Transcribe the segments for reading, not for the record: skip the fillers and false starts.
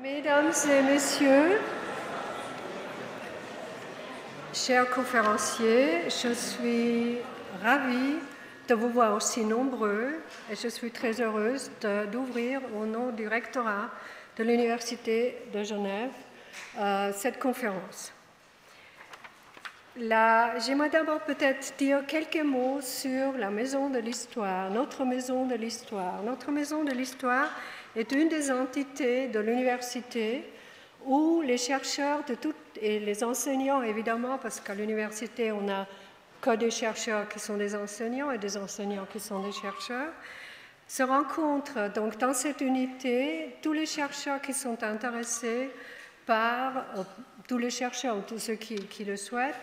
Mesdames et messieurs, chers conférenciers, je suis ravie de vous voir aussi nombreux et je suis très heureuse d'ouvrir au nom du rectorat de l'Université de Genève cette conférence. J'aimerais d'abord peut-être dire quelques mots sur la Maison de l'Histoire, notre Maison de l'Histoire. Notre Maison de l'Histoire est une des entités de l'université où les chercheurs et les enseignants, évidemment, parce qu'à l'université, on n'a que des chercheurs qui sont des enseignants et des enseignants qui sont des chercheurs, se rencontrent donc dans cette unité tous les chercheurs qui sont intéressés par, tous les chercheurs ou tous ceux qui le souhaitent,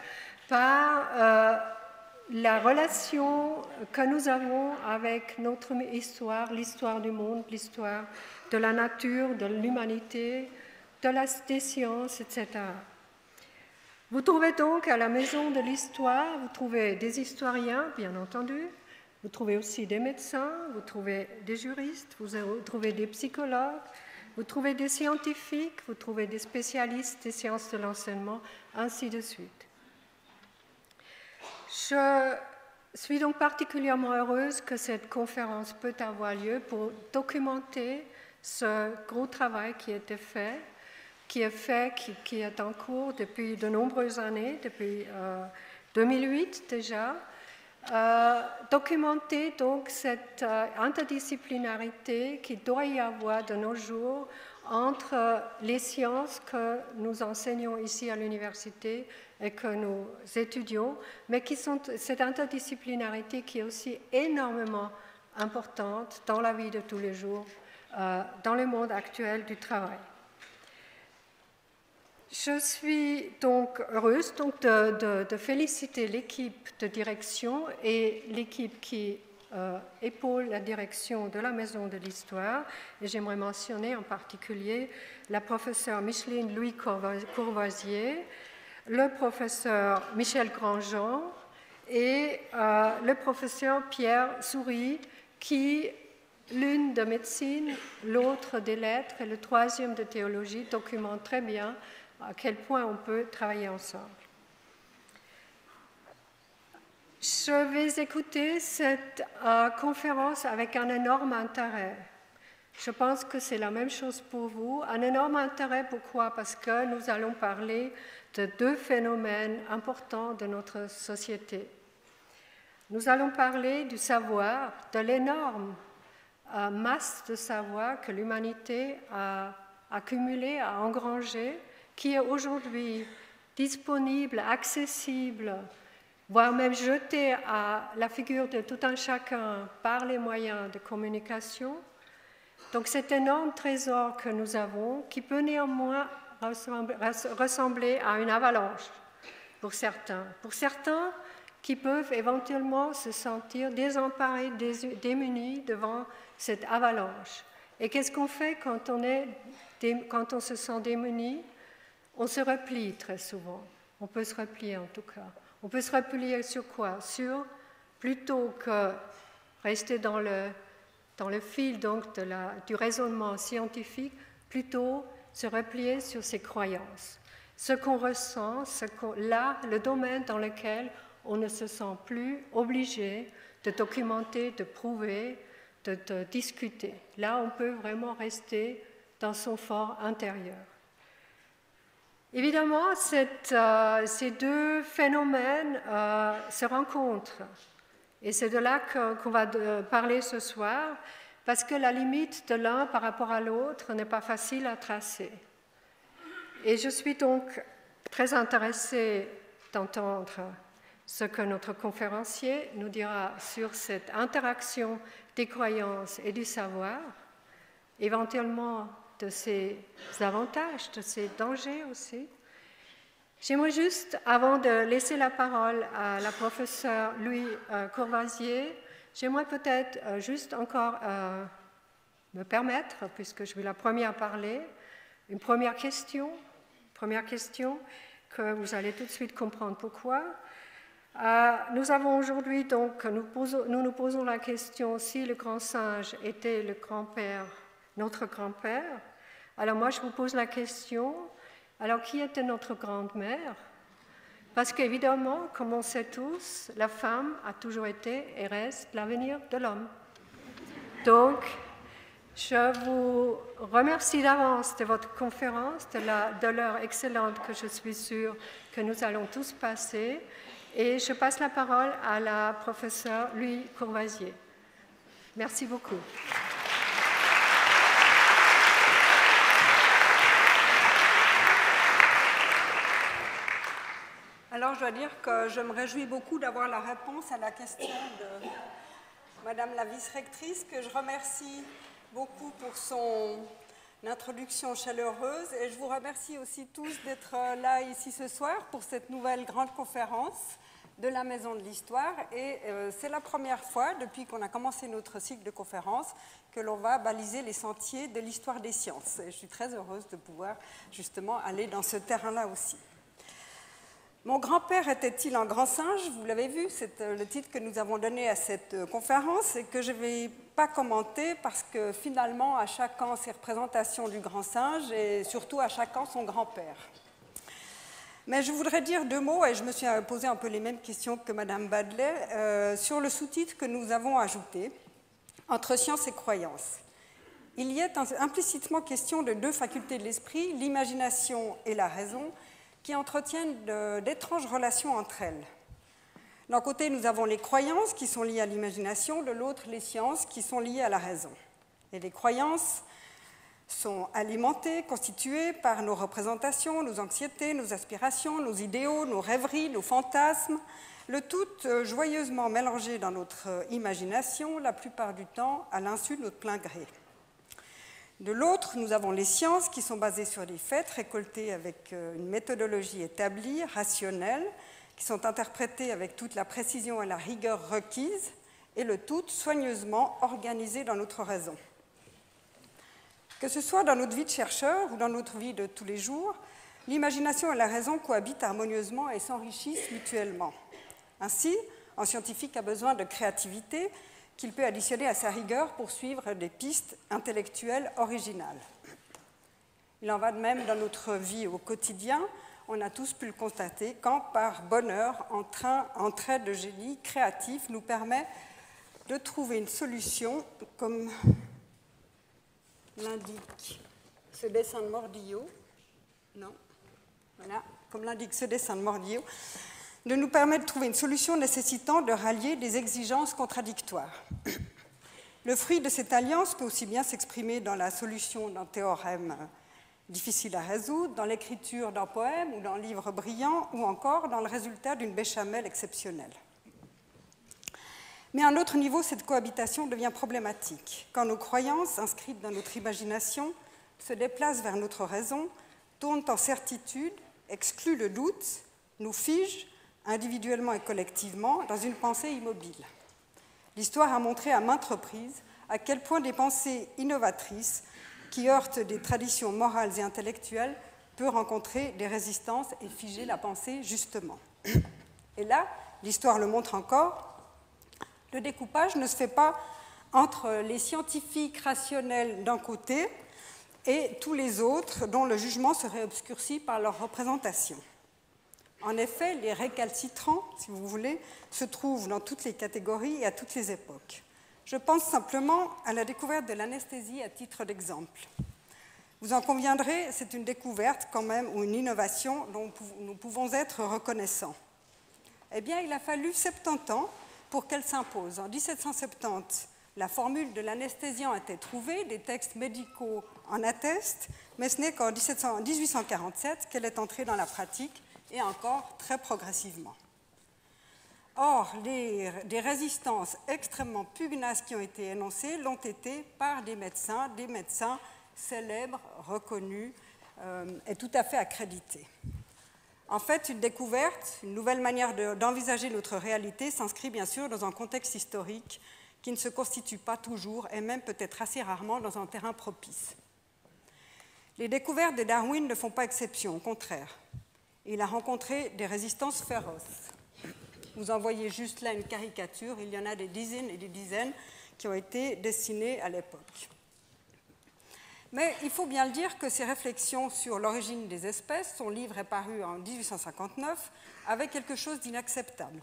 par la relation que nous avons avec notre histoire, l'histoire du monde, l'histoire de la nature, de l'humanité, des sciences, etc. Vous trouvez donc à la Maison de l'Histoire, vous trouvez des historiens, bien entendu, vous trouvez aussi des médecins, vous trouvez des juristes, vous trouvez des psychologues, vous trouvez des scientifiques, vous trouvez des spécialistes des sciences de l'enseignement, ainsi de suite. Je suis donc particulièrement heureuse que cette conférence peut avoir lieu pour documenter ce gros travail qui a été fait, qui est en cours depuis de nombreuses années, depuis 2008 déjà, documenter donc cette interdisciplinarité qui doit y avoir de nos jours entre les sciences que nous enseignons ici à l'université et que nous étudions, mais qui sont cette interdisciplinarité qui est aussi énormément importante dans la vie de tous les jours, dans le monde actuel du travail. Je suis donc heureuse de féliciter l'équipe de direction et l'équipe qui épaule la direction de la Maison de l'Histoire. Et j'aimerais mentionner en particulier la professeure Micheline Louis-Courvoisier, le professeur Michel Grandjean et le professeur Pierre Souris, qui, l'une de médecine, l'autre des lettres et le troisième de théologie, documente très bien à quel point on peut travailler ensemble. Je vais écouter cette conférence avec un énorme intérêt. Je pense que c'est la même chose pour vous. Un énorme intérêt, pourquoi? Parce que nous allons parler de deux phénomènes importants de notre société. Nous allons parler du savoir, de l'énorme masse de savoir que l'humanité a accumulé, a engrangé, qui est aujourd'hui disponible, accessible, voire même jeté à la figure de tout un chacun par les moyens de communication. Donc cet énorme trésor que nous avons, qui peut néanmoins ressembler à une avalanche pour certains. Pour certains qui peuvent éventuellement se sentir désemparés, démunis devant cette avalanche. Et qu'est-ce qu'on fait quand on se sent démuni? On se replie très souvent. On peut se replier en tout cas. On peut se replier sur quoi? Plutôt que rester dans le fil donc du raisonnement scientifique, plutôt se replier sur ses croyances. Ce qu'on ressent, le domaine dans lequel on ne se sent plus obligé de documenter, de prouver, de discuter. Là, on peut vraiment rester dans son fort intérieur. Évidemment, ces deux phénomènes se rencontrent. Et c'est de là qu'on va parler ce soir, parce que la limite de l'un par rapport à l'autre n'est pas facile à tracer. Et je suis donc très intéressée d'entendre ce que notre conférencier nous dira sur cette interaction des croyances et du savoir, éventuellement de ses avantages, de ses dangers aussi. J'aimerais juste, avant de laisser la parole à la professeure Louis Courvoisier, j'aimerais peut-être juste encore me permettre, puisque je suis la première à parler, une première question que vous allez tout de suite comprendre pourquoi. Nous avons aujourd'hui donc, nous nous posons la question si le grand singe était le grand-père, notre grand-père. Alors moi, je vous pose la question, alors qui était notre grand-mère? Parce qu'évidemment, comme on sait tous, la femme a toujours été et reste l'avenir de l'homme. Donc, je vous remercie d'avance de votre conférence, de l'heure excellente que je suis sûre que nous allons tous passer. Et je passe la parole à la professeure Louis Courvoisier. Merci beaucoup. Alors, je dois dire que je me réjouis beaucoup d'avoir la réponse à la question de Madame la vice-rectrice, que je remercie beaucoup pour son introduction chaleureuse. Et je vous remercie aussi tous d'être là ici ce soir pour cette nouvelle grande conférence de la Maison de l'Histoire. Et c'est la première fois, depuis qu'on a commencé notre cycle de conférences, que l'on va baliser les sentiers de l'histoire des sciences. Et je suis très heureuse de pouvoir justement aller dans ce terrain-là aussi. Mon grand-père était-il un grand singe? Vous l'avez vu, c'est le titre que nous avons donné à cette conférence et que je ne vais pas commenter parce que finalement, à chacun ses représentations du grand singe et surtout à chacun son grand-père. Mais je voudrais dire deux mots, et je me suis posé un peu les mêmes questions que Madame Baddeley, sur le sous-titre que nous avons ajouté, Entre science et croyance. Il y est implicitement question de deux facultés de l'esprit, l'imagination et la raison, qui entretiennent d'étranges relations entre elles. D'un côté, nous avons les croyances qui sont liées à l'imagination, de l'autre, les sciences qui sont liées à la raison. Et les croyances sont alimentées, constituées par nos représentations, nos anxiétés, nos aspirations, nos idéaux, nos rêveries, nos fantasmes, le tout joyeusement mélangé dans notre imagination, la plupart du temps à l'insu de notre plein gré. De l'autre, nous avons les sciences qui sont basées sur des faits récoltés avec une méthodologie établie, rationnelle, qui sont interprétées avec toute la précision et la rigueur requises, et le tout soigneusement organisé dans notre raison. Que ce soit dans notre vie de chercheur ou dans notre vie de tous les jours, l'imagination et la raison cohabitent harmonieusement et s'enrichissent mutuellement. Ainsi, un scientifique a besoin de créativité, qu'il peut additionner à sa rigueur pour suivre des pistes intellectuelles originales. Il en va de même dans notre vie au quotidien. On a tous pu le constater quand, par bonheur, un trait de génie créatif nous permet de trouver une solution, comme l'indique ce dessin de Mordillo. Non, voilà, comme l'indique ce dessin de Mordillo, de nous permettre de trouver une solution nécessitant de rallier des exigences contradictoires. Le fruit de cette alliance peut aussi bien s'exprimer dans la solution d'un théorème difficile à résoudre, dans l'écriture d'un poème ou d'un livre brillant, ou encore dans le résultat d'une béchamel exceptionnelle. Mais à un autre niveau, cette cohabitation devient problématique, quand nos croyances, inscrites dans notre imagination, se déplacent vers notre raison, tournent en certitude, excluent le doute, nous figent, individuellement et collectivement, dans une pensée immobile. L'histoire a montré à maintes reprises à quel point des pensées innovatrices qui heurtent des traditions morales et intellectuelles peuvent rencontrer des résistances et figer la pensée justement. Et là, l'histoire le montre encore, le découpage ne se fait pas entre les scientifiques rationnels d'un côté et tous les autres dont le jugement serait obscurci par leur représentation. En effet, les récalcitrants, si vous voulez, se trouvent dans toutes les catégories et à toutes les époques. Je pense simplement à la découverte de l'anesthésie à titre d'exemple. Vous en conviendrez, c'est une découverte quand même, ou une innovation dont nous pouvons être reconnaissants. Eh bien, il a fallu 70 ans pour qu'elle s'impose. En 1770, la formule de l'anesthésiant a été trouvée, des textes médicaux en attestent, mais ce n'est qu'en 1847 qu'elle est entrée dans la pratique, et encore très progressivement. Or, des résistances extrêmement pugnaces qui ont été énoncées l'ont été par des médecins célèbres, reconnus et tout à fait accrédités. En fait, une découverte, une nouvelle manière d'envisager notre réalité s'inscrit bien sûr dans un contexte historique qui ne se constitue pas toujours et même peut-être assez rarement dans un terrain propice. Les découvertes de Darwin ne font pas exception, au contraire. Il a rencontré des résistances féroces. Vous en voyez juste là une caricature, il y en a des dizaines et des dizaines qui ont été dessinées à l'époque. Mais il faut bien le dire que ses réflexions sur l'origine des espèces, son livre est paru en 1859, avaient quelque chose d'inacceptable.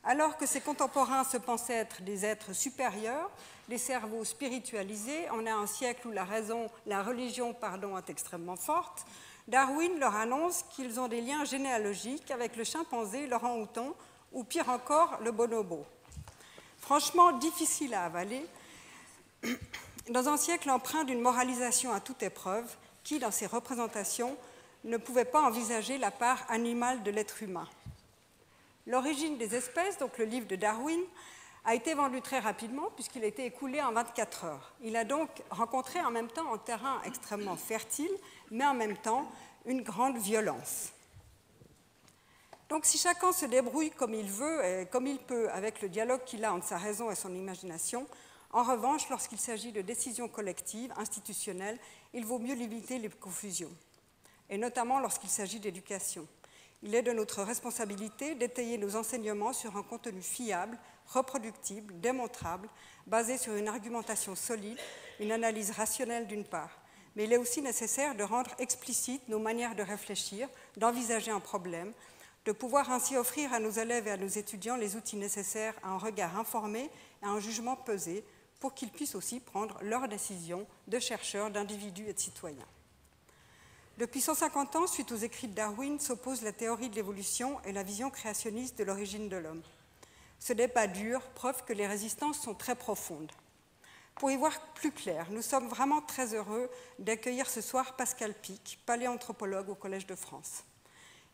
Alors que ses contemporains se pensaient être des êtres supérieurs, des cerveaux spiritualisés, on a un siècle où la religion est extrêmement forte, Darwin leur annonce qu'ils ont des liens généalogiques avec le chimpanzé, l'orang-outan, ou pire encore, le bonobo. Franchement, difficile à avaler, dans un siècle empreint d'une moralisation à toute épreuve, qui, dans ses représentations, ne pouvait pas envisager la part animale de l'être humain. L'origine des espèces, donc le livre de Darwin, a été vendu très rapidement puisqu'il a été écoulé en 24 heures. Il a donc rencontré en même temps un terrain extrêmement fertile, mais en même temps une grande violence. Donc si chacun se débrouille comme il veut et comme il peut avec le dialogue qu'il a entre sa raison et son imagination, en revanche, lorsqu'il s'agit de décisions collectives, institutionnelles, il vaut mieux limiter les confusions, et notamment lorsqu'il s'agit d'éducation. Il est de notre responsabilité d'étayer nos enseignements sur un contenu fiable, reproductible, démontrable, basé sur une argumentation solide, une analyse rationnelle d'une part. Mais il est aussi nécessaire de rendre explicites nos manières de réfléchir, d'envisager un problème, de pouvoir ainsi offrir à nos élèves et à nos étudiants les outils nécessaires à un regard informé et à un jugement pesé pour qu'ils puissent aussi prendre leurs décisions de chercheurs, d'individus et de citoyens. Depuis 150 ans, suite aux écrits de Darwin, s'opposent la théorie de l'évolution et la vision créationniste de l'origine de l'homme. Ce débat dure, preuve que les résistances sont très profondes. Pour y voir plus clair, nous sommes vraiment très heureux d'accueillir ce soir Pascal Pic, paléanthropologue au Collège de France.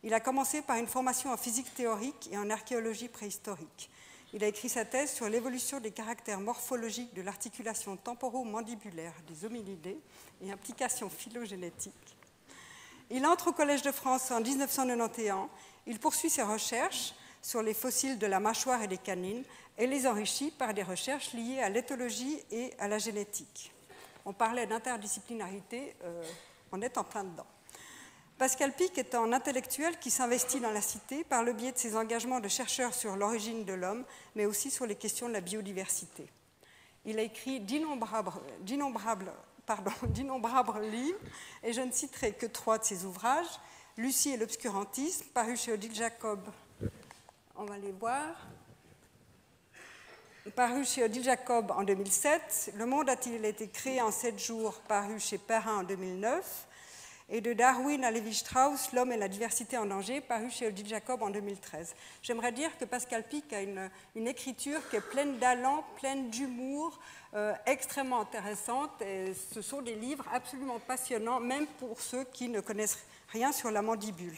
Il a commencé par une formation en physique théorique et en archéologie préhistorique. Il a écrit sa thèse sur l'évolution des caractères morphologiques de l'articulation temporo-mandibulaire des hominidés et implications phylogénétiques. Il entre au Collège de France en 1991. Il poursuit ses recherches sur les fossiles de la mâchoire et des canines et les enrichit par des recherches liées à l'éthologie et à la génétique. On parlait d'interdisciplinarité, on est en plein dedans. Pascal Pic est un intellectuel qui s'investit dans la cité par le biais de ses engagements de chercheur sur l'origine de l'homme, mais aussi sur les questions de la biodiversité. Il a écrit d'innombrables livres, et je ne citerai que 3 de ses ouvrages. Lucie et l'obscurantisme, paru chez Odile Jacob, on va les voir, paru chez Odile Jacob en 2007, Le monde a-t-il été créé en 7 jours, paru chez Perrin en 2009, et de Darwin à Lévi-Strauss, L'homme et la diversité en danger, paru chez Odile Jacob en 2013. J'aimerais dire que Pascal Pic a une écriture qui est pleine d'allant, pleine d'humour, extrêmement intéressante, et ce sont des livres absolument passionnants, même pour ceux qui ne connaissent rien sur la mandibule.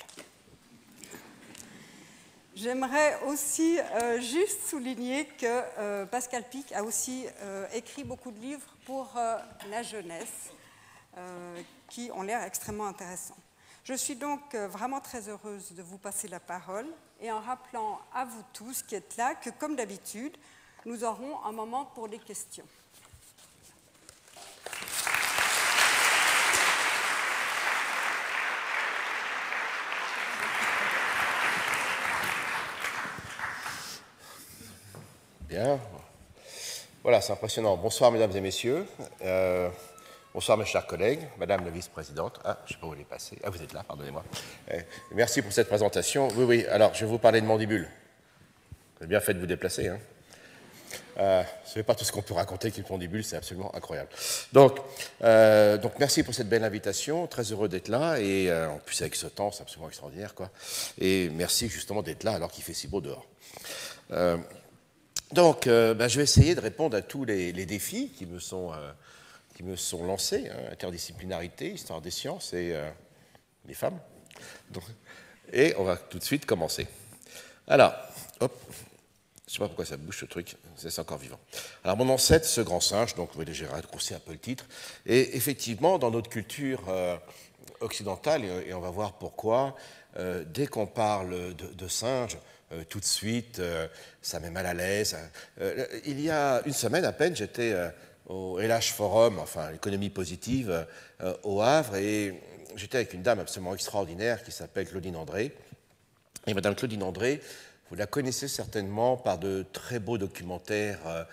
J'aimerais aussi juste souligner que Pascal Pic a aussi écrit beaucoup de livres pour la jeunesse, qui ont l'air extrêmement intéressants. Je suis donc vraiment très heureuse de vous passer la parole, et en rappelant à vous tous qui êtes là que, comme d'habitude, nous aurons un moment pour des questions. Bien. Voilà, c'est impressionnant. Bonsoir, mesdames et messieurs. Bonsoir, mes chers collègues. Madame la vice-présidente. Ah, je ne sais pas où elle est passée. Ah, vous êtes là, pardonnez-moi. Merci pour cette présentation. Oui, oui, alors, je vais vous parler de mandibule. Vous avez bien fait de vous déplacer, hein. Vous ne savez pas tout ce qu'on peut raconter qu'une mandibule, c'est absolument incroyable. Donc, merci pour cette belle invitation. Très heureux d'être là. Et en plus, avec ce temps, c'est absolument extraordinaire, quoi. Et merci, justement, d'être là alors qu'il fait si beau dehors. Donc, je vais essayer de répondre à tous les défis qui me sont lancés, hein, interdisciplinarité, histoire des sciences et des femmes. Donc, et on va tout de suite commencer. Alors, hop, je ne sais pas pourquoi ça bouge ce truc, c'est encore vivant. Alors, mon ancêtre, ce grand singe, donc vous voyez, j'ai raccourci un peu le titre, et effectivement, dans notre culture occidentale, et on va voir pourquoi, dès qu'on parle de singe, tout de suite, ça met mal à l'aise. Il y a une semaine à peine, j'étais au LH Forum, enfin l'économie positive, au Havre, et j'étais avec une dame absolument extraordinaire qui s'appelle Claudine André. Et Madame Claudine André Vous la connaissez certainement par de très beaux documentaires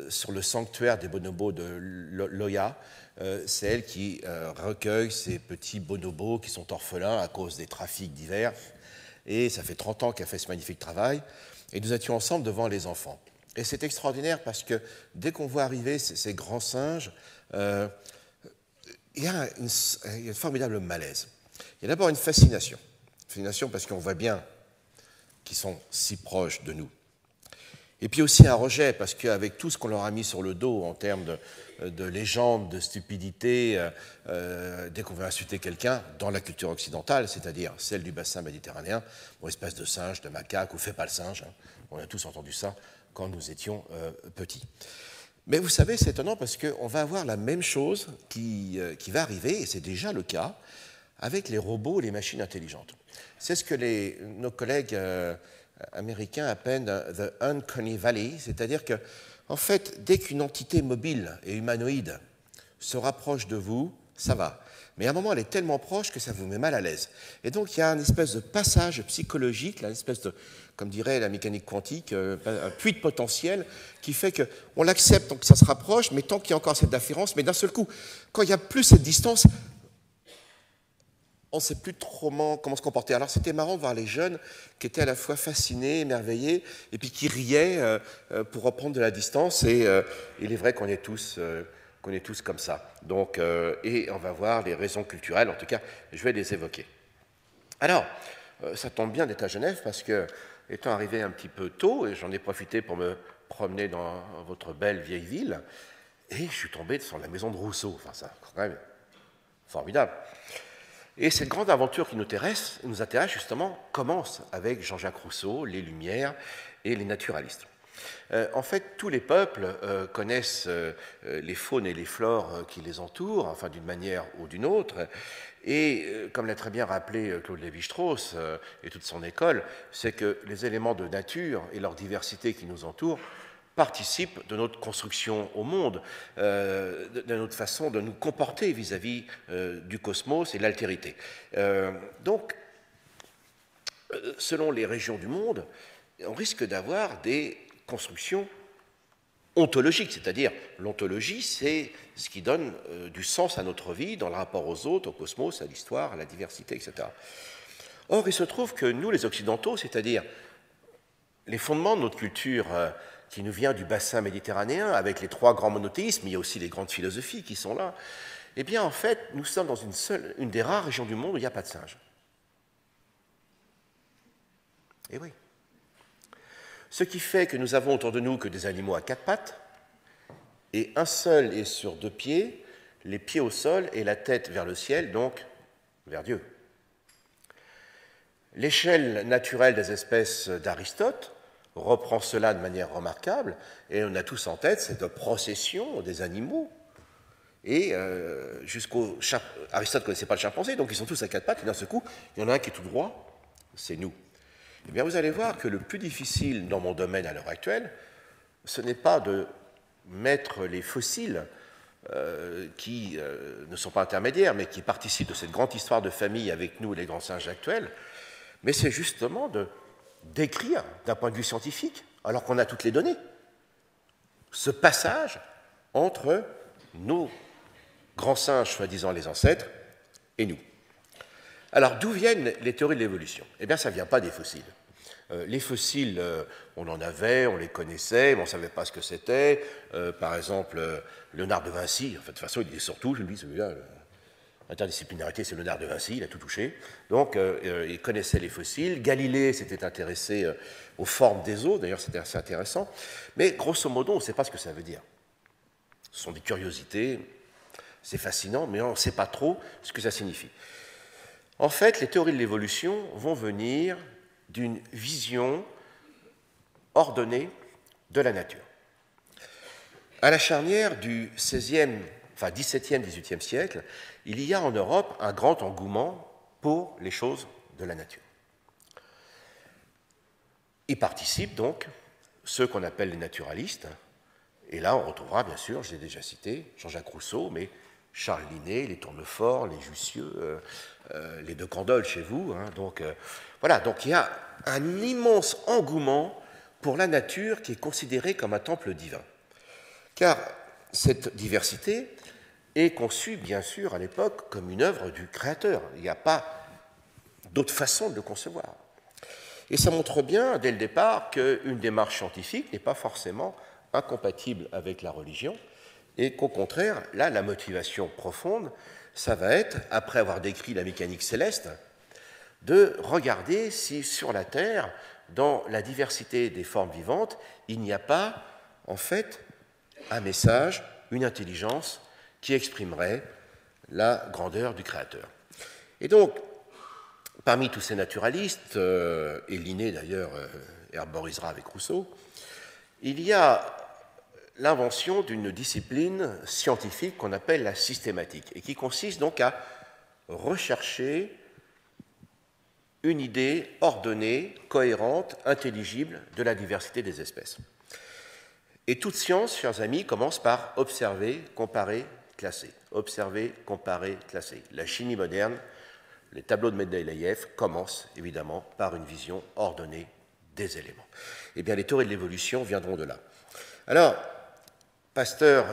sur le sanctuaire des bonobos de Loya. C'est elle qui recueille ces petits bonobos qui sont orphelins à cause des trafics divers. Et ça fait 30 ans qu'elle fait ce magnifique travail. Et nous étions ensemble devant les enfants. Et c'est extraordinaire parce que dès qu'on voit arriver ces grands singes, il y a un formidable malaise. Il y a d'abord une fascination. Fascination parce qu'on voit bien qu'ils sont si proches de nous. Et puis aussi un rejet, parce qu'avec tout ce qu'on leur a mis sur le dos en termes de légendes, de stupidité, dès qu'on veut insulter quelqu'un, dans la culture occidentale, c'est-à-dire celle du bassin méditerranéen, bon, espèce de singe, de macaque, ou fais pas le singe, hein, on a tous entendu ça quand nous étions petits. Mais vous savez, c'est étonnant parce qu'on va avoir la même chose qui va arriver, et c'est déjà le cas, avec les robots et les machines intelligentes. C'est ce que nos collègues américains appellent the uncanny valley, c'est-à-dire que, en fait, dès qu'une entité mobile et humanoïde se rapproche de vous, ça va. Mais à un moment, elle est tellement proche que ça vous met mal à l'aise. Et donc, il y a une espèce de passage psychologique, une espèce de, comme dirait la mécanique quantique, un puits de potentiel qui fait qu'on l'accepte tant que ça se rapproche, mais tant qu'il y a encore cette différence, mais d'un seul coup, quand il n'y a plus cette distance, on ne sait plus trop comment se comporter. Alors c'était marrant de voir les jeunes qui étaient à la fois fascinés, émerveillés, et puis qui riaient pour reprendre de la distance. Et il est vrai qu'on est tous comme ça. Donc, et on va voir les raisons culturelles, en tout cas, je vais les évoquer. Alors, ça tombe bien d'être à Genève, parce que, étant arrivé un petit peu tôt, et j'en ai profité pour me promener dans votre belle vieille ville, et je suis tombé sur la maison de Rousseau. Enfin, ça, quand même, formidable. Et cette grande aventure qui nous intéresse justement commence avec Jean-Jacques Rousseau, les Lumières et les naturalistes. En fait, tous les peuples connaissent les faunes et les flores qui les entourent, enfin d'une manière ou d'une autre. Et comme l'a très bien rappelé Claude Lévi-Strauss et toute son école, c'est que les éléments de nature et leur diversité qui nous entourent participent de notre construction au monde, de notre façon de nous comporter vis-à-vis du cosmos et de l'altérité. Donc, selon les régions du monde, on risque d'avoir des constructions ontologiques, c'est-à-dire l'ontologie, c'est ce qui donne du sens à notre vie dans le rapport aux autres, au cosmos, à l'histoire, à la diversité, etc. Or, il se trouve que nous, les Occidentaux, c'est-à-dire les fondements de notre culture qui nous vient du bassin méditerranéen, avec les trois grands monothéismes, il y a aussi les grandes philosophies qui sont là, eh bien, en fait, nous sommes dans une des rares régions du monde où il n'y a pas de singes. Eh oui. Ce qui fait que nous avons autour de nous que des animaux à quatre pattes, et un seul est sur deux pieds, les pieds au sol et la tête vers le ciel, donc vers Dieu. L'échelle naturelle des espèces d'Aristote reprend cela de manière remarquable, et on a tous en tête cette procession des animaux. Et Aristote ne connaissait pas le chimpanzé, donc ils sont tous à quatre pattes, et d'un seul coup, il y en a un qui est tout droit, c'est nous. Eh bien, vous allez voir que le plus difficile dans mon domaine à l'heure actuelle, ce n'est pas de mettre les fossiles qui ne sont pas intermédiaires, mais qui participent de cette grande histoire de famille avec nous, les grands singes actuels, mais c'est justement de décrire, d'un point de vue scientifique, alors qu'on a toutes les données, ce passage entre nos grands singes, soi-disant les ancêtres, et nous. Alors, d'où viennent les théories de l'évolution? Eh bien, ça ne vient pas des fossiles. Les fossiles, on en avait, on les connaissait, mais on ne savait pas ce que c'était. Par exemple, Léonard de Vinci, en fait, de toute façon, il est surtout, je me dis, celui-là, interdisciplinarité, c'est Léonard de Vinci, il a tout touché. Donc, il connaissait les fossiles. Galilée s'était intéressé aux formes des eaux, d'ailleurs, c'était assez intéressant. Mais grosso modo, on ne sait pas ce que ça veut dire. Ce sont des curiosités, c'est fascinant, mais on ne sait pas trop ce que ça signifie. En fait, les théories de l'évolution vont venir d'une vision ordonnée de la nature. À la charnière du XVIe, enfin XVIIe, XVIIIe siècle, il y a en Europe un grand engouement pour les choses de la nature. Y participent donc ceux qu'on appelle les naturalistes, et là on retrouvera bien sûr, je l'ai déjà cité, Jean-Jacques Rousseau, mais Charles Linné, les Tourneforts, les Jussieu, les De Candolle chez vous. Hein, donc voilà, donc il y a un immense engouement pour la nature qui est considérée comme un temple divin. Car cette diversité est conçue, bien sûr, à l'époque, comme une œuvre du Créateur. Il n'y a pas d'autre façon de le concevoir. Et ça montre bien, dès le départ, qu'une démarche scientifique n'est pas forcément incompatible avec la religion, et qu'au contraire, là, la motivation profonde, ça va être, après avoir décrit la mécanique céleste, de regarder si sur la Terre, dans la diversité des formes vivantes, il n'y a pas, en fait, un message, une intelligence qui exprimerait la grandeur du Créateur. Et donc, parmi tous ces naturalistes, et Linné d'ailleurs herborisera avec Rousseau, il y a l'invention d'une discipline scientifique qu'on appelle la systématique, et qui consiste donc à rechercher une idée ordonnée, cohérente, intelligible de la diversité des espèces. Et toute science, chers amis, commence par observer, comparer, classer. Observer, comparer, classer. La chimie moderne, les tableaux de Mendeleïev commencent évidemment par une vision ordonnée des éléments. Eh bien, les théories de l'évolution viendront de là. Alors, Pasteur,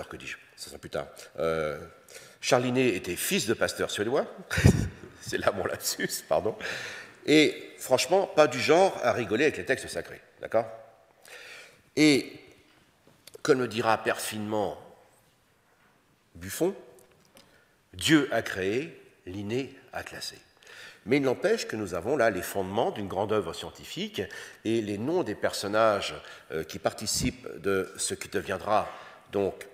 que dis-je, ça sera plus tard. Charles Linné était fils de pasteur suédois. C'est là mon lapsus, pardon. Et franchement, pas du genre à rigoler avec les textes sacrés, d'accord? Et, comme le dira perfinement Buffon, Dieu a créé, Linné a classé. Mais il n'empêche que nous avons là les fondements d'une grande œuvre scientifique et les noms des personnages qui participent de ce qui deviendra donc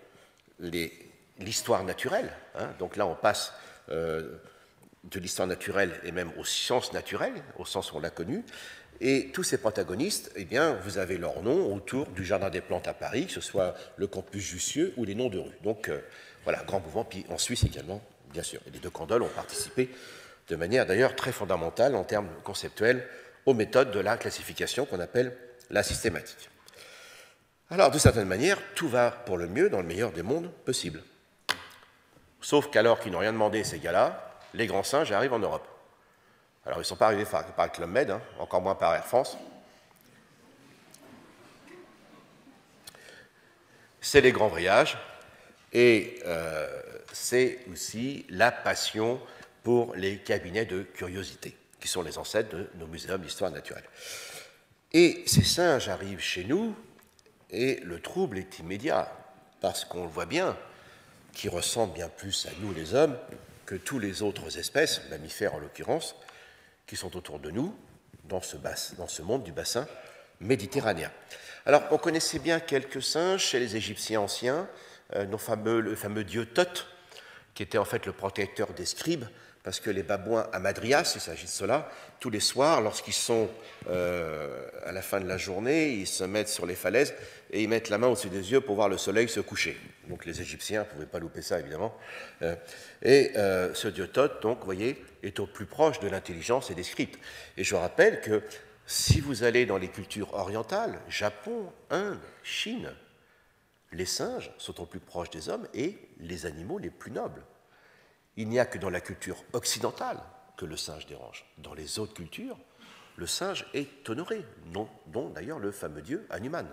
l'histoire naturelle. Hein. Donc là, on passe de l'histoire naturelle et même aux sciences naturelles, au sens où on l'a connu. Et tous ces protagonistes, eh bien, vous avez leurs noms autour du Jardin des Plantes à Paris, que ce soit le campus Jussieu ou les noms de rues. Donc voilà, grand mouvement. Puis en Suisse également, bien sûr. Et les De Candolle ont participé de manière d'ailleurs très fondamentale en termes conceptuels aux méthodes de la classification qu'on appelle la systématique. Alors, de certaine manière, tout va pour le mieux dans le meilleur des mondes possibles. Sauf qu'alors qu'ils n'ont rien demandé, ces gars-là, les grands singes arrivent en Europe. Alors, ils ne sont pas arrivés par Club Med, hein, encore moins par Air France. C'est les grands voyages et c'est aussi la passion pour les cabinets de curiosité, qui sont les ancêtres de nos muséums d'histoire naturelle. Et ces singes arrivent chez nous, et le trouble est immédiat, parce qu'on le voit bien, qu'ils ressemblent bien plus à nous les hommes que tous les autres espèces, mammifères en l'occurrence, qui sont autour de nous, dans ce monde du bassin méditerranéen. Alors, on connaissait bien quelques singes chez les Égyptiens anciens, le fameux dieu Thoth, qui était en fait le protecteur des scribes, parce que les babouins à Madrias, il s'agit de cela, tous les soirs, lorsqu'ils sont à la fin de la journée, ils se mettent sur les falaises et ils mettent la main au-dessus des yeux pour voir le soleil se coucher. Donc les Égyptiens ne pouvaient pas louper ça, évidemment. Ce dieu Thoth, donc, vous voyez, est au plus proche de l'intelligence et des scripts. Et je rappelle que si vous allez dans les cultures orientales, Japon, Inde, Chine, les singes sont au plus proche des hommes et les animaux les plus nobles. Il n'y a que dans la culture occidentale que le singe dérange. Dans les autres cultures, le singe est honoré, dont d'ailleurs le fameux dieu Hanuman.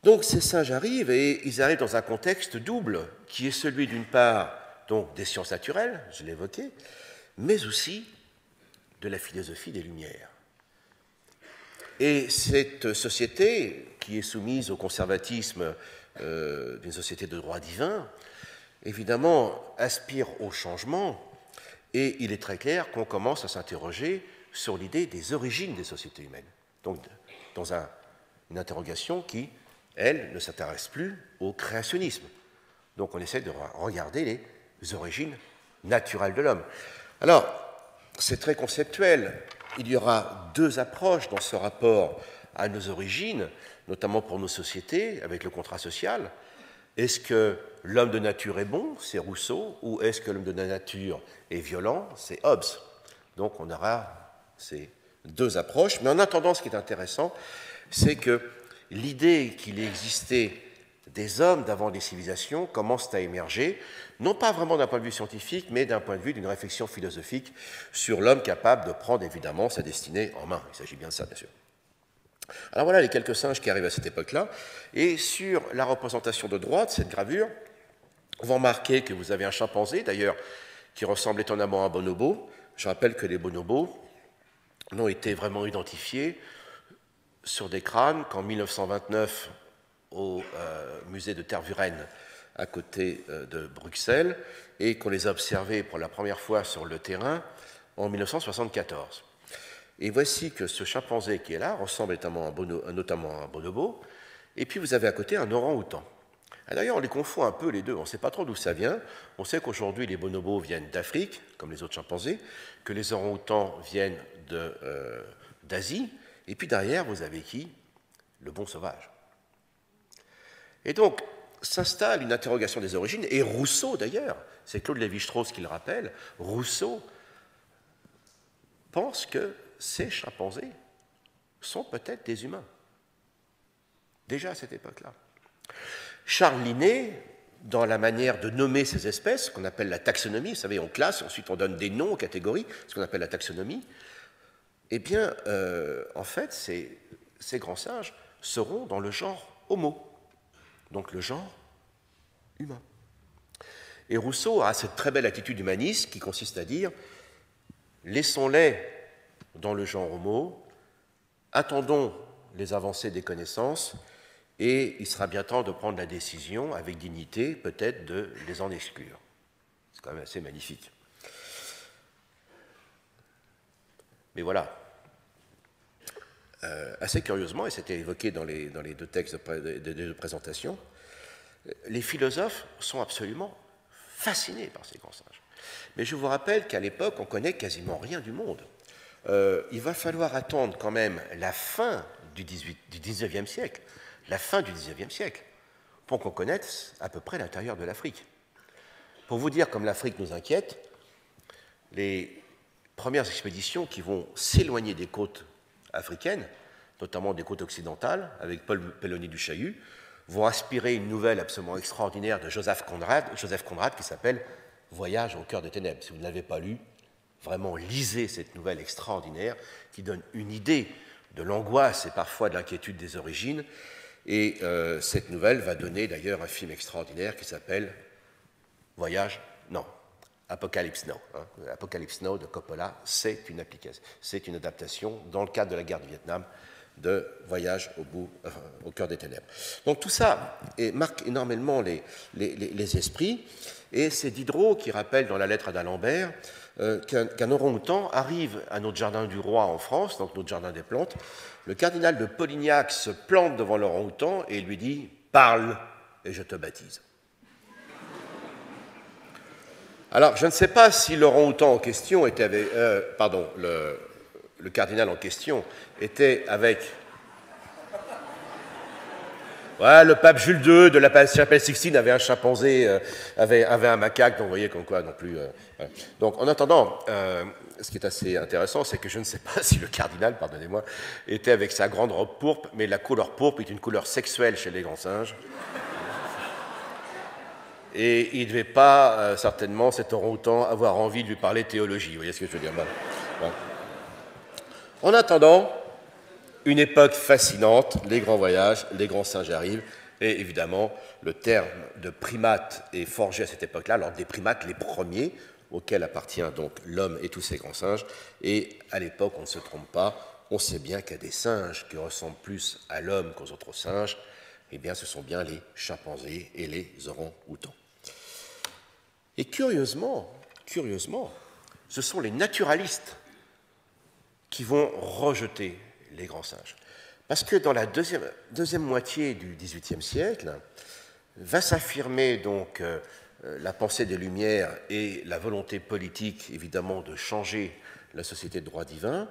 Donc ces singes arrivent, et ils arrivent dans un contexte double, qui est celui d'une part donc, des sciences naturelles, je l'ai évoqué, mais aussi de la philosophie des Lumières. Et cette société, qui est soumise au conservatisme d'une société de droit divin, évidemment, aspire au changement, et il est très clair qu'on commence à s'interroger sur l'idée des origines des sociétés humaines. Donc, dans une interrogation qui, elle, ne s'intéresse plus au créationnisme. Donc, on essaie de regarder les origines naturelles de l'homme. Alors, c'est très conceptuel. Il y aura deux approches dans ce rapport à nos origines, notamment pour nos sociétés, avec le contrat social. Est-ce que l'homme de nature est bon, c'est Rousseau, ou est-ce que l'homme de nature est violent, c'est Hobbes? Donc on aura ces deux approches. Mais en attendant, ce qui est intéressant, c'est que l'idée qu'il existait des hommes d'avant des civilisations commencent à émerger, non pas vraiment d'un point de vue scientifique, mais d'un point de vue d'une réflexion philosophique sur l'homme capable de prendre évidemment sa destinée en main. Il s'agit bien de ça, bien sûr. Alors voilà les quelques singes qui arrivent à cette époque-là. Et sur la représentation de droite, cette gravure, vous remarquez que vous avez un chimpanzé, d'ailleurs, qui ressemble étonnamment à un bonobo. Je rappelle que les bonobos n'ont été vraiment identifiés sur des crânes qu'en 1929 au musée de Tervuren à côté de Bruxelles et qu'on les a observés pour la première fois sur le terrain en 1974. Et voici que ce chimpanzé qui est là ressemble notamment à un bonobo, et puis vous avez à côté un orang-outan. D'ailleurs, on les confond un peu les deux, on ne sait pas trop d'où ça vient. On sait qu'aujourd'hui les bonobos viennent d'Afrique, comme les autres chimpanzés, que les orang-outans viennent d'Asie, et puis derrière, vous avez qui? Le bon sauvage. Et donc, s'installe une interrogation des origines, et Rousseau d'ailleurs, c'est Claude Lévi-Strauss qui le rappelle, Rousseau pense que ces chimpanzés sont peut-être des humains, déjà à cette époque-là. Charles Linné, dans la manière de nommer ces espèces, qu'on appelle la taxonomie, vous savez, on classe, ensuite on donne des noms aux catégories, ce qu'on appelle la taxonomie, eh bien, en fait, ces grands singes seront dans le genre Homo, donc le genre humain. Et Rousseau a cette très belle attitude humaniste qui consiste à dire « laissons-les dans le genre Homo, attendons les avancées des connaissances, et il sera bien temps de prendre la décision, avec dignité, peut-être de les en exclure. » C'est quand même assez magnifique. Mais voilà, assez curieusement, et c'était évoqué dans les deux textes de présentation, les philosophes sont absolument fascinés par ces grands singes. Mais je vous rappelle qu'à l'époque, on connaît quasiment rien du monde. Il va falloir attendre quand même la fin du XIXe siècle, pour qu'on connaisse à peu près l'intérieur de l'Afrique. Pour vous dire, comme l'Afrique nous inquiète, les premières expéditions qui vont s'éloigner des côtes africaines, notamment des côtes occidentales, avec Paul Pellonnet du Chaillu, vont inspirer une nouvelle absolument extraordinaire de Joseph Conrad qui s'appelle « Voyage au cœur des ténèbres ». Si vous ne l'avez pas lu, vraiment lisez cette nouvelle extraordinaire qui donne une idée de l'angoisse et parfois de l'inquiétude des origines. Et cette nouvelle va donner d'ailleurs un film extraordinaire qui s'appelle Apocalypse Now. Apocalypse Now de Coppola, c'est une adaptation dans le cadre de la guerre du Vietnam de Voyage au cœur des ténèbres. Donc tout ça marque énormément les esprits, et c'est Diderot qui rappelle dans la lettre à d'Alembert qu'un orang-outan arrive à notre jardin du roi en France, donc notre jardin des plantes. Le cardinal de Polignac se plante devant l'orang-outan et lui dit « Parle et je te baptise ». Alors, je ne sais pas si l'orang-outan en question était avec... le cardinal en question était avec... Ouais, le pape Jules II de la chapelle Sixtine avait un chimpanzé, avait un macaque, donc vous voyez comme quoi non plus... voilà. Donc, en attendant, ce qui est assez intéressant, c'est que je ne sais pas si le cardinal, pardonnez-moi, était avec sa grande robe pourpre, mais la couleur pourpre est une couleur sexuelle chez les grands singes. Et il ne devait pas, certainement, cet orang-outan, avoir envie de lui parler théologie. Vous voyez ce que je veux dire? Voilà. En attendant, une époque fascinante, les grands voyages, les grands singes arrivent, et évidemment, le terme de primate est forgé à cette époque-là, alors des primates les premiers, auxquels appartient donc l'homme et tous ces grands singes, et à l'époque, on ne se trompe pas, on sait bien qu'il y a des singes qui ressemblent plus à l'homme qu'aux autres singes, eh bien, ce sont bien les chimpanzés et les orang-outans. Et curieusement, ce sont les naturalistes qui vont rejeter les grands singes. Parce que dans la deuxième moitié du XVIIIe siècle, va s'affirmer donc la pensée des Lumières et la volonté politique, évidemment, de changer la société de droit divin.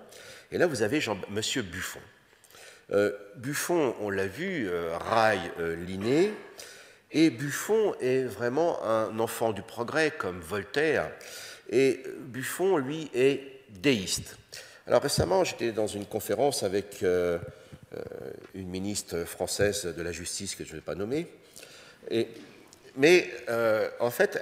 Et là, vous avez M. Buffon. Buffon, on l'a vu, raille Linné, et Buffon est vraiment un enfant du progrès, comme Voltaire, et Buffon, lui, est déiste. Alors récemment, j'étais dans une conférence avec une ministre française de la Justice, que je ne vais pas nommer, Mais en fait,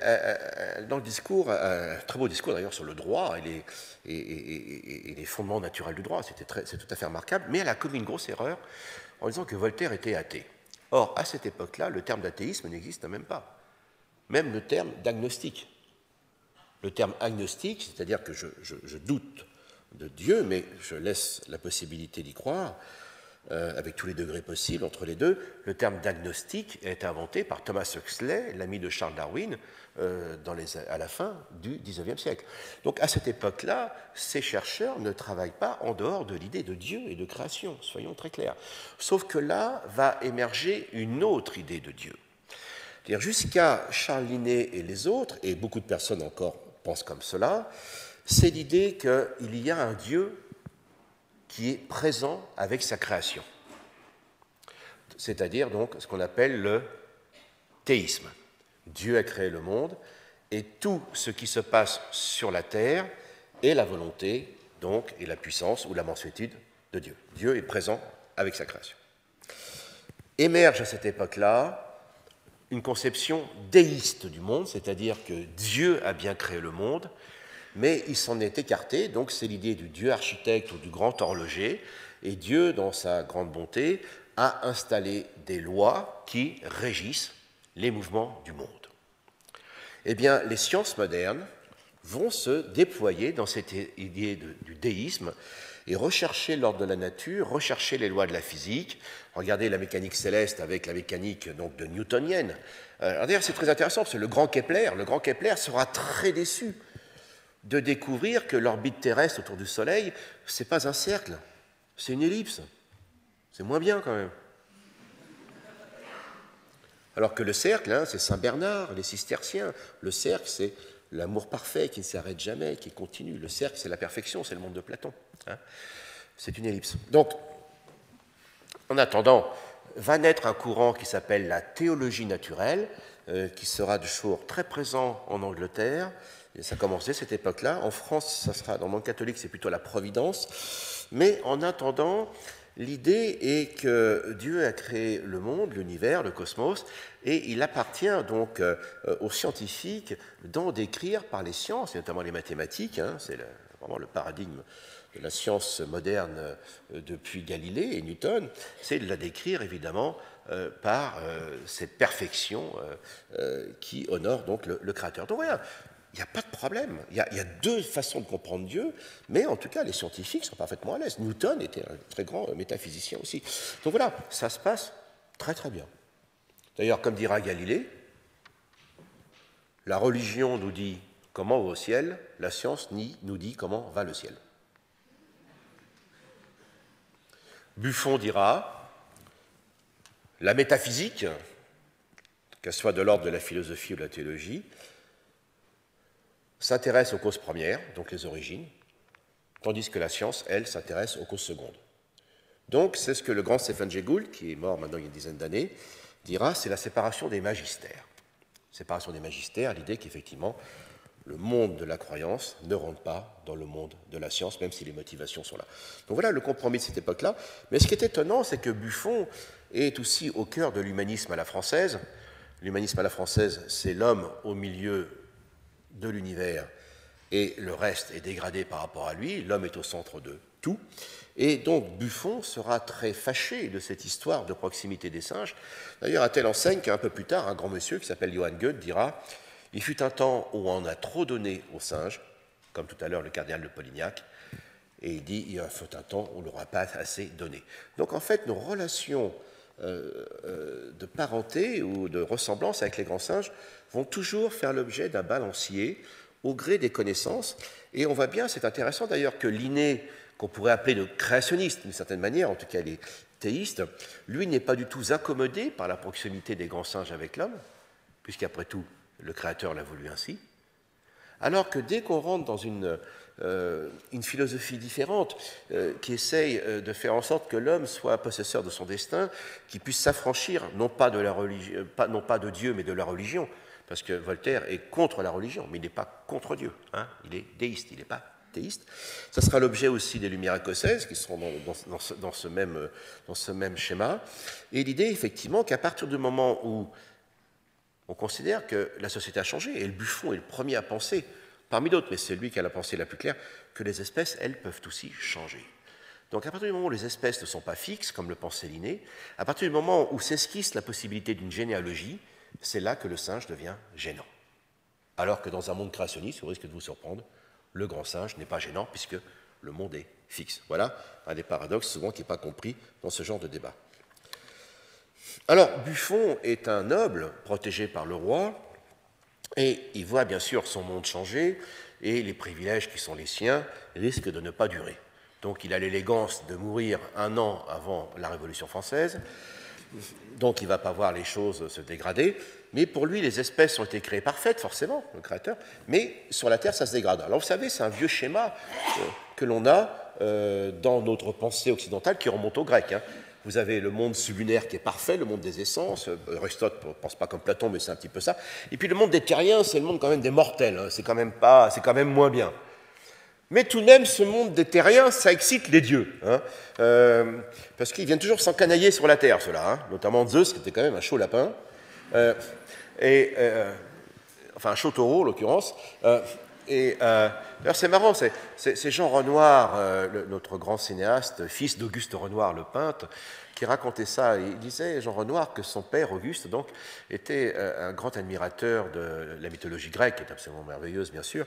dans le discours, un très beau discours d'ailleurs sur le droit et les fondements naturels du droit, c'est tout à fait remarquable, mais elle a commis une grosse erreur en disant que Voltaire était athée. Or, à cette époque-là, le terme d'athéisme n'existe même pas. Même le terme d'agnostique. Le terme agnostique, c'est-à-dire que je doute de Dieu, mais je laisse la possibilité d'y croire, avec tous les degrés possibles entre les deux. Le terme d'agnostique est inventé par Thomas Huxley, l'ami de Charles Darwin, à la fin du XIXe siècle. Donc à cette époque-là, ces chercheurs ne travaillent pas en dehors de l'idée de Dieu et de création, soyons très clairs. Sauf que là va émerger une autre idée de Dieu. C'est-à-dire jusqu'à Charles Linné et les autres, et beaucoup de personnes encore pensent comme cela, c'est l'idée qu'il y a un Dieu qui est présent avec sa création. C'est-à-dire donc ce qu'on appelle le théisme. Dieu a créé le monde et tout ce qui se passe sur la terre est la volonté donc et la puissance ou la mansuétude de Dieu. Dieu est présent avec sa création. Émerge à cette époque-là une conception déiste du monde, c'est-à-dire que Dieu a bien créé le monde, mais il s'en est écarté, donc c'est l'idée du Dieu architecte ou du grand horloger, et Dieu, dans sa grande bonté, a installé des lois qui régissent les mouvements du monde. Eh bien, les sciences modernes vont se déployer dans cette idée du déisme et rechercher l'ordre de la nature, rechercher les lois de la physique. Regardez la mécanique céleste avec la mécanique donc, de newtonienne. D'ailleurs, c'est très intéressant parce que le grand Kepler sera très déçu de découvrir que l'orbite terrestre autour du Soleil, ce n'est pas un cercle, c'est une ellipse. C'est moins bien quand même. Alors que le cercle, c'est Saint Bernard, les cisterciens. Le cercle, c'est l'amour parfait qui ne s'arrête jamais, qui continue. Le cercle, c'est la perfection, c'est le monde de Platon. C'est une ellipse. Donc, en attendant, va naître un courant qui s'appelle la théologie naturelle, qui sera de jour très présent en Angleterre. Et ça a commencé à cette époque-là. En France, ça sera, dans le monde catholique, c'est plutôt la providence. Mais en attendant, l'idée est que Dieu a créé le monde, l'univers, le cosmos, et il appartient donc aux scientifiques d'en décrire par les sciences, et notamment les mathématiques, c'est vraiment le paradigme de la science moderne depuis Galilée et Newton, c'est de la décrire évidemment par cette perfection qui honore donc le Créateur. Donc voilà, il n'y a pas de problème. Il y a deux façons de comprendre Dieu, mais en tout cas, les scientifiques sont parfaitement à l'aise. Newton était un très grand métaphysicien aussi. Donc voilà, ça se passe très très bien. D'ailleurs, comme dira Galilée, la religion nous dit comment va au ciel, la science nous dit comment va le ciel. Buffon dira, la métaphysique, qu'elle soit de l'ordre de la philosophie ou de la théologie, s'intéresse aux causes premières, donc les origines, tandis que la science, elle, s'intéresse aux causes secondes. Donc, c'est ce que le grand Stephen Jay Gould, qui est mort maintenant il y a une dizaine d'années, dira, c'est la séparation des magistères. Séparation des magistères, l'idée qu'effectivement, le monde de la croyance ne rentre pas dans le monde de la science, même si les motivations sont là. Donc voilà le compromis de cette époque-là. Mais ce qui est étonnant, c'est que Buffon est aussi au cœur de l'humanisme à la française. L'humanisme à la française, c'est l'homme au milieu de l'univers et le reste est dégradé par rapport à lui, l'homme est au centre de tout. Et donc Buffon sera très fâché de cette histoire de proximité des singes. D'ailleurs, à telle enseigne qu'un peu plus tard, un grand monsieur qui s'appelle Johann Goethe dira « Il fut un temps où on a trop donné aux singes », comme tout à l'heure le cardinal de Polignac, et il dit « Il fut un temps où on ne leur a pas assez donné ». Donc en fait, nos relations de parenté ou de ressemblance avec les grands singes vont toujours faire l'objet d'un balancier au gré des connaissances. Et on voit bien, c'est intéressant d'ailleurs, que Linné, qu'on pourrait appeler le créationniste d'une certaine manière, en tout cas les théistes, lui n'est pas du tout accommodé par la proximité des grands singes avec l'homme, puisqu'après tout, le Créateur l'a voulu ainsi. Alors que dès qu'on rentre dans une philosophie différente qui essaye de faire en sorte que l'homme soit possesseur de son destin, qui puisse s'affranchir non pas de Dieu, mais de la religion, parce que Voltaire est contre la religion, mais il n'est pas contre Dieu, il est déiste, il n'est pas théiste. Ça sera l'objet aussi des Lumières écossaises, qui seront dans ce même schéma. Et l'idée, effectivement, qu'à partir du moment où on considère que la société a changé, et le Buffon est le premier à penser, parmi d'autres, mais c'est lui qui a la pensée la plus claire, que les espèces, elles, peuvent aussi changer. Donc à partir du moment où les espèces ne sont pas fixes, comme le pensait Linné, à partir du moment où s'esquisse la possibilité d'une généalogie, c'est là que le singe devient gênant. Alors que dans un monde créationniste, au risque de vous surprendre, le grand singe n'est pas gênant puisque le monde est fixe. Voilà un des paradoxes souvent qui n'est pas compris dans ce genre de débat. Alors, Buffon est un noble protégé par le roi et il voit bien sûr son monde changer et les privilèges qui sont les siens risquent de ne pas durer. Donc il a l'élégance de mourir 1 an avant la Révolution française, donc il ne va pas voir les choses se dégrader, mais pour lui, les espèces ont été créées parfaites, forcément, le créateur, mais sur la Terre, ça se dégrade. Alors vous savez, c'est un vieux schéma que l'on a dans notre pensée occidentale qui remonte aux Grecs. Vous avez le monde sublunaire qui est parfait, le monde des essences. Aristote ne pense pas comme Platon, mais c'est un petit peu ça. Et puis le monde des terriens, c'est le monde quand même des mortels. C'est quand même moins bien. Mais tout de même, ce monde des terriens, ça excite les dieux. Parce qu'ils viennent toujours s'encanailler sur la terre, ceux-là. Notamment Zeus, qui était quand même un chaud lapin. Enfin, un chaud taureau, en l'occurrence. D'ailleurs, c'est marrant, c'est Jean Renoir, notre grand cinéaste, fils d'Auguste Renoir, le peintre, qui racontait ça. Il disait, Jean Renoir, que son père, Auguste, donc, était un grand admirateur de la mythologie grecque, qui est absolument merveilleuse, bien sûr.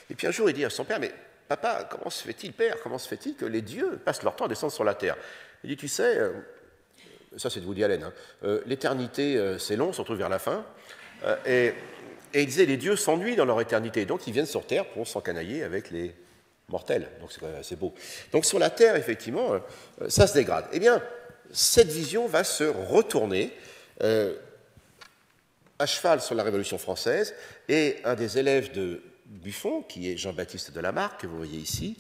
Et puis un jour, il dit à son père, mais papa, comment se fait-il, père, comment se fait-il que les dieux passent leur temps à descendre sur la terre? Il dit, tu sais, ça c'est de Woody Allen, l'éternité c'est long, surtout vers la fin, et il disait, les dieux s'ennuient dans leur éternité, donc ils viennent sur terre pour s'encanailler avec les mortels, donc c'est quand même assez beau. Donc sur la terre, effectivement, ça se dégrade. Eh bien, cette vision va se retourner à cheval sur la Révolution française, et un des élèves de Buffon, qui est Jean-Baptiste de Lamarck, que vous voyez ici,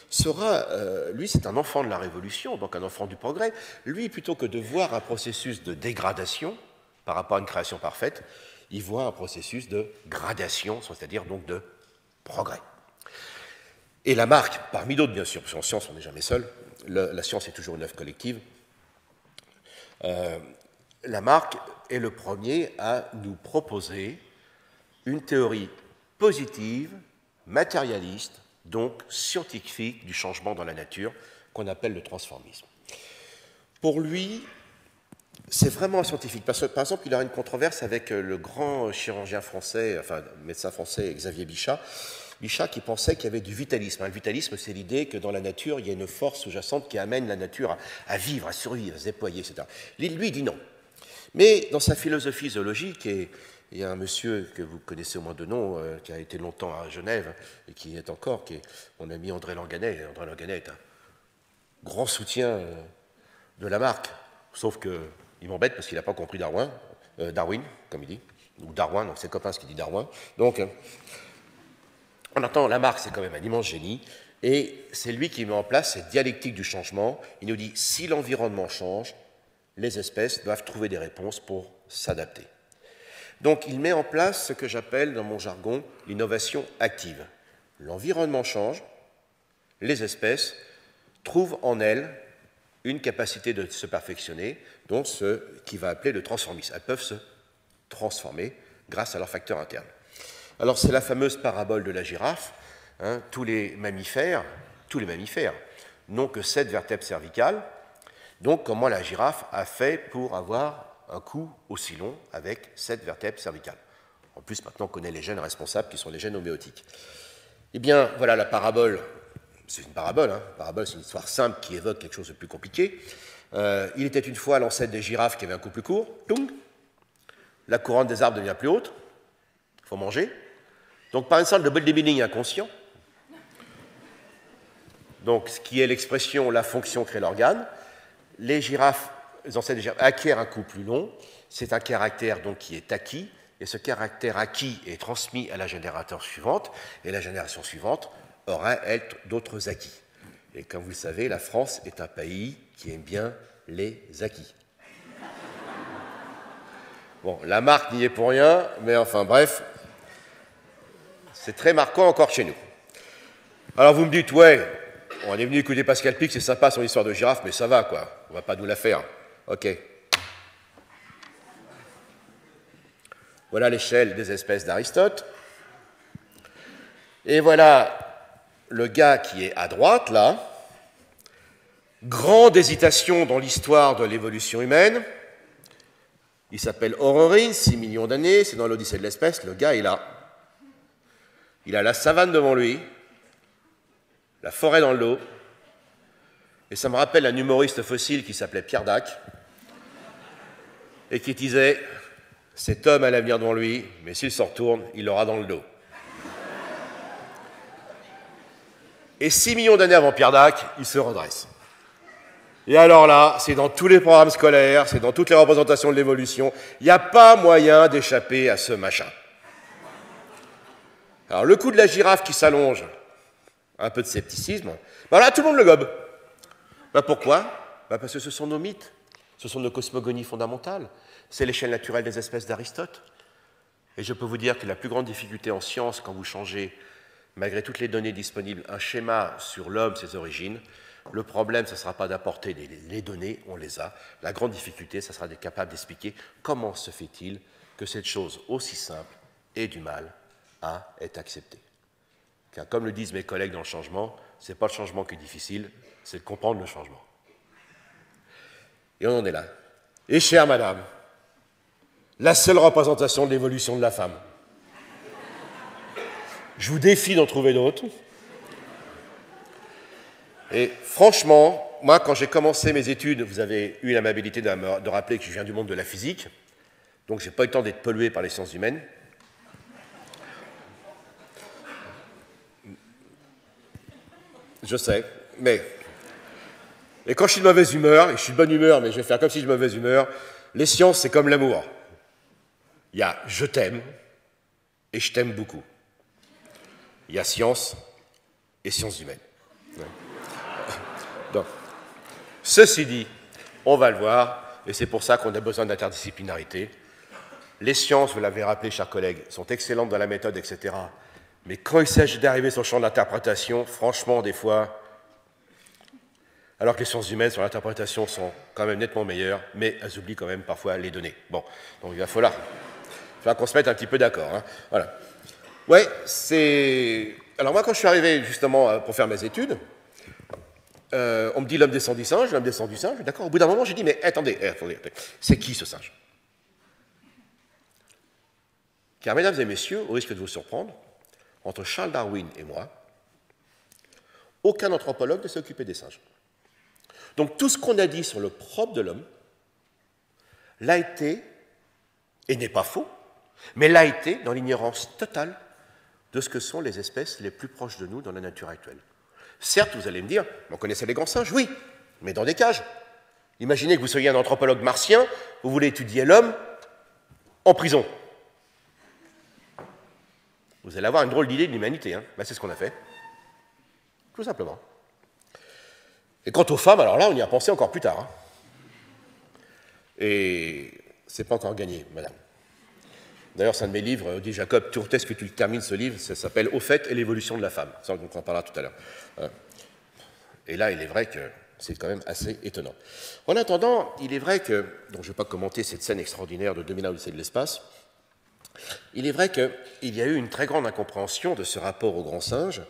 sera, lui c'est un enfant de la Révolution, donc un enfant du progrès. Lui, plutôt que de voir un processus de dégradation par rapport à une création parfaite, il voit un processus de gradation, c'est-à-dire donc de progrès. Et Lamarck, parmi d'autres bien sûr, parce qu'en science on n'est jamais seul, la science est toujours une œuvre collective, Lamarck est le premier à nous proposer une théorie positive, matérialiste, donc scientifique du changement dans la nature, qu'on appelle le transformisme. Pour lui, c'est vraiment scientifique. Parce que, par exemple, il a une controverse avec le grand chirurgien français, enfin, médecin français Xavier Bichat, qui pensait qu'il y avait du vitalisme. Le vitalisme, c'est l'idée que dans la nature, il y a une force sous-jacente qui amène la nature à vivre, à survivre, à se déployer, etc. Lui, il dit non. Mais dans sa philosophie zoologique, et il y a un monsieur que vous connaissez au moins de nom, qui a été longtemps à Genève, et qui est encore, qui est mon ami André Langanet. André Langanet est un grand soutien de Lamarck, sauf qu'il m'embête parce qu'il n'a pas compris Darwin, comme il dit, ou Darwin, donc c'est Coppens qui dit Darwin. Donc, en attendant, Lamarck, c'est quand même un immense génie, et c'est lui qui met en place cette dialectique du changement. Il nous dit, si l'environnement change, les espèces doivent trouver des réponses pour s'adapter. Donc il met en place ce que j'appelle dans mon jargon l'innovation active. L'environnement change, les espèces trouvent en elles une capacité de se perfectionner, donc ce qu'il va appeler le transformisme. Elles peuvent se transformer grâce à leurs facteurs internes. Alors c'est la fameuse parabole de la girafe. Tous les mammifères n'ont que 7 vertèbres cervicales. Donc comment la girafe a fait pour avoir un cou aussi long avec 7 vertèbres cervicales. En plus, maintenant, on connaît les gènes responsables qui sont les gènes homéotiques. Eh bien, voilà la parabole. C'est une parabole. Parabole, c'est une histoire simple qui évoque quelque chose de plus compliqué. Il était une fois l'ancêtre des girafes qui avait un cou plus court. Toung. La couronne des arbres devient plus haute. Il faut manger. Donc, par une sorte de bodybuilding inconscient, donc ce qui est l'expression « la fonction crée l'organe », les ancêtres des girafes acquièrent un cou plus long. C'est un caractère donc qui est acquis, et ce caractère acquis est transmis à la génération suivante, et la génération suivante aura, elle, d'autres acquis. Et comme vous le savez, la France est un pays qui aime bien les acquis. Bon, Lamarck n'y est pour rien, mais enfin bref, c'est très marquant encore chez nous. Alors vous me dites, ouais, on est venu écouter Pascal Pic, c'est sympa son histoire de girafe, mais ça va quoi, on va pas nous la faire. Ok. Voilà l'échelle des espèces d'Aristote. Et voilà le gars qui est à droite, là. Grande hésitation dans l'histoire de l'évolution humaine. Il s'appelle Ororine, 6 millions d'années, c'est dans l'Odyssée de l'espèce. Le gars est là. Il a la savane devant lui, la forêt dans le dos. Et ça me rappelle un humoriste fossile qui s'appelait Pierre Dac et qui disait « Cet homme a l'avenir devant lui, mais s'il se retourne, il l'aura dans le dos. » Et 6 millions d'années avant Pierre Dac, il se redresse. Et alors là, c'est dans tous les programmes scolaires, c'est dans toutes les représentations de l'évolution, il n'y a pas moyen d'échapper à ce machin. Alors le coup de la girafe qui s'allonge, un peu de scepticisme, ben là tout le monde le gobe. Ben pourquoi? Ben parce que ce sont nos mythes, ce sont nos cosmogonies fondamentales, c'est l'échelle naturelle des espèces d'Aristote. Et je peux vous dire que la plus grande difficulté en science, quand vous changez, malgré toutes les données disponibles, un schéma sur l'homme, ses origines, le problème, ce ne sera pas d'apporter les données, on les a. La grande difficulté, ce sera d'être capable d'expliquer comment se fait-il que cette chose aussi simple ait du mal à être acceptée. Car comme le disent mes collègues dans le changement, ce n'est pas le changement qui est difficile, c'est de comprendre le changement. Et on en est là. Et chère madame, la seule représentation de l'évolution de la femme. Je vous défie d'en trouver d'autres. Et franchement, moi, quand j'ai commencé mes études, vous avez eu l'amabilité de rappeler que je viens du monde de la physique, donc je n'ai pas eu le temps d'être pollué par les sciences humaines. Je sais, mais... Et quand je suis de mauvaise humeur, et je suis de bonne humeur, mais je vais faire comme si je suis de mauvaise humeur, les sciences, c'est comme l'amour. Il y a « je t'aime » et « je t'aime beaucoup ». Il y a science et sciences humaines. Donc, ceci dit, on va le voir, et c'est pour ça qu'on a besoin d'interdisciplinarité. Les sciences, vous l'avez rappelé, chers collègues, sont excellentes dans la méthode, etc. Mais quand il s'agit d'arriver sur le champ de l'interprétation, franchement, des fois, alors que les sciences humaines sur l'interprétation sont quand même nettement meilleures, mais elles oublient quand même parfois les données. Bon, donc il va falloir qu'on se mette un petit peu d'accord. Hein. Voilà. Ouais, c'est... Alors moi, quand je suis arrivé justement pour faire mes études, on me dit l'homme descend du singe, d'accord. Au bout d'un moment, j'ai dit, mais attendez, c'est qui ce singe? Car, mesdames et messieurs, au risque de vous surprendre, entre Charles Darwin et moi, aucun anthropologue ne s'est occupé des singes. Donc tout ce qu'on a dit sur le propre de l'homme l'a été, et n'est pas faux, mais l'a été dans l'ignorance totale de ce que sont les espèces les plus proches de nous dans la nature actuelle. Certes, vous allez me dire, on connaissait les grands singes, oui, mais dans des cages. Imaginez que vous soyez un anthropologue martien, vous voulez étudier l'homme en prison. Vous allez avoir une drôle d'idée de l'humanité, hein. Ben, c'est ce qu'on a fait. Tout simplement. Et quant aux femmes, alors là, on y a pensé encore plus tard. Hein. Et c'est pas encore gagné, madame. D'ailleurs, c'est un de mes livres, Odile Jacob, tout est-ce que tu termines ce livre, ça s'appelle « Au fait et l'évolution de la femme ». Ça, on en parlera tout à l'heure. Et là, il est vrai que c'est quand même assez étonnant. En attendant, il est vrai que, donc je ne vais pas commenter cette scène extraordinaire de 2001 Odyssée de l'espace, il est vrai qu'il y a eu une très grande incompréhension de ce rapport au grand singe,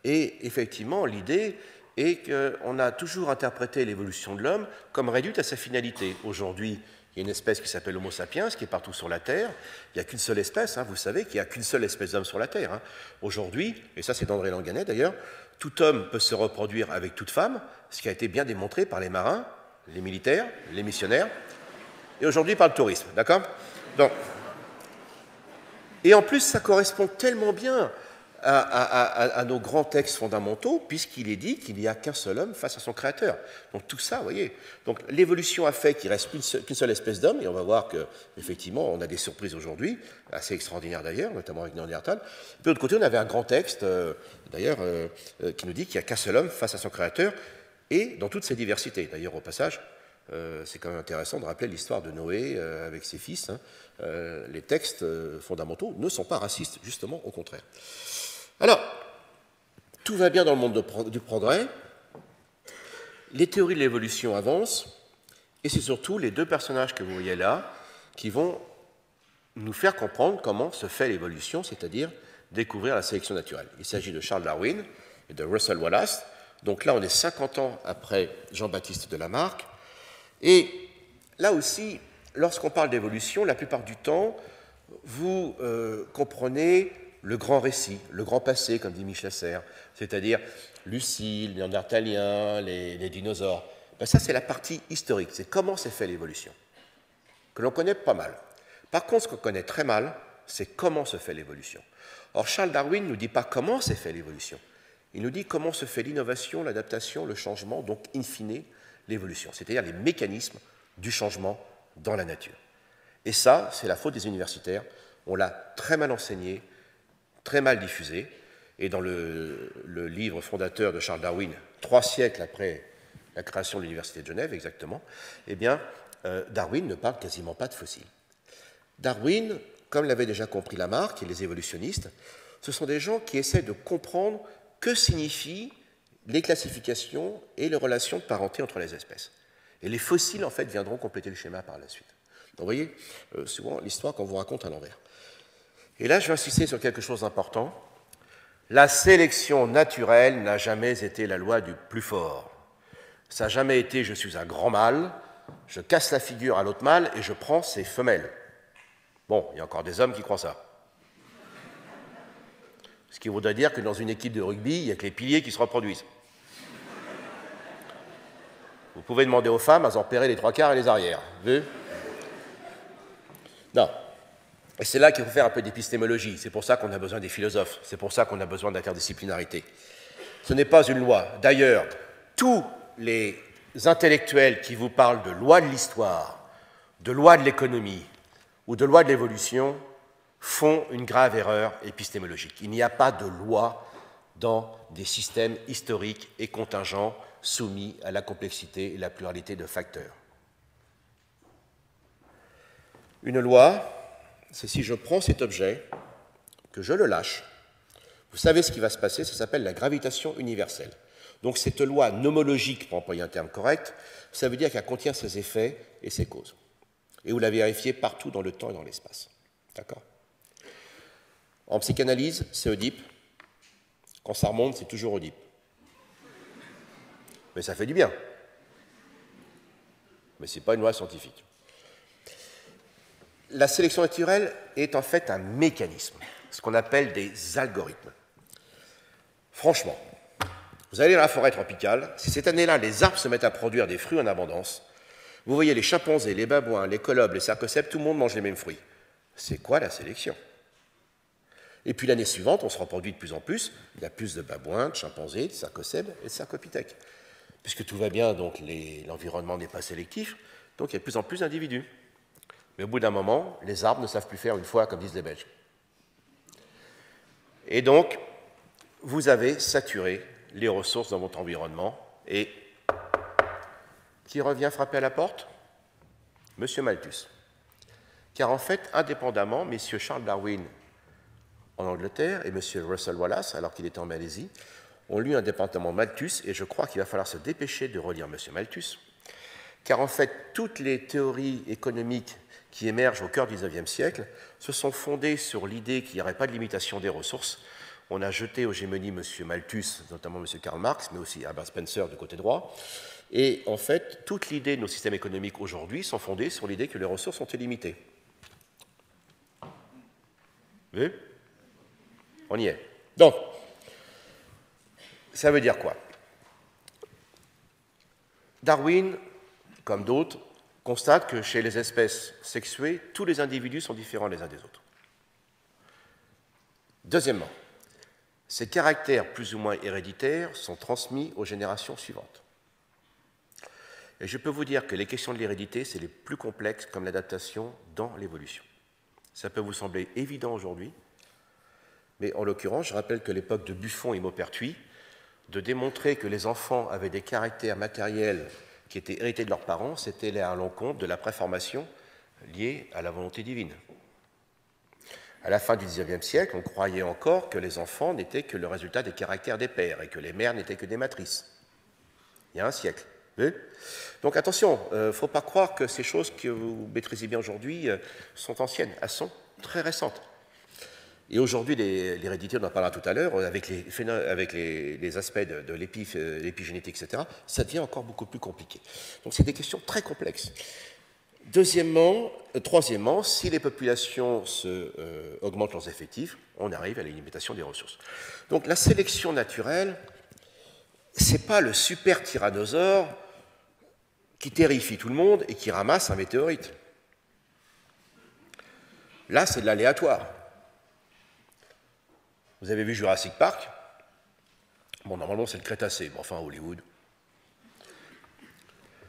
et effectivement, l'idée est qu'on a toujours interprété l'évolution de l'homme comme réduite à sa finalité. Aujourd'hui, il y a une espèce qui s'appelle Homo sapiens, qui est partout sur la Terre. Il n'y a qu'une seule espèce, hein, vous savez qu'il n'y a qu'une seule espèce d'homme sur la Terre. Hein. Aujourd'hui, et ça c'est d'André Langanet d'ailleurs, tout homme peut se reproduire avec toute femme, ce qui a été bien démontré par les marins, les militaires, les missionnaires, et aujourd'hui par le tourisme, d'accord? Donc, et en plus, ça correspond tellement bien à nos grands textes fondamentaux, puisqu'il est dit qu'il n'y a qu'un seul homme face à son créateur. Donc tout ça, vous voyez. Donc l'évolution a fait qu'il ne reste qu'une seule espèce d'homme, et on va voir qu'effectivement, on a des surprises aujourd'hui, assez extraordinaires d'ailleurs, notamment avec Néandertal. Puis de l'autre côté, on avait un grand texte, d'ailleurs, qui nous dit qu'il n'y a qu'un seul homme face à son créateur, et dans toutes ses diversités. D'ailleurs, au passage, c'est quand même intéressant de rappeler l'histoire de Noé avec ses fils. Hein. Les textes fondamentaux ne sont pas racistes, justement, au contraire. Alors, tout va bien dans le monde du progrès, les théories de l'évolution avancent, et c'est surtout les deux personnages que vous voyez là qui vont nous faire comprendre comment se fait l'évolution, c'est-à-dire découvrir la sélection naturelle. Il s'agit de Charles Darwin et de Russell Wallace. Donc là, on est 50 ans après Jean-Baptiste de Lamarck. Et là aussi, lorsqu'on parle d'évolution, la plupart du temps, vous comprenez le grand récit, le grand passé, comme dit Michel Serres, c'est-à-dire Lucie, les Néandertaliens, les dinosaures. Ben ça, c'est la partie historique, c'est comment s'est fait l'évolution, que l'on connaît pas mal. Par contre, ce qu'on connaît très mal, c'est comment se fait l'évolution. Or, Charles Darwin ne nous dit pas comment s'est fait l'évolution, il nous dit comment se fait l'innovation, l'adaptation, le changement, donc in fine, l'évolution, c'est-à-dire les mécanismes du changement dans la nature. Et ça, c'est la faute des universitaires. On l'a très mal enseigné, très mal diffusé. Et dans le livre fondateur de Charles Darwin, 3 siècles après la création de l'Université de Genève, exactement, eh bien, Darwin ne parle quasiment pas de fossiles. Darwin, comme l'avaient déjà compris Lamarck et les évolutionnistes, ce sont des gens qui essaient de comprendre que signifient les classifications et les relations de parenté entre les espèces. Et les fossiles, en fait, viendront compléter le schéma par la suite. Donc, vous voyez, souvent, l'histoire qu'on vous raconte à l'envers. Et là, je vais insister sur quelque chose d'important. La sélection naturelle n'a jamais été la loi du plus fort. Ça n'a jamais été « je suis un grand mâle, je casse la figure à l'autre mâle et je prends ses femelles ». Bon, il y a encore des hommes qui croient ça. Ce qui voudrait dire que dans une équipe de rugby, il n'y a que les piliers qui se reproduisent. Vous pouvez demander aux femmes à en pairer les 3/4 et les arrières. Vu ? Non. Et c'est là qu'il faut faire un peu d'épistémologie. C'est pour ça qu'on a besoin des philosophes. C'est pour ça qu'on a besoin d'interdisciplinarité. Ce n'est pas une loi. D'ailleurs, tous les intellectuels qui vous parlent de loi de l'histoire, de loi de l'économie ou de loi de l'évolution font une grave erreur épistémologique. Il n'y a pas de loi dans des systèmes historiques et contingents soumis à la complexité et la pluralité de facteurs. Une loi, c'est si je prends cet objet, que je le lâche, vous savez ce qui va se passer, ça s'appelle la gravitation universelle. Donc cette loi nomologique, pour employer un terme correct, ça veut dire qu'elle contient ses effets et ses causes. Et vous la vérifiez partout dans le temps et dans l'espace. D'accord ? En psychanalyse, c'est Oedipe. Quand ça remonte, c'est toujours Oedipe. Mais ça fait du bien. Mais ce n'est pas une loi scientifique. La sélection naturelle est en fait un mécanisme, ce qu'on appelle des algorithmes. Franchement, vous allez dans la forêt tropicale, si cette année-là, les arbres se mettent à produire des fruits en abondance, vous voyez les chimpanzés, les babouins, les colobes, les cercospes, tout le monde mange les mêmes fruits. C'est quoi la sélection ? Et puis l'année suivante, on se reproduit de plus en plus, il y a plus de babouins, de chimpanzés, de cercospes et de cercopithèques. Puisque tout va bien, donc l'environnement n'est pas sélectif, donc il y a de plus en plus d'individus. Mais au bout d'un moment, les arbres ne savent plus faire une fois, comme disent les Belges. Et donc, vous avez saturé les ressources dans votre environnement. Et qui revient frapper à la porte ? Monsieur Malthus. Car en fait, indépendamment, messieurs Charles Darwin en Angleterre et monsieur Russell Wallace, alors qu'il était en Malaisie, ont lu indépendamment Malthus, et je crois qu'il va falloir se dépêcher de relire monsieur Malthus, car en fait, toutes les théories économiques qui émergent au cœur du XIXe siècle se sont fondées sur l'idée qu'il n'y aurait pas de limitation des ressources. On a jeté aux gémonies M. Malthus, notamment M. Karl Marx, mais aussi Herbert Spencer du côté droit. Et en fait, toute l'idée de nos systèmes économiques aujourd'hui sont fondées sur l'idée que les ressources sont illimitées. Vous voyez ? On y est. Donc, ça veut dire quoi ? Darwin, comme d'autres, constate que chez les espèces sexuées, tous les individus sont différents les uns des autres. Deuxièmement, ces caractères plus ou moins héréditaires sont transmis aux générations suivantes. Et je peux vous dire que les questions de l'hérédité, c'est les plus complexes comme l'adaptation dans l'évolution. Ça peut vous sembler évident aujourd'hui, mais en l'occurrence, je rappelle que l'époque de Buffon et Maupertuis, de démontrer que les enfants avaient des caractères matériels qui étaient hérités de leurs parents, c'était là à l'encontre de la préformation liée à la volonté divine. À la fin du XIXe siècle, on croyait encore que les enfants n'étaient que le résultat des caractères des pères et que les mères n'étaient que des matrices. Il y a un siècle. Donc attention, il ne faut pas croire que ces choses que vous maîtrisez bien aujourd'hui sont anciennes, elles sont très récentes. Et aujourd'hui, l'hérédité, on en parlera tout à l'heure, avec les aspects de l'épigénétique, etc., ça devient encore beaucoup plus compliqué. Donc c'est des questions très complexes. Troisièmement, si les populations augmentent leurs effectifs, on arrive à la limitation des ressources. Donc la sélection naturelle, ce n'est pas le super tyrannosaure qui terrifie tout le monde et qui ramasse un météorite. Là, c'est de l'aléatoire. Vous avez vu Jurassic Park? Bon, normalement, c'est le Crétacé, mais enfin, Hollywood.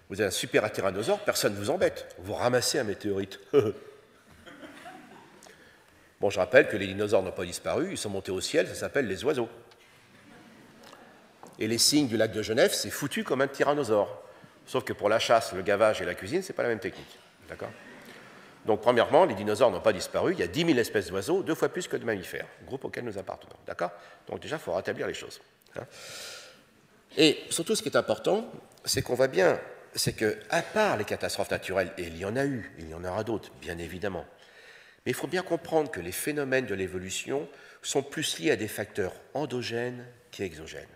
Vous avez un super tyrannosaure, personne ne vous embête. Vous ramassez un météorite. Bon, je rappelle que les dinosaures n'ont pas disparu, ils sont montés au ciel, ça s'appelle les oiseaux. Et les cygnes du lac de Genève, c'est foutu comme un tyrannosaure. Sauf que pour la chasse, le gavage et la cuisine, ce n'est pas la même technique. D'accord? Donc, premièrement, les dinosaures n'ont pas disparu. Il y a 10 000 espèces d'oiseaux, 2 fois plus que de mammifères, groupe auquel nous appartenons. D'accord? Donc, déjà, il faut rétablir les choses. Et surtout, ce qui est important, c'est qu'on voit bien, c'est qu'à part les catastrophes naturelles, et il y en a eu, il y en aura d'autres, bien évidemment, mais il faut bien comprendre que les phénomènes de l'évolution sont plus liés à des facteurs endogènes qu'exogènes.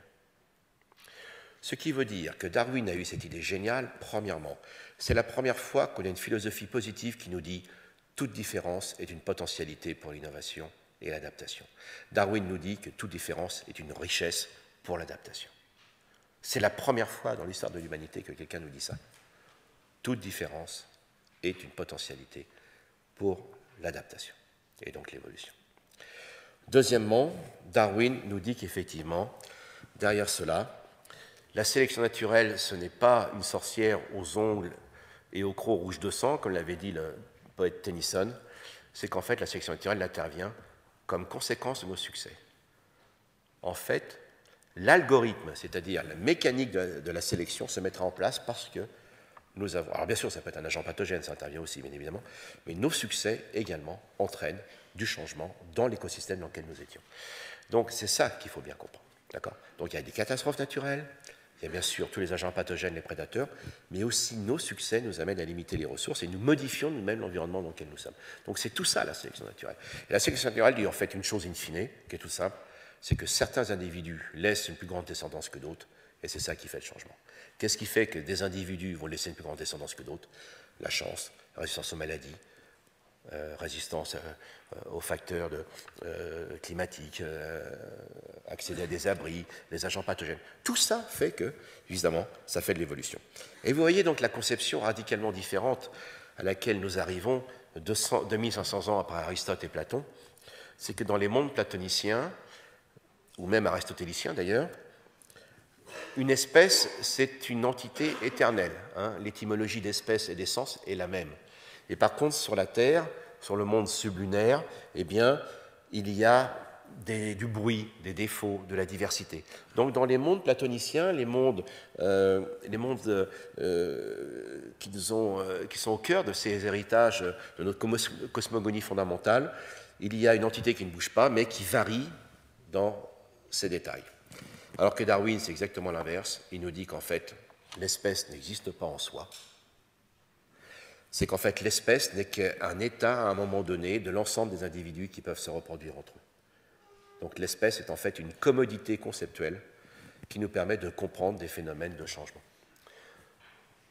Ce qui veut dire que Darwin a eu cette idée géniale, premièrement. C'est la première fois qu'on a une philosophie positive qui nous dit « toute différence est une potentialité pour l'innovation et l'adaptation ». Darwin nous dit que toute différence est une richesse pour l'adaptation. C'est la première fois dans l'histoire de l'humanité que quelqu'un nous dit ça. Toute différence est une potentialité pour l'adaptation et donc l'évolution. Deuxièmement, Darwin nous dit qu'effectivement, derrière cela, la sélection naturelle, ce n'est pas une sorcière aux ongles et aux crocs rouges de sang, comme l'avait dit le poète Tennyson, c'est qu'en fait, la sélection naturelle intervient comme conséquence de nos succès. En fait, l'algorithme, c'est-à-dire la mécanique de la sélection, se mettra en place parce que nous avons... Alors bien sûr, ça peut être un agent pathogène, ça intervient aussi, bien évidemment, mais nos succès également entraînent du changement dans l'écosystème dans lequel nous étions. Donc c'est ça qu'il faut bien comprendre. D'accord ? Donc il y a des catastrophes naturelles, il y a bien sûr tous les agents pathogènes, les prédateurs, mais aussi nos succès nous amènent à limiter les ressources et nous modifions nous-mêmes l'environnement dans lequel nous sommes. Donc c'est tout ça la sélection naturelle. Et la sélection naturelle dit en fait une chose in fine, qui est tout simple, c'est que certains individus laissent une plus grande descendance que d'autres, et c'est ça qui fait le changement. Qu'est-ce qui fait que des individus vont laisser une plus grande descendance que d'autres? La chance, la résistance aux maladies, résistance aux facteurs climatiques, accéder à des abris, les agents pathogènes. Tout ça fait que, évidemment, ça fait de l'évolution. Et vous voyez donc la conception radicalement différente à laquelle nous arrivons 2500 ans après Aristote et Platon, c'est que dans les mondes platoniciens, ou même aristotéliciens d'ailleurs, une espèce, c'est une entité éternelle. Hein. L'étymologie d'espèce et d'essence est la même. Et par contre, sur la Terre, sur le monde sublunaire, eh bien, il y a du bruit, des défauts, de la diversité. Donc, dans les mondes platoniciens, les mondes qui sont au cœur de ces héritages de notre cosmogonie fondamentale, il y a une entité qui ne bouge pas, mais qui varie dans ses détails. Alors que Darwin, c'est exactement l'inverse. Il nous dit qu'en fait, l'espèce n'existe pas en soi. C'est qu'en fait, l'espèce n'est qu'un état, à un moment donné, de l'ensemble des individus qui peuvent se reproduire entre eux. Donc l'espèce est en fait une commodité conceptuelle qui nous permet de comprendre des phénomènes de changement.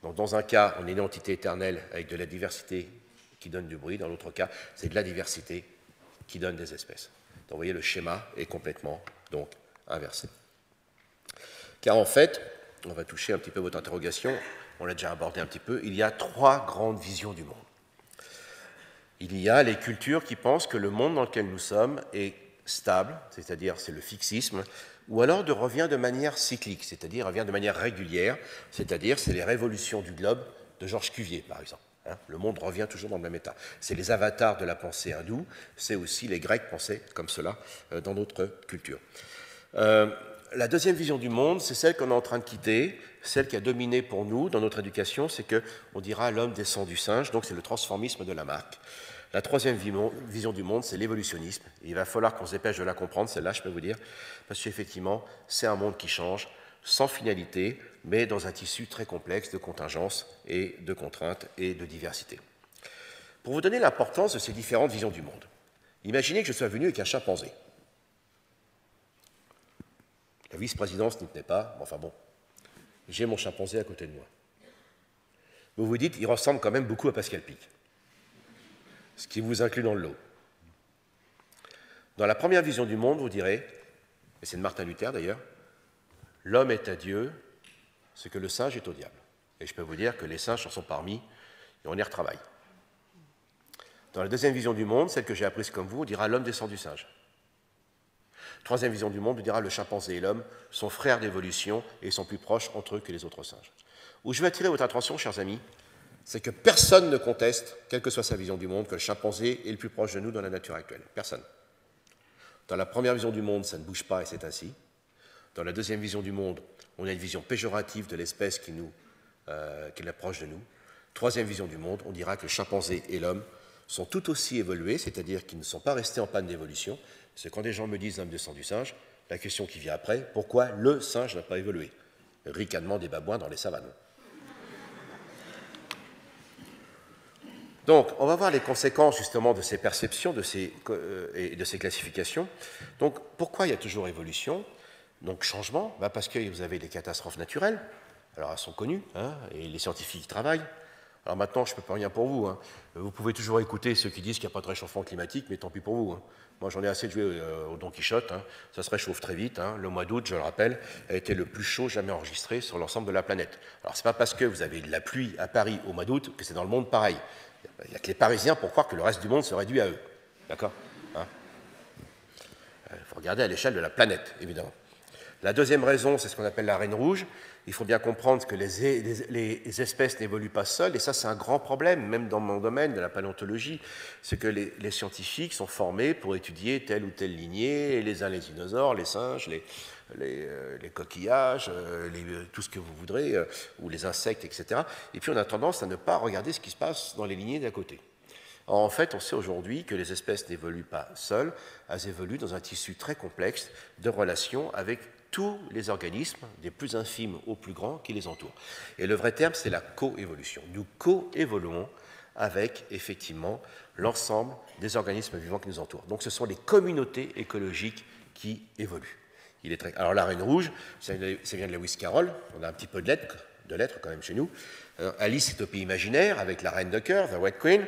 Donc dans un cas, on est une entité éternelle avec de la diversité qui donne du bruit. Dans l'autre cas, c'est de la diversité qui donne des espèces. Donc vous voyez, le schéma est complètement donc inversé. Car en fait, on va toucher un petit peu votre interrogation, on l'a déjà abordé un petit peu, il y a 3 grandes visions du monde. Il y a les cultures qui pensent que le monde dans lequel nous sommes est stable, c'est-à-dire c'est le fixisme, ou alors revient de manière cyclique, c'est-à-dire revient de manière régulière, c'est-à-dire c'est les révolutions du globe de Georges Cuvier, par exemple. Hein, le monde revient toujours dans le même état. C'est les avatars de la pensée hindoue, c'est aussi les Grecs pensaient comme cela dans d'autres cultures. La deuxième vision du monde, c'est celle qu'on est en train de quitter, celle qui a dominé pour nous dans notre éducation, c'est qu'on dira l'homme descend du singe, donc c'est le transformisme de Lamarck. La troisième vision du monde, c'est l'évolutionnisme. Il va falloir qu'on se dépêche de la comprendre, celle-là, je peux vous dire, parce qu'effectivement, c'est un monde qui change. sans finalité, mais dans un tissu très complexe de contingences et de contraintes et de diversité. Pour vous donner l'importance de ces différentes visions du monde, imaginez que je sois venu avec un chimpanzé. La vice-présidence n'y tenait pas, mais enfin bon, j'ai mon chimpanzé à côté de moi. Vous vous dites, il ressemble quand même beaucoup à Pascal Pic, ce qui vous inclut dans le lot. Dans la première vision du monde, vous direz, et c'est de Martin Luther d'ailleurs, l'homme est à Dieu ce que le singe est au diable. Et je peux vous dire que les singes en sont parmi et on y retravaille. Dans la deuxième vision du monde, celle que j'ai apprise comme vous, on dira l'homme descend du singe. Troisième vision du monde, on dira le chimpanzé et l'homme sont frères d'évolution et sont plus proches entre eux que les autres singes. Où je veux attirer votre attention, chers amis, c'est que personne ne conteste, quelle que soit sa vision du monde, que le chimpanzé est le plus proche de nous dans la nature actuelle. Personne. Dans la première vision du monde, ça ne bouge pas et c'est ainsi. Dans la deuxième vision du monde, on a une vision péjorative de l'espèce qui est proche de nous. Troisième vision du monde, on dira que le chimpanzé et l'homme sont tout aussi évolués, c'est-à-dire qu'ils ne sont pas restés en panne d'évolution. C'est quand des gens me disent l'homme descend du singe, la question qui vient après, pourquoi le singe n'a pas évolué? Ricanement des babouins dans les savanes. Donc, on va voir les conséquences justement de ces perceptions et de ces classifications. Donc, pourquoi il y a toujours évolution? Donc, changement, parce que vous avez les catastrophes naturelles. Alors, elles sont connues, et les scientifiques y travaillent. Alors maintenant, je ne peux pas rien pour vous. Vous pouvez toujours écouter ceux qui disent qu'il n'y a pas de réchauffement climatique, mais tant pis pour vous. Moi, j'en ai assez de jouer au Don Quichotte. Ça se réchauffe très vite. Le mois d'août, je le rappelle, a été le plus chaud jamais enregistré sur l'ensemble de la planète. Alors, ce n'est pas parce que vous avez de la pluie à Paris au mois d'août que c'est dans le monde pareil. Il n'y a que les Parisiens pour croire que le reste du monde se réduit à eux. D'accord? Il faut regarder à l'échelle de la planète, évidemment. La deuxième raison, c'est ce qu'on appelle la reine rouge. Il faut bien comprendre que les espèces n'évoluent pas seules, et ça, c'est un grand problème, même dans mon domaine de la paléontologie. C'est que les scientifiques sont formés pour étudier telle ou telle lignée, les uns les dinosaures, les singes, les coquillages, tout ce que vous voudrez, ou les insectes, etc. Et puis on a tendance à ne pas regarder ce qui se passe dans les lignées d'à côté. Alors, en fait, on sait aujourd'hui que les espèces n'évoluent pas seules, elles évoluent dans un tissu très complexe de relations avec tous les organismes, des plus infimes aux plus grands, qui les entourent. Et le vrai terme, c'est la coévolution. Nous coévoluons avec, effectivement, l'ensemble des organismes vivants qui nous entourent. Donc, ce sont les communautés écologiques qui évoluent. Alors, la reine rouge, ça vient de Lewis Carroll. On a un petit peu de lettres quand même chez nous. Alice est au pays imaginaire avec la reine de cœur, the White Queen.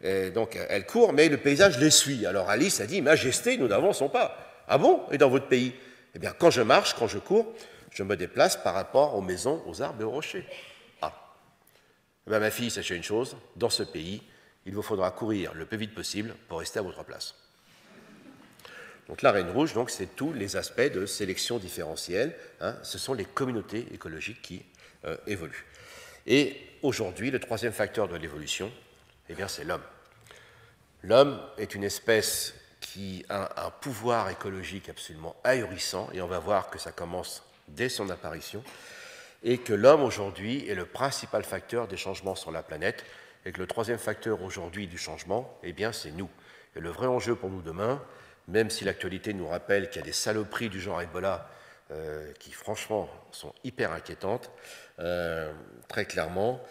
Et donc, elle court, mais le paysage les suit. Alors, Alice a dit, Majesté, nous n'avançons pas. Ah bon? Et dans votre pays? Eh bien, quand je marche, quand je cours, je me déplace par rapport aux maisons, aux arbres et aux rochers. Ah. Eh bien, ma fille, sachez une chose, dans ce pays, il vous faudra courir le plus vite possible pour rester à votre place. Donc la reine rouge, donc, c'est tous les aspects de sélection différentielle. Ce sont les communautés écologiques qui évoluent. Et aujourd'hui, le troisième facteur de l'évolution, eh bien, c'est l'homme. L'homme est une espèce qui a un pouvoir écologique absolument ahurissant, et on va voir que ça commence dès son apparition, et que l'homme aujourd'hui est le principal facteur des changements sur la planète, et que le troisième facteur aujourd'hui du changement, eh bien, c'est nous. Et le vrai enjeu pour nous demain, même si l'actualité nous rappelle qu'il y a des saloperies du genre Ebola qui, franchement, sont hyper inquiétantes, très clairement,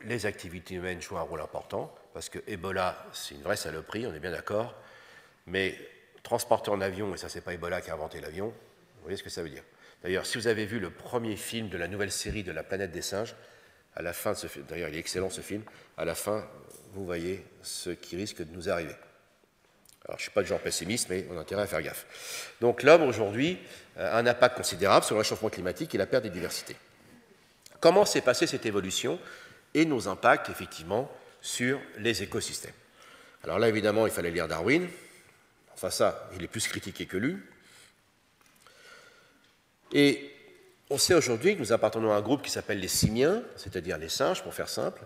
les activités humaines jouent un rôle important, parce que Ebola, c'est une vraie saloperie, on est bien d'accord, mais transporter en avion, et ça, c'est pas Ebola qui a inventé l'avion, vous voyez ce que ça veut dire. D'ailleurs, si vous avez vu le premier film de la nouvelle série de la planète des singes, à la fin de ce film, d'ailleurs, il est excellent ce film, à la fin, vous voyez ce qui risque de nous arriver. Alors, je ne suis pas du genre pessimiste, mais on a intérêt à faire gaffe. Donc, l'homme, aujourd'hui, a un impact considérable sur le réchauffement climatique et la perte des diversités. Comment s'est passée cette évolution et nos impacts, effectivement, sur les écosystèmes? Alors là, évidemment, il fallait lire Darwin. Enfin, ça, il est plus critiqué que lu. Et on sait aujourd'hui que nous appartenons à un groupe qui s'appelle les simiens, c'est-à-dire les singes, pour faire simple.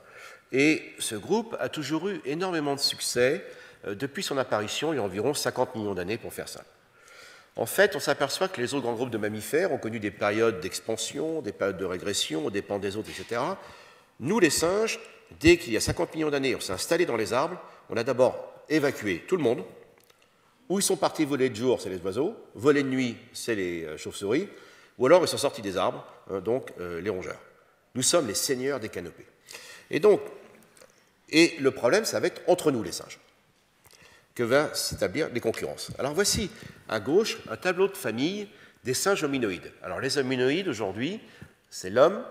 Et ce groupe a toujours eu énormément de succès depuis son apparition, il y a environ 50 millions d'années, pour faire simple. En fait, on s'aperçoit que les autres grands groupes de mammifères ont connu des périodes d'expansion, des périodes de régression, au dépend des autres, etc. Nous, les singes, dès qu'il y a 50 millions d'années, on s'est installés dans les arbres, on a d'abord évacué tout le monde. Où ils sont partis voler de jour, c'est les oiseaux, voler de nuit, c'est les chauves-souris, Ou alors ils sont sortis des arbres, donc les rongeurs. Nous sommes les seigneurs des canopées. Et le problème, ça va être entre nous, les singes, que va s'établir les concurrences. Alors voici, à gauche, un tableau de famille des singes hominoïdes. Alors les hominoïdes, aujourd'hui, c'est l'homme,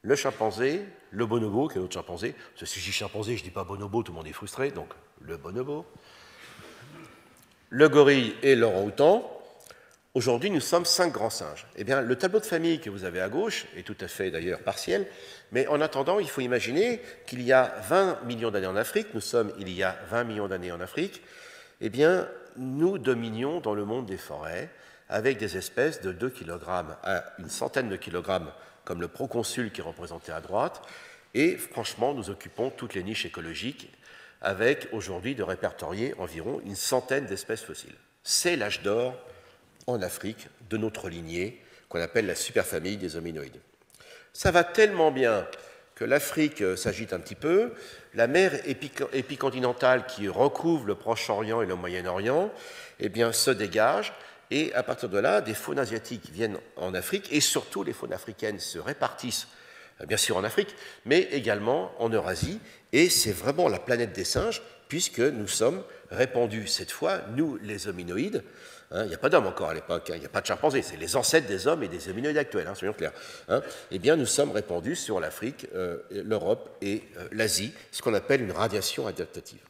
le chimpanzé, le bonobo, qui est l'autre chimpanzé. Si je dis chimpanzé, je ne dis pas bonobo, tout le monde est frustré, donc le bonobo. Le gorille et l'orang-outan. Aujourd'hui, nous sommes 5 grands singes. Eh bien, le tableau de famille que vous avez à gauche est tout à fait d'ailleurs partiel, mais en attendant, il faut imaginer qu'il y a 20 millions d'années en Afrique, nous sommes il y a 20 millions d'années en Afrique, eh bien, nous dominions dans le monde des forêts avec des espèces de 2 kg à une centaine de kilogrammes, comme le proconsul qui est représenté à droite, et franchement, nous occupons toutes les niches écologiques avec aujourd'hui de répertorier environ une centaine d'espèces fossiles. C'est l'âge d'or en Afrique de notre lignée, qu'on appelle la superfamille des hominoïdes. Ça va tellement bien que l'Afrique s'agite un petit peu, la mer épicontinentale qui recouvre le Proche-Orient et le Moyen-Orient eh bien, se dégage, et à partir de là, des faunes asiatiques viennent en Afrique, et surtout les faunes africaines se répartissent, bien sûr en Afrique, mais également en Eurasie, et c'est vraiment la planète des singes, puisque nous sommes répandus cette fois, nous les hominoïdes. Il n'y a pas d'hommes encore à l'époque, il n'y a pas de chimpanzés, c'est les ancêtres des hommes et des hominoïdes actuels, soyons clairs. Eh bien, nous sommes répandus sur l'Afrique, l'Europe et l'Asie, ce qu'on appelle une radiation adaptative.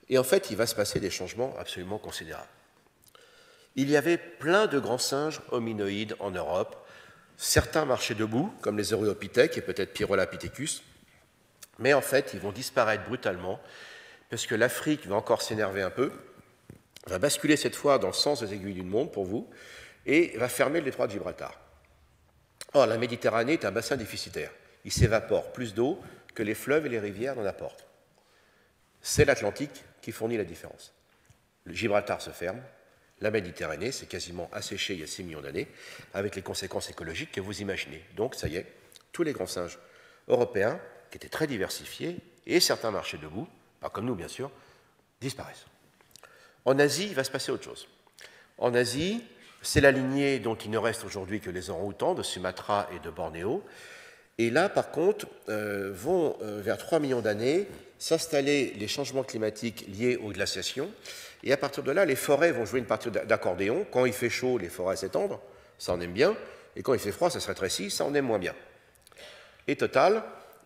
Et en fait, il va se passer des changements absolument considérables. Il y avait plein de grands singes hominoïdes en Europe. Certains marchaient debout, comme les Euryopithèques et peut-être Pyrrholapithecus, mais en fait, ils vont disparaître brutalement, parce que l'Afrique va encore s'énerver un peu, va basculer cette fois dans le sens des aiguilles d'une montre pour vous, et va fermer le détroit de Gibraltar. Or, la Méditerranée est un bassin déficitaire. Il s'évapore plus d'eau que les fleuves et les rivières n'en apportent. C'est l'Atlantique qui fournit la différence. Le Gibraltar se ferme, la Méditerranée s'est quasiment asséchée il y a 6 millions d'années, avec les conséquences écologiques que vous imaginez. Donc, ça y est, tous les grands singes européens, qui étaient très diversifiés, et certains marchaient debout, pas comme nous bien sûr, disparaissent. En Asie, il va se passer autre chose. En Asie, c'est la lignée dont il ne reste aujourd'hui que les orang-outans de Sumatra et de Bornéo. Et là, par contre, vont vers 3 millions d'années s'installer les changements climatiques liés aux glaciations. Et à partir de là, les forêts vont jouer une partie d'accordéon. Quand il fait chaud, les forêts s'étendent, ça on aime bien. Et quand il fait froid, ça se rétrécit, ça on aime moins bien. Et total,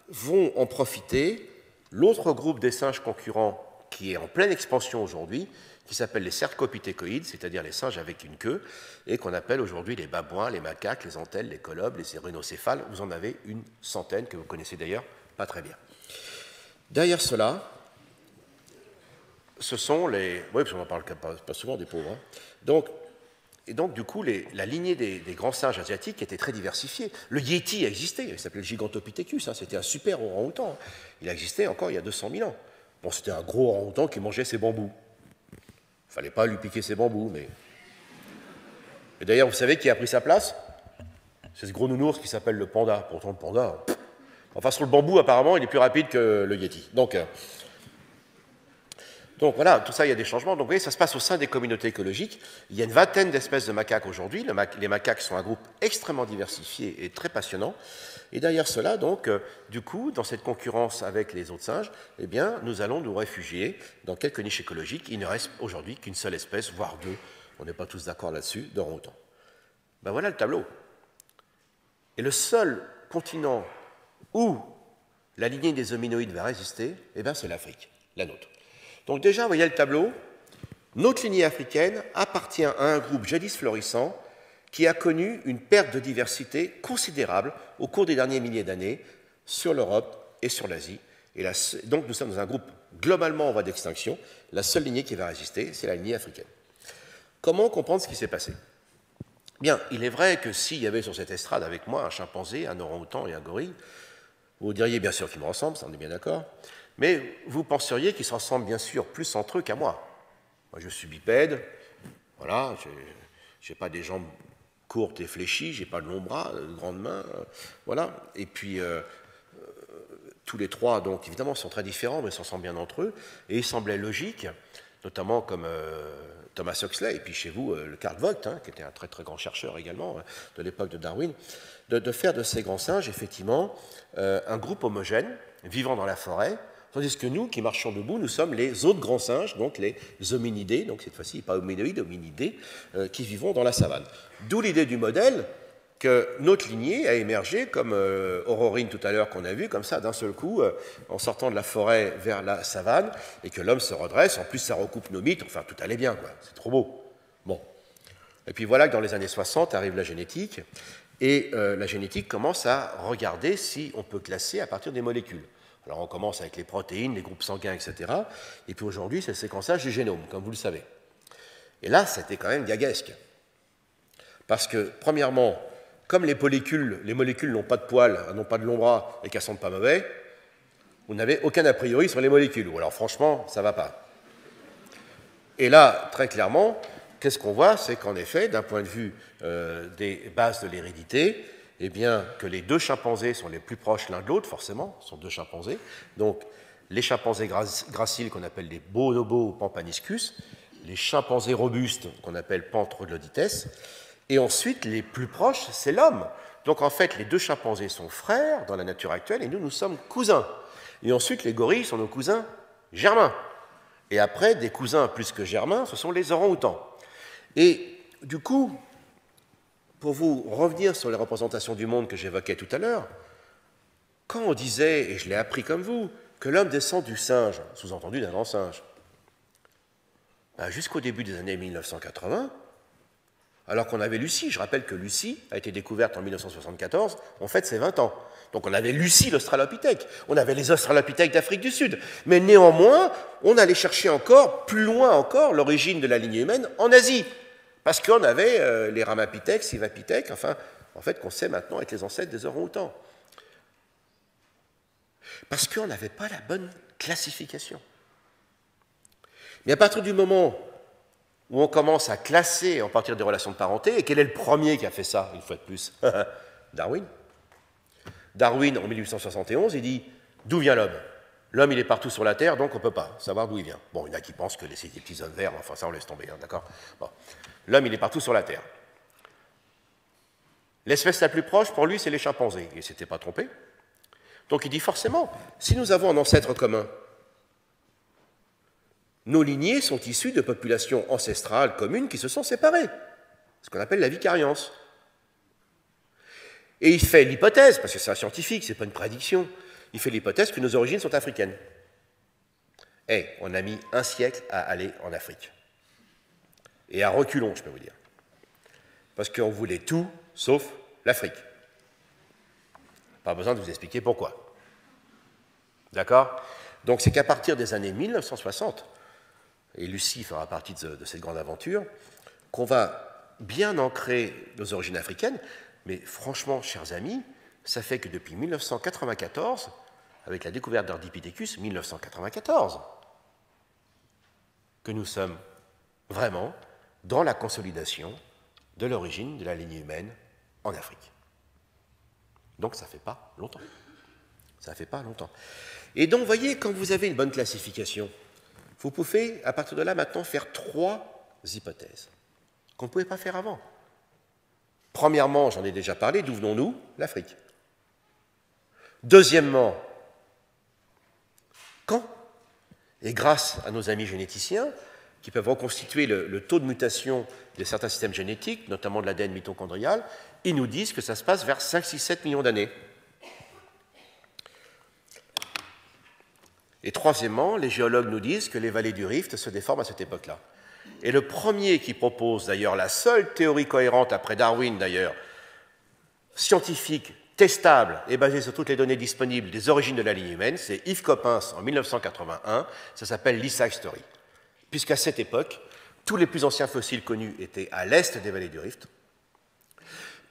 vont en profiter l'autre groupe des singes concurrents qui est en pleine expansion aujourd'hui, qui s'appelle les cercopithécoïdes, c'est-à-dire les singes avec une queue, et qu'on appelle aujourd'hui les babouins, les macaques, les entelles, les colobes, les rhinocéphales. Vous en avez une centaine que vous connaissez d'ailleurs pas très bien. Derrière cela, ce sont les... Oui, parce qu'on n'en parle pas souvent des pauvres. Donc, du coup, la lignée des grands singes asiatiques était très diversifiée. Le Yéti a existé, il s'appelait le Gigantopithecus, c'était un super orang-outan. Il a existé encore il y a 200 000 ans. Bon, c'était un gros orang-outan qui mangeait ses bambous. Il ne fallait pas lui piquer ses bambous, mais... Et d'ailleurs, vous savez qui a pris sa place? C'est ce gros nounours qui s'appelle le panda. Pourtant, le panda... Enfin, sur le bambou, apparemment, il est plus rapide que le Yéti. Donc voilà, tout ça, il y a des changements. Donc vous voyez, ça se passe au sein des communautés écologiques. Il y a une vingtaine d'espèces de macaques aujourd'hui. Les macaques sont un groupe extrêmement diversifié et très passionnant. Et derrière cela, donc, du coup, dans cette concurrence avec les autres singes, eh bien, nous allons nous réfugier dans quelques niches écologiques. Il ne reste aujourd'hui qu'une seule espèce, voire deux, on n'est pas tous d'accord là-dessus, d'orang-outan. Ben voilà le tableau. Et le seul continent où la lignée des hominoïdes va résister, eh bien, c'est l'Afrique, la nôtre. Donc déjà, vous voyez le tableau, notre lignée africaine appartient à un groupe jadis florissant qui a connu une perte de diversité considérable au cours des derniers milliers d'années sur l'Europe et sur l'Asie. Et donc nous sommes dans un groupe globalement en voie d'extinction. La seule lignée qui va résister, c'est la lignée africaine. Comment comprendre ce qui s'est passé? Bien, il est vrai que s'il y avait sur cette estrade avec moi un chimpanzé, un orang-outan et un gorille, vous diriez bien sûr qu'ils me ressemblent, ça on est bien d'accord, mais vous penseriez qu'ils se ressemblent bien sûr plus entre eux qu'à moi. Moi je suis bipède, voilà, je n'ai pas des jambes courtes et fléchies, je n'ai pas de longs bras, de grandes mains, voilà. Et puis tous les trois, donc évidemment, sont très différents, mais se ressemblent bien entre eux, et il semblait logique, notamment comme Thomas Huxley, et puis chez vous, le Carl Vogt, qui était un très très grand chercheur également de l'époque de Darwin, de faire de ces grands singes, effectivement, un groupe homogène, vivant dans la forêt, tandis que nous, qui marchons debout, nous sommes les autres grands singes, donc les hominidés, donc cette fois-ci, pas hominoïdes, hominidés, qui vivons dans la savane. D'où l'idée du modèle que notre lignée a émergé, comme Aurorine tout à l'heure qu'on a vu, comme ça, d'un seul coup, en sortant de la forêt vers la savane, et que l'homme se redresse, en plus ça recoupe nos mythes, enfin tout allait bien, quoi. C'est trop beau. Bon. Et puis voilà que dans les années 60 arrive la génétique, et la génétique commence à regarder si on peut classer à partir des molécules. Alors on commence avec les protéines, les groupes sanguins, etc. Et puis aujourd'hui, c'est le séquençage du génome, comme vous le savez. Et là, c'était quand même gaguesque. Parce que, premièrement, comme les molécules n'ont pas de poils, n'ont pas de longs bras et qu'elles ne sentent pas mauvais, vous n'avez aucun a priori sur les molécules. Ou alors franchement, ça ne va pas. Et là, très clairement, qu'est-ce qu'on voit? C'est qu'en effet, d'un point de vue des bases de l'hérédité, eh bien, que les deux chimpanzés sont les plus proches l'un de l'autre, forcément, ce sont deux chimpanzés. Donc, les chimpanzés graciles qu'on appelle les bonobos ou pampaniscus, les chimpanzés robustes qu'on appelle pantroglodytes, et ensuite, les plus proches, c'est l'homme. Donc, en fait, les deux chimpanzés sont frères dans la nature actuelle, et nous sommes cousins. Et ensuite, les gorilles sont nos cousins germains. Et après, des cousins plus que germains, ce sont les orang-outans. Et du coup, pour vous revenir sur les représentations du monde que j'évoquais tout à l'heure, quand on disait, et je l'ai appris comme vous, que l'homme descend du singe, sous-entendu d'un grand singe, ben jusqu'au début des années 1980, alors qu'on avait Lucie, je rappelle que Lucie a été découverte en 1974, on fête ses 20 ans. Donc on avait Lucie l'Australopithèque, on avait les Australopithèques d'Afrique du Sud, mais néanmoins, on allait chercher encore, plus loin encore, l'origine de la lignée humaine en Asie. Parce qu'on avait les Ramapithèques, Sivapithèques, enfin, en fait, qu'on sait maintenant être les ancêtres des orang-outans. Parce qu'on n'avait pas la bonne classification. Mais à partir du moment où on commence à classer en partir des relations de parenté, et quel est le premier qui a fait ça, une fois de plus? Darwin. Darwin, en 1871, il dit « D'où vient l'homme ?» L'homme, il est partout sur la Terre, donc on ne peut pas savoir d'où il vient. Bon, il y en a qui pensent que c'est des petits hommes verts, enfin ça on laisse tomber, hein, d'accord? Bon. L'homme, il est partout sur la Terre. L'espèce la plus proche, pour lui, c'est les chimpanzés. Il ne s'était pas trompé. Donc il dit forcément, si nous avons un ancêtre commun, nos lignées sont issues de populations ancestrales communes qui se sont séparées, ce qu'on appelle la vicariance. Et il fait l'hypothèse, parce que c'est un scientifique, ce n'est pas une prédiction, il fait l'hypothèse que nos origines sont africaines. Et on a mis un siècle à aller en Afrique. Et à reculons, je peux vous dire. Parce qu'on voulait tout, sauf l'Afrique. Pas besoin de vous expliquer pourquoi. D'accord? Donc c'est qu'à partir des années 1960, et Lucie fera partie de cette grande aventure, qu'on va bien ancrer nos origines africaines, mais franchement, chers amis, ça fait que depuis 1994, avec la découverte d'Ardipithecus, 1994, que nous sommes vraiment dans la consolidation de l'origine de la lignée humaine en Afrique. Donc ça ne fait pas longtemps. Ça ne fait pas longtemps. Et donc, vous voyez, quand vous avez une bonne classification, vous pouvez, à partir de là, maintenant, faire 3 hypothèses qu'on ne pouvait pas faire avant. Premièrement, j'en ai déjà parlé, d'où venons-nous? L'Afrique. Deuxièmement, quand? Et grâce à nos amis généticiens, qui peuvent reconstituer le taux de mutation de certains systèmes génétiques, notamment de l'ADN mitochondrial, ils nous disent que ça se passe vers 5, 6, 7 millions d'années. Et troisièmement, les géologues nous disent que les vallées du Rift se déforment à cette époque-là. Et le premier qui propose d'ailleurs la seule théorie cohérente, après Darwin d'ailleurs, scientifique, testable et basée sur toutes les données disponibles des origines de la lignée humaine, c'est Yves Coppens en 1981, ça s'appelle l'Isaac Story. Puisqu'à cette époque, tous les plus anciens fossiles connus étaient à l'est des vallées du Rift.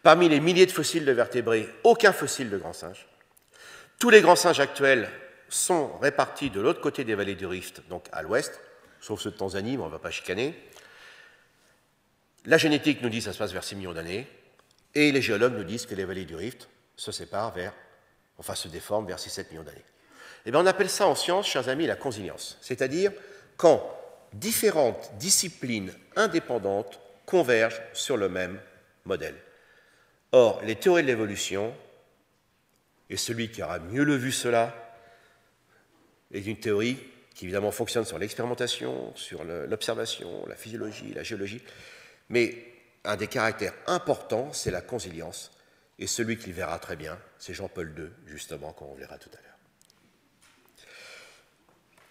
Parmi les milliers de fossiles de vertébrés, aucun fossile de grand singe. Tous les grands singes actuels sont répartis de l'autre côté des vallées du Rift, donc à l'ouest, sauf ceux de Tanzanie, mais on ne va pas chicaner. La génétique nous dit que ça se passe vers 6 millions d'années, et les géologues nous disent que les vallées du Rift se séparent se déforment vers 6-7 millions d'années. Eh bien, on appelle ça en science, chers amis, la consilience. C'est-à-dire quand différentes disciplines indépendantes convergent sur le même modèle. Or, les théories de l'évolution, et celui qui aura mieux vu cela, est une théorie qui évidemment fonctionne sur l'expérimentation, sur l'observation, la physiologie, la géologie, mais un des caractères importants, c'est la consilience, et celui qui le verra très bien, c'est Jean-Paul II, justement, comme on verra tout à l'heure.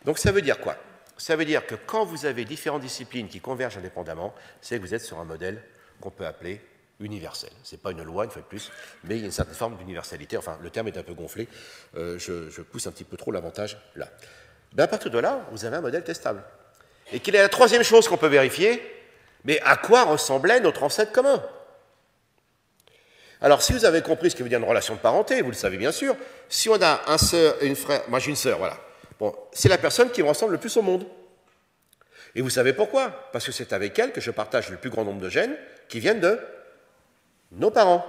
Donc ça veut dire quoi? Ça veut dire que quand vous avez différentes disciplines qui convergent indépendamment, c'est que vous êtes sur un modèle qu'on peut appeler universel. Ce n'est pas une loi, une fois de plus, mais il y a une certaine forme d'universalité. Enfin, le terme est un peu gonflé, je pousse un petit peu trop l'avantage là. Ben à partir de là, vous avez un modèle testable. Et quelle est la troisième chose qu'on peut vérifier? Mais à quoi ressemblait notre ancêtre commun? Alors, si vous avez compris ce que veut dire une relation de parenté, vous le savez bien sûr, si on a un sœur et une frère, moi j'ai une sœur, voilà. Bon, c'est la personne qui me ressemble le plus au monde. Et vous savez pourquoi? Parce que c'est avec elle que je partage le plus grand nombre de gènes qui viennent de nos parents.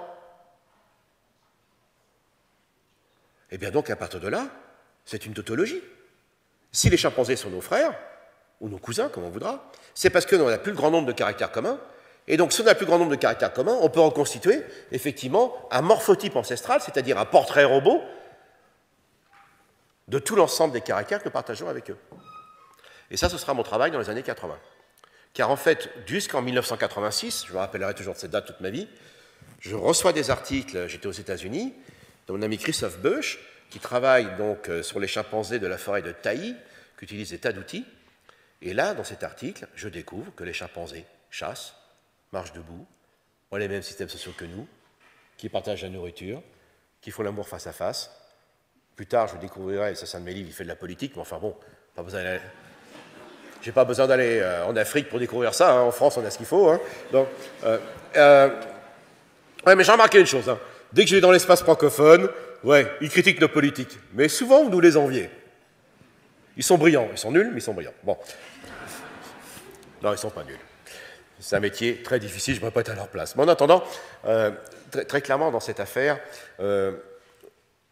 Et bien donc, à partir de là, c'est une tautologie. Si les chimpanzés sont nos frères, ou nos cousins, comme on voudra, c'est parce qu'on a plus le grand nombre de caractères communs. Et donc, si on a le plus grand nombre de caractères communs, on peut reconstituer, effectivement, un morphotype ancestral, c'est-à-dire un portrait robot de tout l'ensemble des caractères que nous partageons avec eux. Et ça, ce sera mon travail dans les années 80. Car en fait, jusqu'en 1986, je me rappellerai toujours de cette date toute ma vie, je reçois des articles, j'étais aux États-Unis, de mon ami Christophe Bush, qui travaille donc sur les chimpanzés de la forêt de Taï, qui utilise des tas d'outils. Et là, dans cet article, je découvre que les chimpanzés chassent, marchent debout, ont les mêmes systèmes sociaux que nous, qui partagent la nourriture, qui font l'amour face à face. Plus tard, je découvrirai, et ça c'est un de mes livres, il fait de la politique, mais enfin bon, pas besoin d'aller... J'ai pas besoin d'aller en Afrique pour découvrir ça, hein. En France on a ce qu'il faut. Hein. Donc, ouais, mais j'ai remarqué une chose, hein. Dès que je vais dans l'espace francophone, ouais, ils critiquent nos politiques, mais souvent vous nous les enviez. Ils sont brillants, ils sont nuls, mais ils sont brillants. Bon. Non, ils ne sont pas nuls. C'est un métier très difficile, je ne pourrais pas être à leur place. Mais en attendant, très clairement dans cette affaire,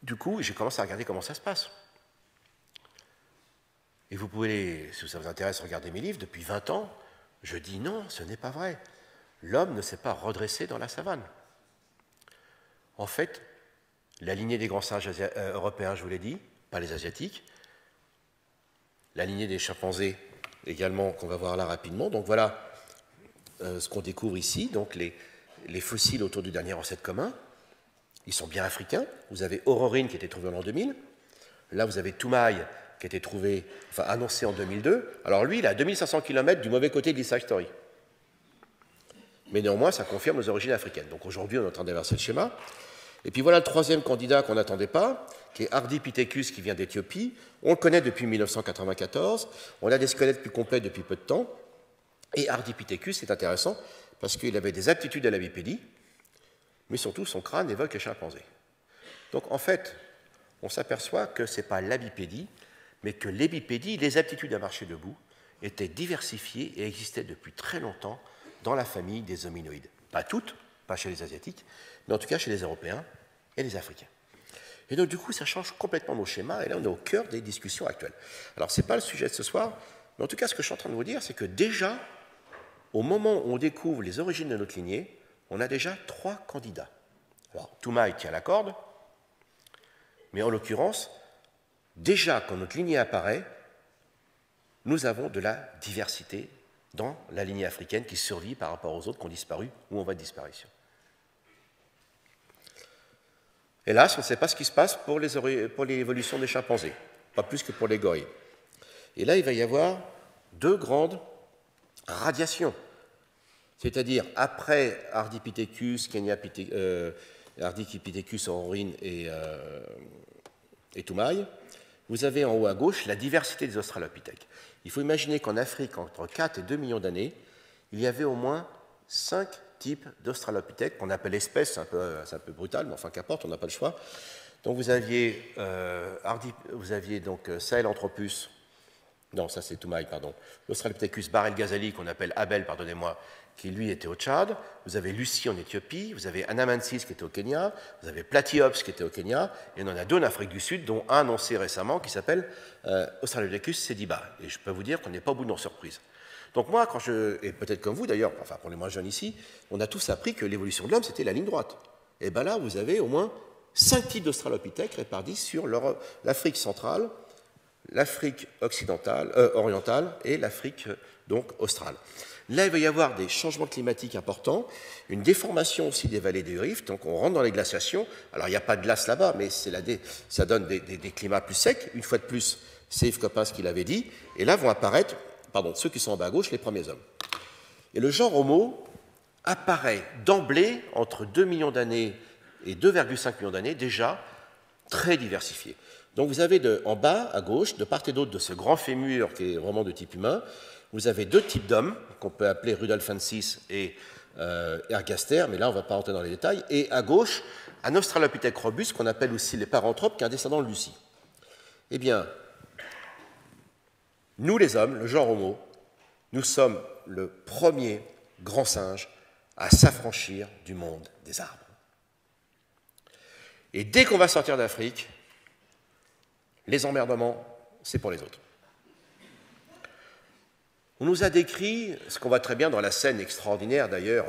du coup, j'ai commencé à regarder comment ça se passe. Et vous pouvez, si ça vous intéresse, regarder mes livres. Depuis 20 ans, je dis non, ce n'est pas vrai. L'homme ne s'est pas redressé dans la savane. En fait, la lignée des grands singes européens, je vous l'ai dit, pas les asiatiques, la lignée des chimpanzés également, qu'on va voir là rapidement. Donc voilà ce qu'on découvre ici, donc les fossiles autour du dernier ancêtre commun. Ils sont bien africains. Vous avez Aurorine qui a été trouvé en l'an 2000. Là, vous avez Toumaï qui a été trouvé, enfin annoncé en 2002. Alors lui, il est à 2500 km du mauvais côté de l'East Side Story. Mais néanmoins, ça confirme nos origines africaines. Donc aujourd'hui, on est en train d'inverser le schéma. Et puis voilà le troisième candidat qu'on n'attendait pas, qui est Ardipithecus, qui vient d'Éthiopie. On le connaît depuis 1994. On a des squelettes plus complets depuis peu de temps. Et Ardipithecus, c'est intéressant, parce qu'il avait des aptitudes à la bipédie, mais surtout son crâne évoque les chimpanzés. Donc en fait, on s'aperçoit que ce n'est pas la bipédie, mais que les bipédies, les aptitudes à marcher debout, étaient diversifiées et existaient depuis très longtemps dans la famille des hominoïdes. Pas toutes, pas chez les Asiatiques, mais en tout cas chez les Européens et les Africains. Et donc du coup, ça change complètement nos schémas, et là on est au cœur des discussions actuelles. Alors ce n'est pas le sujet de ce soir, mais en tout cas ce que je suis en train de vous dire, c'est que déjà, au moment où on découvre les origines de notre lignée, on a déjà 3 candidats. Alors Toumaï tient la corde, mais en l'occurrence, déjà quand notre lignée apparaît, nous avons de la diversité dans la lignée africaine qui survit par rapport aux autres qui ont disparu ou en voie de disparition. Hélas, on ne sait pas ce qui se passe pour l'évolution des chimpanzés, pas plus que pour les gorilles. Et là, il va y avoir 2 grandes radiations. C'est-à-dire, après Ardipithecus, Ardipithecus, Aurorine et Toumaï, vous avez en haut à gauche la diversité des australopithèques. Il faut imaginer qu'en Afrique, entre 4 et 2 millions d'années, il y avait au moins 5 types d'australopithèques, qu'on appelle espèces, c'est un peu brutal, mais enfin qu'importe, on n'a pas le choix. Donc vous aviez donc Sahelanthropus, non, ça c'est Toumaï, pardon, l'Australopithecus Barel-Ghazali, qu'on appelle Abel, pardonnez-moi, qui lui était au Tchad, vous avez Lucie en Éthiopie, vous avez Anamansis qui était au Kenya, vous avez Platyops qui était au Kenya, et on en a 2 en Afrique du Sud, dont un annoncé récemment qui s'appelle Australopithecus sediba. Et je peux vous dire qu'on n'est pas au bout de nos surprises. Donc moi, et peut-être comme vous d'ailleurs, enfin pour les moins jeunes ici, on a tous appris que l'évolution de l'homme, c'était la ligne droite. Et bien là, vous avez au moins 5 types d'australopithèques répartis sur l'Afrique centrale, l'Afrique orientale et l'Afrique donc australe. Là, il va y avoir des changements climatiques importants, une déformation aussi des vallées des rifts, donc on rentre dans les glaciations. Alors il n'y a pas de glace là-bas, mais ça donne des climats plus secs. Une fois de plus, c'est Yves Coppens qui l'avait dit, et là vont apparaître, ceux qui sont en bas à gauche, les premiers hommes. Et le genre Homo apparaît d'emblée entre 2 millions d'années et 2,5 millions d'années, déjà très diversifié. Donc vous avez en bas, à gauche, de part et d'autre de ce grand fémur qui est vraiment de type humain, vous avez 2 types d'hommes, qu'on peut appeler rudolfensis et ergaster, mais là on ne va pas rentrer dans les détails, et à gauche, un australopithèque robuste qu'on appelle aussi les paranthropes, qui est un descendant de Lucie. Eh bien, nous les hommes, le genre Homo, nous sommes le premier grand singe à s'affranchir du monde des arbres. Et dès qu'on va sortir d'Afrique, les emmerdements, c'est pour les autres. On nous a décrit, ce qu'on voit très bien dans la scène extraordinaire d'ailleurs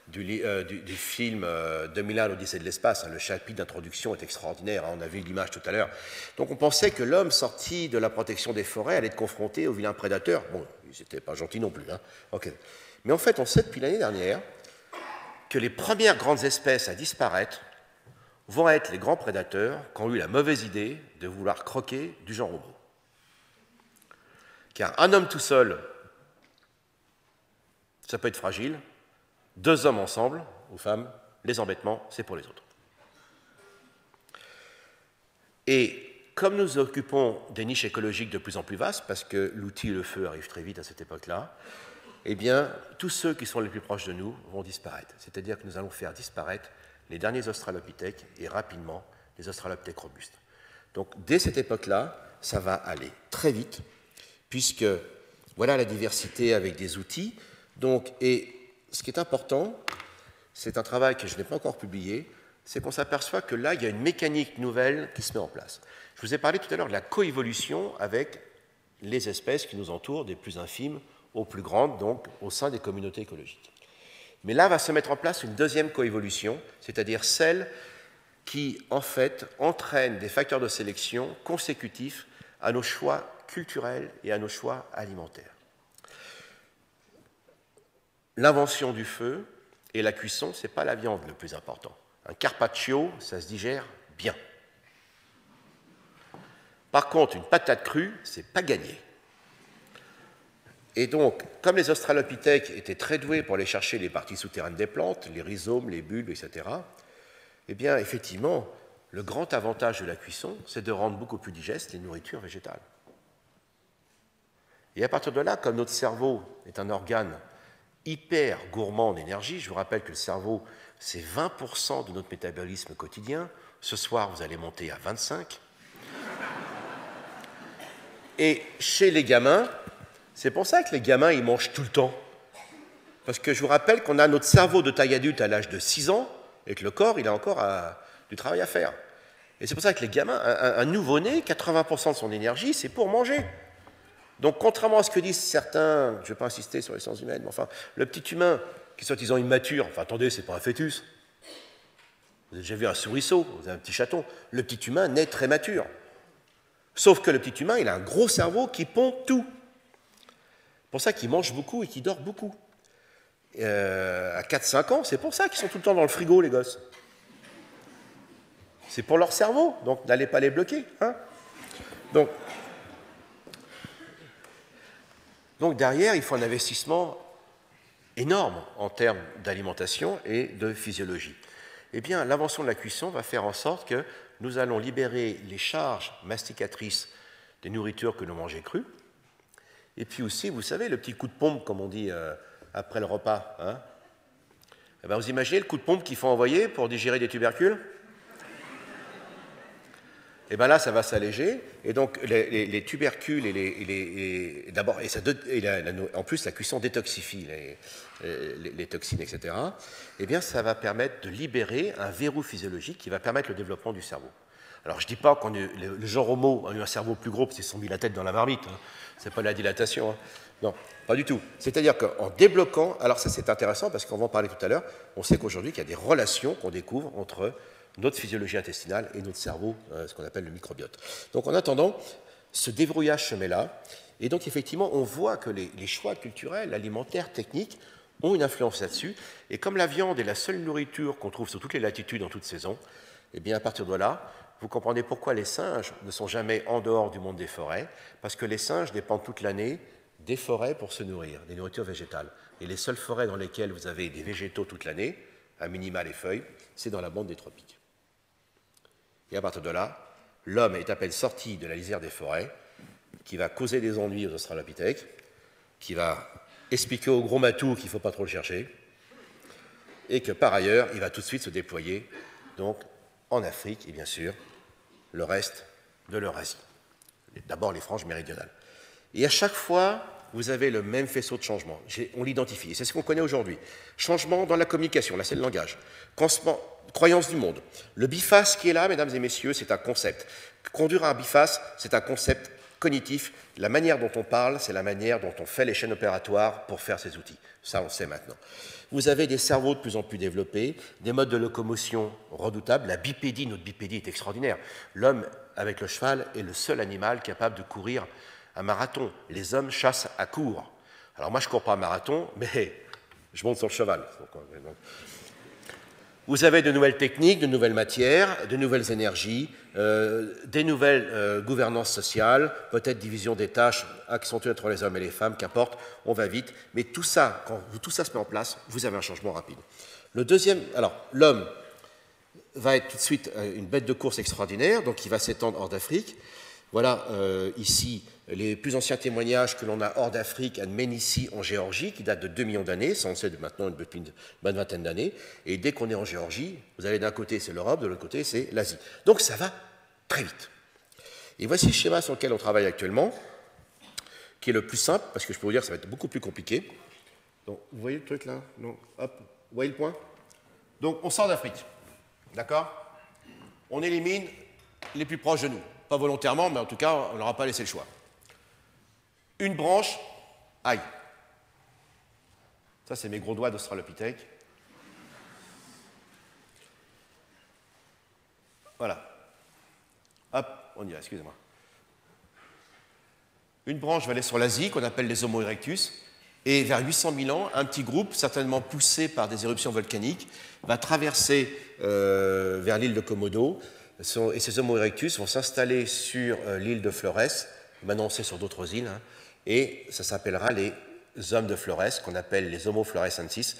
du film 2001, l'Odyssée de l'espace, le chapitre d'introduction est extraordinaire, on a vu l'image tout à l'heure. Donc on pensait que l'homme sorti de la protection des forêts allait être confronté aux vilains prédateurs. Bon, ils n'étaient pas gentils non plus. Okay. Mais en fait, on sait depuis l'année dernière que les premières grandes espèces à disparaître vont être les grands prédateurs qui ont eu la mauvaise idée de vouloir croquer du genre Homo. Car un homme tout seul, ça peut être fragile. 2 hommes ensemble, ou femmes, les embêtements, c'est pour les autres. Et comme nous occupons des niches écologiques de plus en plus vastes, parce que l'outil et le feu arrivent très vite à cette époque-là, eh bien, tous ceux qui sont les plus proches de nous vont disparaître. C'est-à-dire que nous allons faire disparaître les derniers australopithèques et rapidement les australopithèques robustes. Donc, dès cette époque-là, ça va aller très vite, puisque voilà la diversité avec des outils. Donc, et ce qui est important, c'est un travail que je n'ai pas encore publié, c'est qu'on s'aperçoit que là, il y a une mécanique nouvelle qui se met en place. Je vous ai parlé tout à l'heure de la coévolution avec les espèces qui nous entourent, des plus infimes aux plus grandes, donc au sein des communautés écologiques. Mais là va se mettre en place une deuxième coévolution, c'est-à-dire celle qui, en fait, entraîne des facteurs de sélection consécutifs à nos choix culturels et à nos choix alimentaires. L'invention du feu et la cuisson, ce n'est pas la viande le plus important. Un carpaccio, ça se digère bien. Par contre, une patate crue, ce n'est pas gagné. Et donc, comme les australopithèques étaient très doués pour aller chercher les parties souterraines des plantes, les rhizomes, les bulbes, etc., eh bien, effectivement, le grand avantage de la cuisson, c'est de rendre beaucoup plus digestes les nourritures végétales. Et à partir de là, comme notre cerveau est un organe hyper gourmand en énergie, je vous rappelle que le cerveau, c'est 20% de notre métabolisme quotidien. Ce soir, vous allez monter à 25%. Et chez les gamins, c'est pour ça que les gamins, ils mangent tout le temps. Parce que je vous rappelle qu'on a notre cerveau de taille adulte à l'âge de 6 ans, et que le corps, il a encore du travail à faire. Et c'est pour ça que les gamins, un nouveau-né, 80% de son énergie, c'est pour manger. Donc, contrairement à ce que disent certains, je ne vais pas insister sur les sciences humaines, mais enfin, le petit humain qui est soi-disant immature, enfin, attendez, c'est pas un fœtus. Vous avez déjà vu un souriceau, vous avez un petit chaton. Le petit humain naît très mature. Sauf que le petit humain, il a un gros cerveau qui pompe tout. C'est pour ça qu'il mange beaucoup et qu'il dort beaucoup. À 4-5 ans, c'est pour ça qu'ils sont tout le temps dans le frigo, les gosses. C'est pour leur cerveau, donc n'allez pas les bloquer. Hein. Donc derrière, il faut un investissement énorme en termes d'alimentation et de physiologie. Eh bien, l'invention de la cuisson va faire en sorte que nous allons libérer les charges masticatrices des nourritures que l'on mangeait crues. Et puis aussi, vous savez, le petit coup de pompe, comme on dit après le repas. Hein, eh bien, vous imaginez le coup de pompe qu'il faut envoyer pour digérer des tubercules? Et bien là, ça va s'alléger. Et donc, les tubercules en plus, la cuisson détoxifie les toxines, etc. Eh bien, ça va permettre de libérer un verrou physiologique qui va permettre le développement du cerveau. Alors, je ne dis pas que le genre Homo a eu un cerveau plus gros parce qu'ils se sont mis la tête dans la marmite. Hein. Ce n'est pas la dilatation. Hein. Non, pas du tout. C'est-à-dire qu'en débloquant, alors ça c'est intéressant parce qu'on va en parler tout à l'heure, on sait qu'aujourd'hui qu'il y a des relations qu'on découvre entre notre physiologie intestinale et notre cerveau, ce qu'on appelle le microbiote. Donc en attendant, ce débrouillage se met là, et donc effectivement on voit que les choix culturels, alimentaires, techniques ont une influence là-dessus, et comme la viande est la seule nourriture qu'on trouve sur toutes les latitudes en toutes saisons, et bien à partir de là, vous comprenez pourquoi les singes ne sont jamais en dehors du monde des forêts, parce que les singes dépendent toute l'année des forêts pour se nourrir, des nourritures végétales. Et les seules forêts dans lesquelles vous avez des végétaux toute l'année, à minima les feuilles, c'est dans la bande des tropiques. Et à partir de là, l'homme est à peine sorti de la lisière des forêts, qui va causer des ennuis aux australopithèques, qui va expliquer au gros matou qu'il ne faut pas trop le chercher, et que par ailleurs, il va tout de suite se déployer donc, en Afrique et bien sûr le reste de l'Eurasie. D'abord les franges méridionales. Et à chaque fois, vous avez le même faisceau de changement. On l'identifie, et c'est ce qu'on connaît aujourd'hui. Changement dans la communication, là c'est le langage. Croyance du monde. Le biface qui est là, mesdames et messieurs, c'est un concept. Conduire un biface, c'est un concept cognitif. La manière dont on parle, c'est la manière dont on fait les chaînes opératoires pour faire ces outils. Ça, on le sait maintenant. Vous avez des cerveaux de plus en plus développés, des modes de locomotion redoutables. La bipédie, notre bipédie est extraordinaire. L'homme, avec le cheval, est le seul animal capable de courir un marathon. Les hommes chassent à court. Alors moi, je ne cours pas un marathon, mais je monte sur le cheval. Vous avez de nouvelles techniques, de nouvelles matières, de nouvelles énergies, des nouvelles gouvernances sociales, peut-être division des tâches accentuée entre les hommes et les femmes, qu'importe, on va vite. Mais tout ça, quand tout ça se met en place, vous avez un changement rapide. Le deuxième, alors l'homme va être tout de suite une bête de course extraordinaire, donc il va s'étendre hors d'Afrique. Voilà ici les plus anciens témoignages que l'on a hors d'Afrique à Ménissi en Géorgie, qui datent de 2 millions d'années, ça on sait maintenant depuis une bonne vingtaine d'années, et dès qu'on est en Géorgie, vous allez d'un côté c'est l'Europe, de l'autre côté c'est l'Asie. Donc ça va très vite. Et voici le schéma sur lequel on travaille actuellement, qui est le plus simple, parce que je peux vous dire que ça va être beaucoup plus compliqué. Donc vous voyez le truc là? Non. Hop, vous voyez le point? Donc on sort d'Afrique, d'accord? On élimine les plus proches de nous. Pas volontairement, mais en tout cas, on ne leur a pas laissé le choix. Une branche, aïe. Ça, c'est mes gros doigts d'australopithèque. Voilà. Hop, on y va, excusez-moi. Une branche va aller sur l'Asie, qu'on appelle les Homo erectus, et vers 800 000 ans, un petit groupe, certainement poussé par des éruptions volcaniques, va traverser vers l'île de Komodo, et ces Homo erectus vont s'installer sur l'île de Flores, maintenant c'est sur d'autres îles, hein, et ça s'appellera les hommes de Flores, qu'on appelle les Homo floresensis,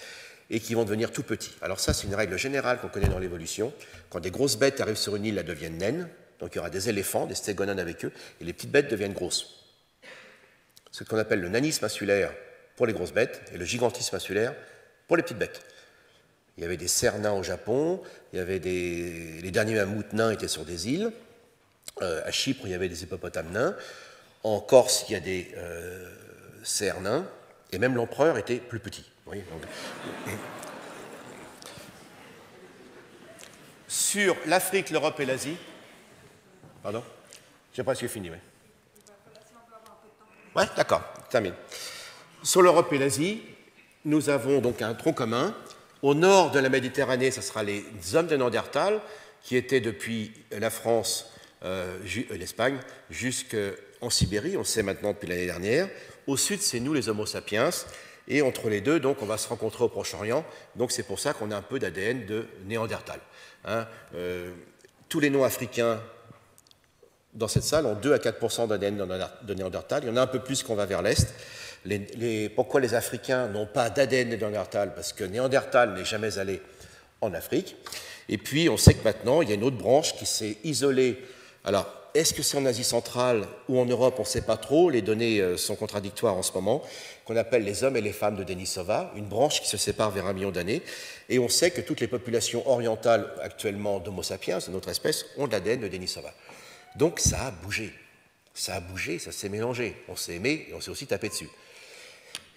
et qui vont devenir tout petits. Alors ça, c'est une règle générale qu'on connaît dans l'évolution. Quand des grosses bêtes arrivent sur une île, elles deviennent naines, donc il y aura des éléphants, des stégonones avec eux, et les petites bêtes deviennent grosses. Ce qu'on appelle le nanisme insulaire pour les grosses bêtes, et le gigantisme insulaire pour les petites bêtes. Il y avait des cerfs nains au Japon, il y avait les derniers mammouths nains étaient sur des îles. À Chypre, il y avait des hippopotames nains. En Corse, il y a des cerfs nains. Et même l'empereur était plus petit. Vous voyez, donc... Sur l'Afrique, l'Europe et l'Asie. Pardon? J'ai presque fini, oui. Ouais, d'accord, termine. Sur l'Europe et l'Asie, nous avons donc un tronc commun. Au nord de la Méditerranée, ce sera les hommes de Néandertal, qui étaient depuis la France, l'Espagne, jusqu'en Sibérie, on le sait maintenant depuis l'année dernière. Au sud, c'est nous, les Homo sapiens. Et entre les deux, donc, on va se rencontrer au Proche-Orient. Donc c'est pour ça qu'on a un peu d'ADN de Néandertal. Hein. Tous les noms africains dans cette salle ont 2 à 4% d'ADN de Néandertal. Il y en a un peu plus qu'on va vers l'Est. Pourquoi les Africains n'ont pas d'ADN de Néandertal? Parce que Néandertal n'est jamais allé en Afrique. Et puis, on sait que maintenant, il y a une autre branche qui s'est isolée. Alors, est-ce que c'est en Asie centrale ou en Europe? On ne sait pas trop. Les données sont contradictoires en ce moment. Qu'on appelle les hommes et les femmes de Denisova, une branche qui se sépare vers 1 million d'années. Et on sait que toutes les populations orientales actuellement d'Homo sapiens, de notre espèce, ont de l'ADN de Denisova. Donc, ça a bougé. Ça a bougé, ça s'est mélangé. On s'est aimé et on s'est aussi tapé dessus.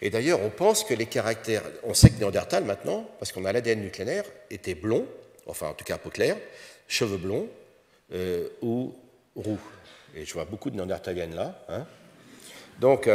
Et d'ailleurs, on pense que les caractères... On sait que Néandertal, maintenant, parce qu'on a l'ADN nucléaire, était blond, enfin, en tout cas, peau claire, cheveux blonds ou roux. Et je vois beaucoup de Néandertaliennes là. Hein. Donc,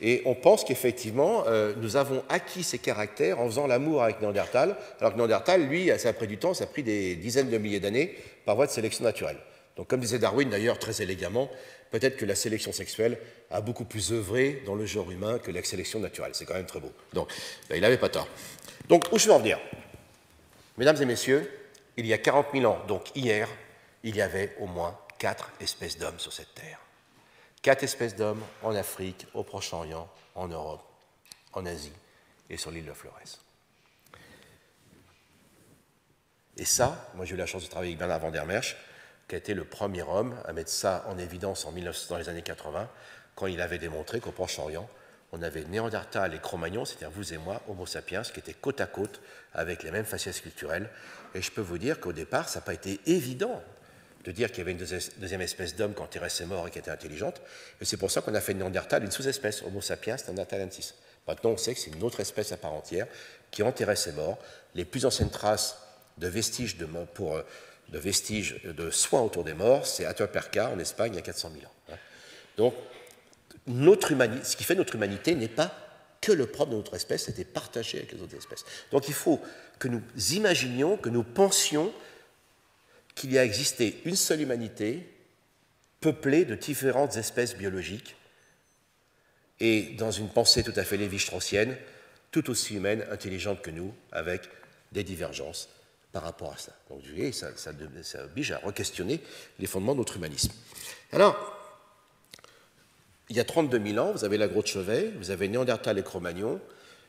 Et on pense qu'effectivement, nous avons acquis ces caractères en faisant l'amour avec Néandertal, alors que Néandertal, lui, ça a pris du temps, ça a pris des dizaines de milliers d'années par voie de sélection naturelle. Donc, comme disait Darwin, d'ailleurs, très élégamment, peut-être que la sélection sexuelle a beaucoup plus œuvré dans le genre humain que la sélection naturelle. C'est quand même très beau. Donc, ben, il n'avait pas tort. Donc, où je veux en venir? Mesdames et messieurs, il y a 40 000 ans, donc hier, il y avait au moins 4 espèces d'hommes sur cette terre. 4 espèces d'hommes en Afrique, au Proche-Orient, en Europe, en Asie et sur l'île de Flores. Et ça, moi j'ai eu la chance de travailler avec Bernard van der Merch, qui a été le premier homme à mettre ça en évidence dans les années 80, quand il avait démontré qu'au Proche-Orient, on avait Néandertal et Cro-Magnon, c'est-à-dire vous et moi, Homo sapiens, qui étaient côte à côte avec les mêmes faciès culturels. Et je peux vous dire qu'au départ, ça n'a pas été évident de dire qu'il y avait une deuxième espèce d'homme quand Thérèse est mort et qui était intelligente. Et c'est pour ça qu'on a fait de Néandertal une sous-espèce, Homo sapiens neanderthalensis. Maintenant, on sait que c'est une autre espèce à part entière qui, en Thérèse est mort, les plus anciennes traces de vestiges de soins autour des morts, c'est Atapuerca en Espagne il y a 400 000 ans. Donc, ce qui fait notre humanité n'est pas que le propre de notre espèce, c'était partagé avec les autres espèces. Donc il faut que nous imaginions, que nous pensions qu'il y a existé une seule humanité peuplée de différentes espèces biologiques et dans une pensée tout à fait lévi-straussienne, tout aussi humaine, intelligente que nous, avec des divergences par rapport à ça. Donc vous voyez, ça oblige à re-questionner les fondements de notre humanisme. Alors, il y a 32 000 ans, vous avez la grotte Chevet, vous avez Néandertal et Cro-Magnon,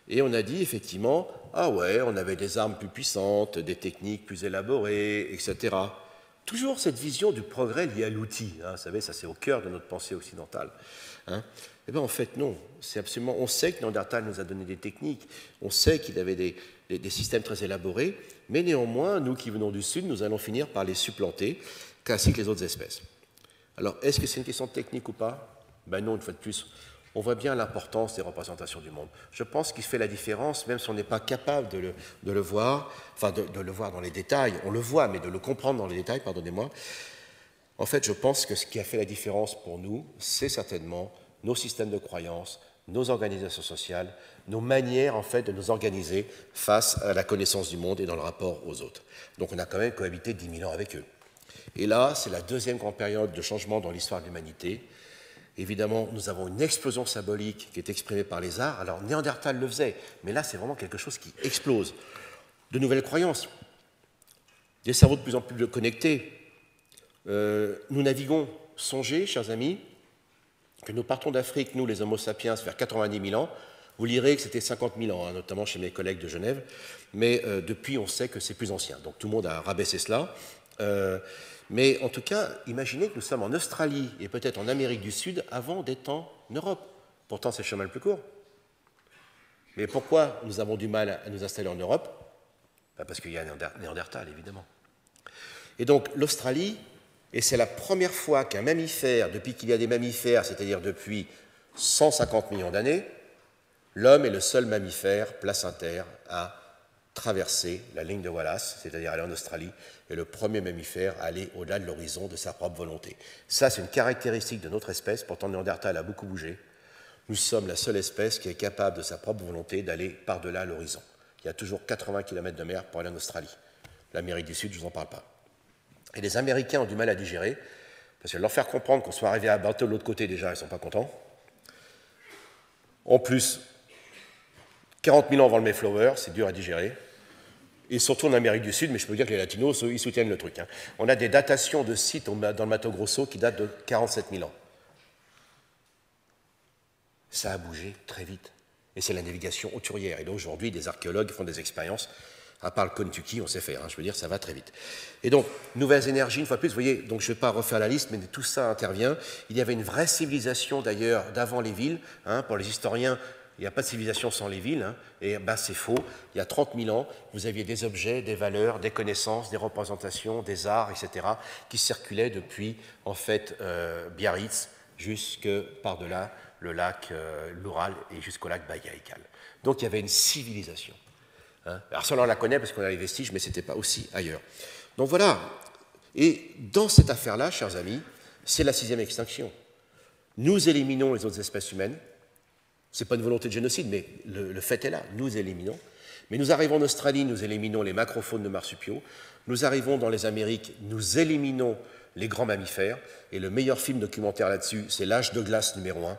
et on a dit effectivement, ah ouais, on avait des armes plus puissantes, des techniques plus élaborées, etc. Toujours cette vision du progrès lié à l'outil, hein, vous savez, ça c'est au cœur de notre pensée occidentale. Hein. Eh bien en fait non, c'est absolument, on sait que Néandertal nous a donné des techniques, on sait qu'il avait des systèmes très élaborés, mais néanmoins, nous qui venons du Sud, nous allons finir par les supplanter, ainsi que les autres espèces. Alors, est-ce que c'est une question de technique ou pas? Ben non, une fois de plus, on voit bien l'importance des représentations du monde. Je pense qu'il fait la différence, même si on n'est pas capable de le voir, enfin de le voir dans les détails, on le voit, mais de le comprendre dans les détails, pardonnez-moi. En fait, je pense que ce qui a fait la différence pour nous, c'est certainement nos systèmes de croyances, nos organisations sociales, nos manières en fait de nous organiser face à la connaissance du monde et dans le rapport aux autres. Donc on a quand même cohabité 10 000 ans avec eux. Et là, c'est la deuxième grande période de changement dans l'histoire de l'humanité. Évidemment, nous avons une explosion symbolique qui est exprimée par les arts. Alors, Néandertal le faisait, mais là, c'est vraiment quelque chose qui explose. De nouvelles croyances, des cerveaux de plus en plus connectés. Nous naviguons, songez, chers amis, que nous partons d'Afrique, nous, les Homo sapiens, vers 90 000 ans. Vous lirez que c'était 50 000 ans, hein, notamment chez mes collègues de Genève, mais depuis, on sait que c'est plus ancien. Donc, tout le monde a rabaissé cela. Mais en tout cas, imaginez que nous sommes en Australie et peut-être en Amérique du Sud avant d'être en Europe. Pourtant, c'est le chemin le plus court. Mais pourquoi nous avons du mal à nous installer en Europe? Parce qu'il y a Néandertal, évidemment. Et donc, l'Australie, et c'est la première fois qu'un mammifère, depuis qu'il y a des mammifères, c'est-à-dire depuis 150 millions d'années, l'homme est le seul mammifère placentaire à traverser la ligne de Wallace, c'est-à-dire aller en Australie, et le premier mammifère à aller au-delà de l'horizon de sa propre volonté. Ça, c'est une caractéristique de notre espèce, pourtant Néandertal a beaucoup bougé. Nous sommes la seule espèce qui est capable de sa propre volonté d'aller par-delà l'horizon. Il y a toujours 80 km de mer pour aller en Australie. L'Amérique du Sud, je ne vous en parle pas. Et les Américains ont du mal à digérer, parce que leur faire comprendre qu'on soit arrivé à bateau de l'autre côté, déjà, ils ne sont pas contents. En plus, 40 000 ans avant le Mayflower, c'est dur à digérer. Et surtout en Amérique du Sud, mais je peux dire que les Latinos, ils soutiennent le truc. Hein. On a des datations de sites dans le Mato Grosso qui datent de 47 000 ans. Ça a bougé très vite. Et c'est la navigation hauturière. Et donc aujourd'hui, des archéologues font des expériences. À part le Kentucky, on sait faire. Hein. Je veux dire, ça va très vite. Et donc, nouvelles énergies, une fois de plus, vous voyez, donc je ne vais pas refaire la liste, mais tout ça intervient. Il y avait une vraie civilisation, d'ailleurs, d'avant les villes. Hein, pour les historiens, il n'y a pas de civilisation sans les villes, hein, et ben, c'est faux. Il y a 30 000 ans, vous aviez des objets, des valeurs, des connaissances, des représentations, des arts, etc., qui circulaient depuis, en fait, Biarritz jusque par-delà le lac l'Oural et jusqu'au lac Baïkal. Donc il y avait une civilisation. Hein. Alors ça, on la connaît parce qu'on a les vestiges, mais ce n'était pas aussi ailleurs. Donc voilà. Et dans cette affaire-là, chers amis, c'est la 6e extinction. Nous éliminons les autres espèces humaines, Ce n'est pas une volonté de génocide, mais le fait est là, nous éliminons. Mais nous arrivons en Australie, nous éliminons les macrophones de marsupiaux. Nous arrivons dans les Amériques, nous éliminons les grands mammifères. Et le meilleur film documentaire là-dessus, c'est L'âge de glace numéro 1.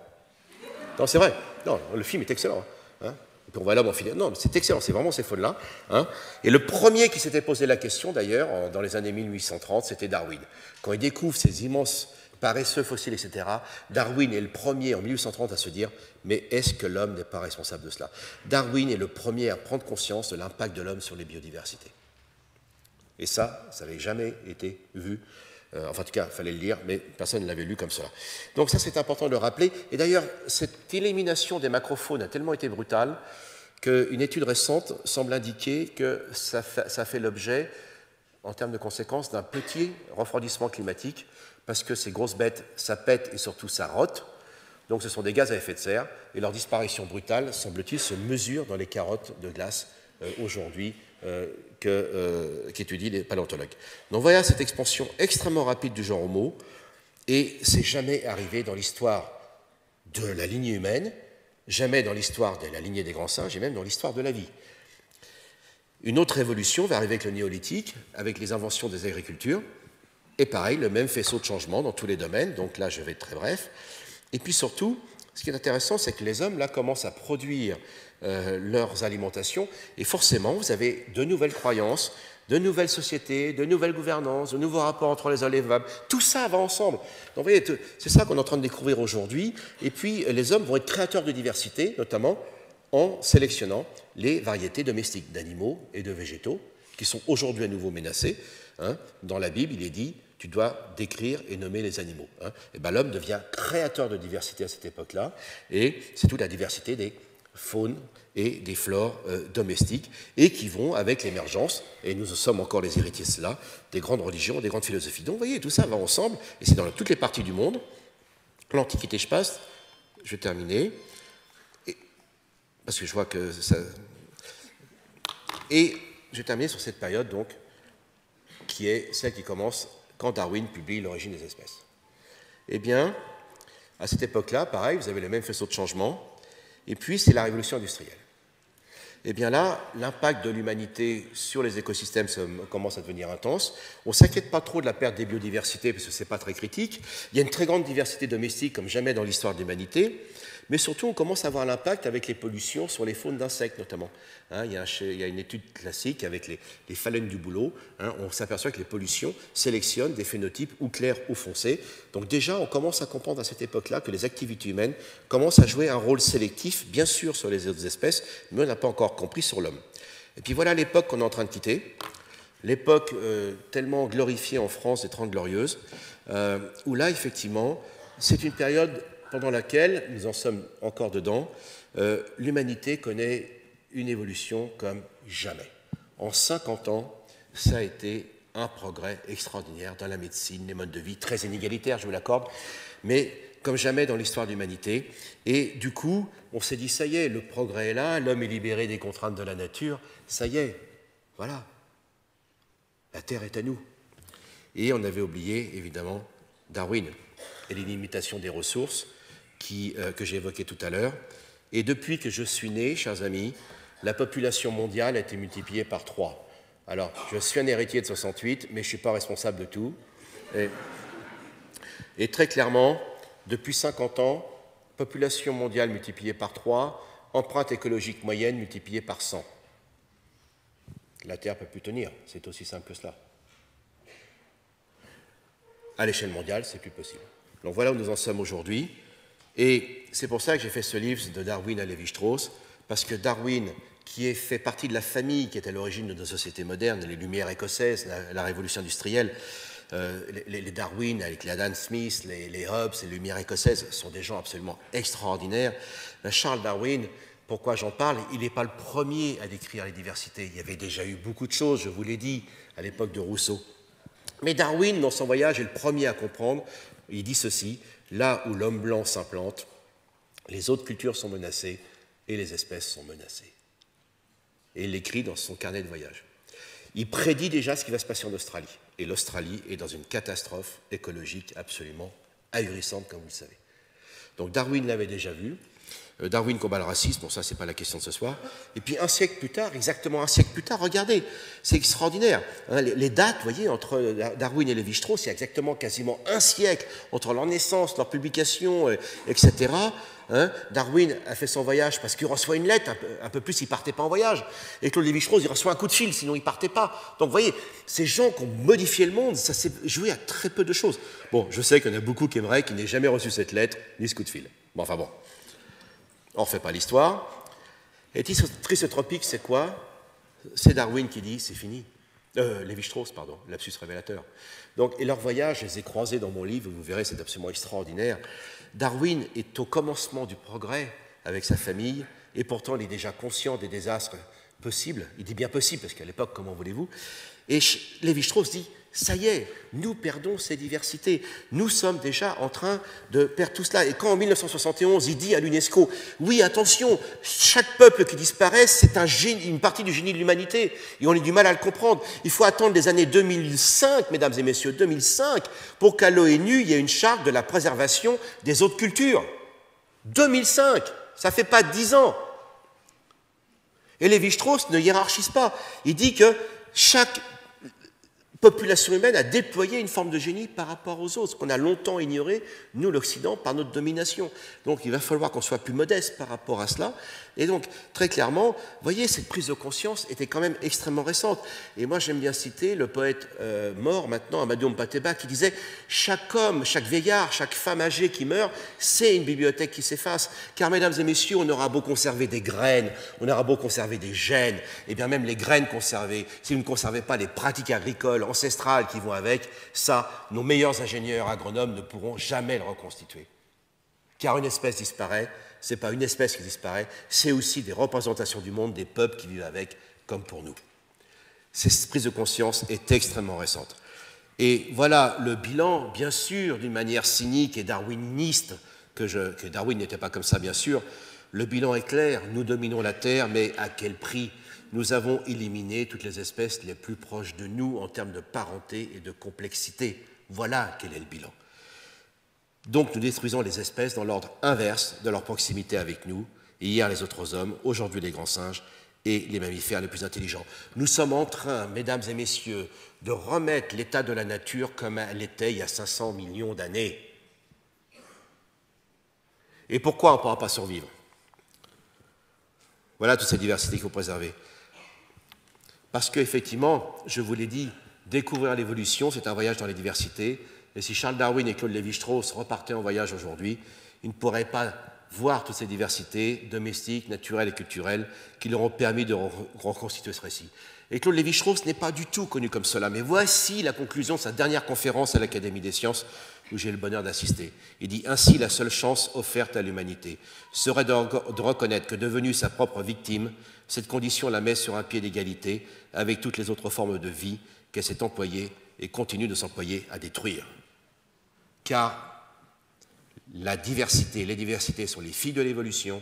Non, c'est vrai. Non, le film est excellent. Hein. Et puis on voit l'homme en filet. Non, c'est excellent, c'est vraiment ces faunes-là. Hein. Et le premier qui s'était posé la question, d'ailleurs, dans les années 1830, c'était Darwin. Quand il découvre ces immenses paresseux fossiles, etc., Darwin est le premier en 1830 à se dire « mais est-ce que l'homme n'est pas responsable de cela ?» Darwin est le premier à prendre conscience de l'impact de l'homme sur les biodiversités. Et ça n'avait jamais été vu. Enfin, en tout cas, il fallait le lire, mais personne ne l'avait lu comme cela. Donc ça, c'est important de le rappeler. Et d'ailleurs, cette élimination des macrophones a tellement été brutale qu'une étude récente semble indiquer que ça fait l'objet, en termes de conséquences, d'un petit refroidissement climatique, parce que ces grosses bêtes, ça pète et surtout ça rote. Donc ce sont des gaz à effet de serre, et leur disparition brutale, semble-t-il, se mesure dans les carottes de glace aujourd'hui qu'étudient les paléontologues. Donc voilà cette expansion extrêmement rapide du genre Homo, et c'est jamais arrivé dans l'histoire de la lignée humaine, jamais dans l'histoire de la lignée des grands singes, et même dans l'histoire de la vie. Une autre évolution va arriver avec le néolithique, avec les inventions des agricultures, et pareil, le même faisceau de changement dans tous les domaines, donc là je vais être très bref. Et puis surtout, ce qui est intéressant, c'est que les hommes là commencent à produire leurs alimentations, et forcément vous avez de nouvelles croyances, de nouvelles sociétés, de nouvelles gouvernances, de nouveaux rapports entre les hommes et les femmes. Tout ça va ensemble. Donc vous voyez, c'est ça qu'on est en train de découvrir aujourd'hui. Et puis les hommes vont être créateurs de diversité, notamment en sélectionnant les variétés domestiques d'animaux et de végétaux, qui sont aujourd'hui à nouveau menacés. Hein. Dans la Bible, il est dit « tu dois décrire et nommer les animaux hein. ». Et bien l'homme devient créateur de diversité à cette époque-là, et c'est toute la diversité des faunes et des flores domestiques, et qui vont avec l'émergence, et nous sommes encore les héritiers de cela, des grandes religions, des grandes philosophies. Donc vous voyez, tout ça va ensemble, et c'est dans toutes les parties du monde. L'Antiquité, je passe, je vais terminer, parce que je vois que ça... Et je vais terminer sur cette période, donc, qui est celle qui commence quand Darwin publie L'origine des espèces. Eh bien, à cette époque-là, pareil, vous avez le même faisceau de changement, et puis c'est la révolution industrielle. Eh bien là, l'impact de l'humanité sur les écosystèmes commence à devenir intense. On ne s'inquiète pas trop de la perte des biodiversités, parce que ce n'est pas très critique. Il y a une très grande diversité domestique, comme jamais dans l'histoire de l'humanité. Mais surtout, on commence à voir l'impact avec les pollutions sur les faunes d'insectes, notamment. Hein, il y a une étude classique avec les phalènes du bouleau. Hein, on s'aperçoit que les pollutions sélectionnent des phénotypes ou clairs ou foncés. Donc déjà, on commence à comprendre à cette époque-là que les activités humaines commencent à jouer un rôle sélectif, bien sûr sur les autres espèces, mais on n'a pas encore compris sur l'homme. Et puis voilà l'époque qu'on est en train de quitter, l'époque tellement glorifiée en France des 30 Glorieuses, où là, effectivement, c'est une période pendant laquelle, nous en sommes encore dedans, l'humanité connaît une évolution comme jamais. En 50 ans, ça a été un progrès extraordinaire dans la médecine, les modes de vie, très inégalitaires, je vous l'accorde, mais comme jamais dans l'histoire de l'humanité. Et du coup, on s'est dit, ça y est, le progrès est là, l'homme est libéré des contraintes de la nature, ça y est, voilà, la Terre est à nous. Et on avait oublié, évidemment, Darwin et l'illimitation des ressources, que j'ai évoqué tout à l'heure. Et depuis que je suis né, chers amis, la population mondiale a été multipliée par 3. Alors, je suis un héritier de 68, mais je ne suis pas responsable de tout. Et très clairement, depuis 50 ans, population mondiale multipliée par 3, empreinte écologique moyenne multipliée par 100. La Terre ne peut plus tenir, c'est aussi simple que cela. À l'échelle mondiale, c'est plus possible. Donc voilà où nous en sommes aujourd'hui. Et c'est pour ça que j'ai fait ce livre de Darwin à Lévi-Strauss, parce que Darwin, qui fait partie de la famille qui est à l'origine de nos sociétés modernes, les Lumières écossaises, la Révolution industrielle, les Darwin avec les Adam Smith, les Hobbes, les Lumières écossaises sont des gens absolument extraordinaires. Charles Darwin, pourquoi j'en parle? Il n'est pas le premier à décrire les diversités. Il y avait déjà eu beaucoup de choses, je vous l'ai dit, à l'époque de Rousseau. Mais Darwin, dans son voyage, est le premier à comprendre. Il dit ceci: là où l'homme blanc s'implante, les autres cultures sont menacées et les espèces sont menacées. Et il l'écrit dans son carnet de voyage. Il prédit déjà ce qui va se passer en Australie. Et l'Australie est dans une catastrophe écologique absolument ahurissante, comme vous le savez. Donc Darwin l'avait déjà vu. Darwin combat le racisme, bon ça c'est pas la question de ce soir. Et puis un siècle plus tard, exactement un siècle plus tard, regardez, c'est extraordinaire. Hein, les dates, vous voyez, entre Darwin et Lévi-Strauss, il y a exactement quasiment un siècle entre leur naissance, leur publication, etc. Hein, Darwin a fait son voyage parce qu'il reçoit une lettre, un peu plus il ne partait pas en voyage. Et Claude Lévi-Strauss, il reçoit un coup de fil, sinon il ne partait pas. Donc vous voyez, ces gens qui ont modifié le monde, ça s'est joué à très peu de choses. Bon, je sais qu'il y en a beaucoup qui aimeraient qu'ils n'aient jamais reçu cette lettre, ni ce coup de fil. Bon, enfin bon. On ne refait pas l'histoire. Et Trisotropique, c'est quoi? C'est Darwin qui dit, c'est fini. Lévi-Strauss, pardon, lapsus révélateur. Donc, et leur voyage, je les ai croisés dans mon livre, vous verrez, c'est absolument extraordinaire. Darwin est au commencement du progrès avec sa famille, et pourtant il est déjà conscient des désastres possibles. Il dit bien possible, parce qu'à l'époque, comment voulez-vous? Et Lévi-Strauss dit, ça y est, nous perdons ces diversités. Nous sommes déjà en train de perdre tout cela. Et quand en 1971, il dit à l'UNESCO, oui, attention, chaque peuple qui disparaît, c'est une partie du génie de l'humanité. Et on a du mal à le comprendre. Il faut attendre les années 2005, mesdames et messieurs, 2005, pour qu'à l'ONU, il y ait une charte de la préservation des autres cultures. 2005, ça ne fait pas 10 ans. Et Lévi-Strauss ne hiérarchise pas. Il dit que chaque population humaine a déployé une forme de génie par rapport aux autres, qu'on a longtemps ignoré, nous l'Occident, par notre domination. Donc il va falloir qu'on soit plus modeste par rapport à cela. Et donc, très clairement, vous voyez, cette prise de conscience était quand même extrêmement récente. Et moi, j'aime bien citer le poète mort maintenant, Amadou Mpateba, qui disait « Chaque homme, chaque vieillard, chaque femme âgée qui meurt, c'est une bibliothèque qui s'efface. Car, mesdames et messieurs, on aura beau conserver des graines, on aura beau conserver des gènes, et bien même les graines conservées, si vous ne conservez pas les pratiques agricoles ancestrales qui vont avec, ça, nos meilleurs ingénieurs agronomes ne pourront jamais le reconstituer. Car une espèce disparaît, ce n'est pas une espèce qui disparaît, c'est aussi des représentations du monde, des peuples qui vivent avec, comme pour nous. Cette prise de conscience est extrêmement récente. Et voilà le bilan, bien sûr, d'une manière cynique et darwiniste, que Darwin n'était pas comme ça, bien sûr. Le bilan est clair, nous dominons la Terre, mais à quel prix? Nous avons éliminé toutes les espèces les plus proches de nous en termes de parenté et de complexité. Voilà quel est le bilan. Donc nous détruisons les espèces dans l'ordre inverse de leur proximité avec nous. Hier les autres hommes, aujourd'hui les grands singes et les mammifères les plus intelligents. Nous sommes en train, mesdames et messieurs, de remettre l'état de la nature comme elle était il y a 500 millions d'années. Et pourquoi on ne pourra pas survivre? Voilà toute cette diversité qu'il faut préserver. Parce qu'effectivement, je vous l'ai dit, découvrir l'évolution, c'est un voyage dans les diversités. Et si Charles Darwin et Claude Lévi-Strauss repartaient en voyage aujourd'hui, ils ne pourraient pas voir toutes ces diversités domestiques, naturelles et culturelles qui leur ont permis de reconstituer ce récit. Et Claude Lévi-Strauss n'est pas du tout connu comme cela, mais voici la conclusion de sa dernière conférence à l'Académie des sciences où j'ai le bonheur d'assister. Il dit « Ainsi, la seule chance offerte à l'humanité serait de reconnaître que, devenue sa propre victime, cette condition la met sur un pied d'égalité avec toutes les autres formes de vie qu'elle s'est employée et continue de s'employer à détruire. » Car la diversité, les diversités sont les filles de l'évolution,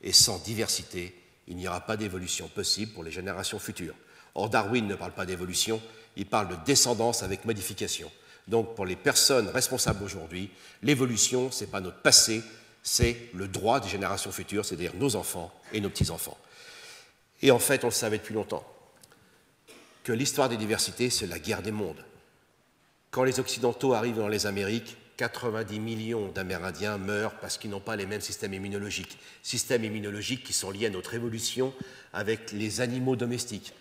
et sans diversité, il n'y aura pas d'évolution possible pour les générations futures. Or, Darwin ne parle pas d'évolution, il parle de descendance avec modification. Donc, pour les personnes responsables aujourd'hui, l'évolution, ce n'est pas notre passé, c'est le droit des générations futures, c'est-à-dire nos enfants et nos petits-enfants. Et en fait, on le savait depuis longtemps, que l'histoire des diversités, c'est la guerre des mondes. Quand les Occidentaux arrivent dans les Amériques, 90 millions d'Amérindiens meurent parce qu'ils n'ont pas les mêmes systèmes immunologiques qui sont liés à notre évolution avec les animaux domestiques.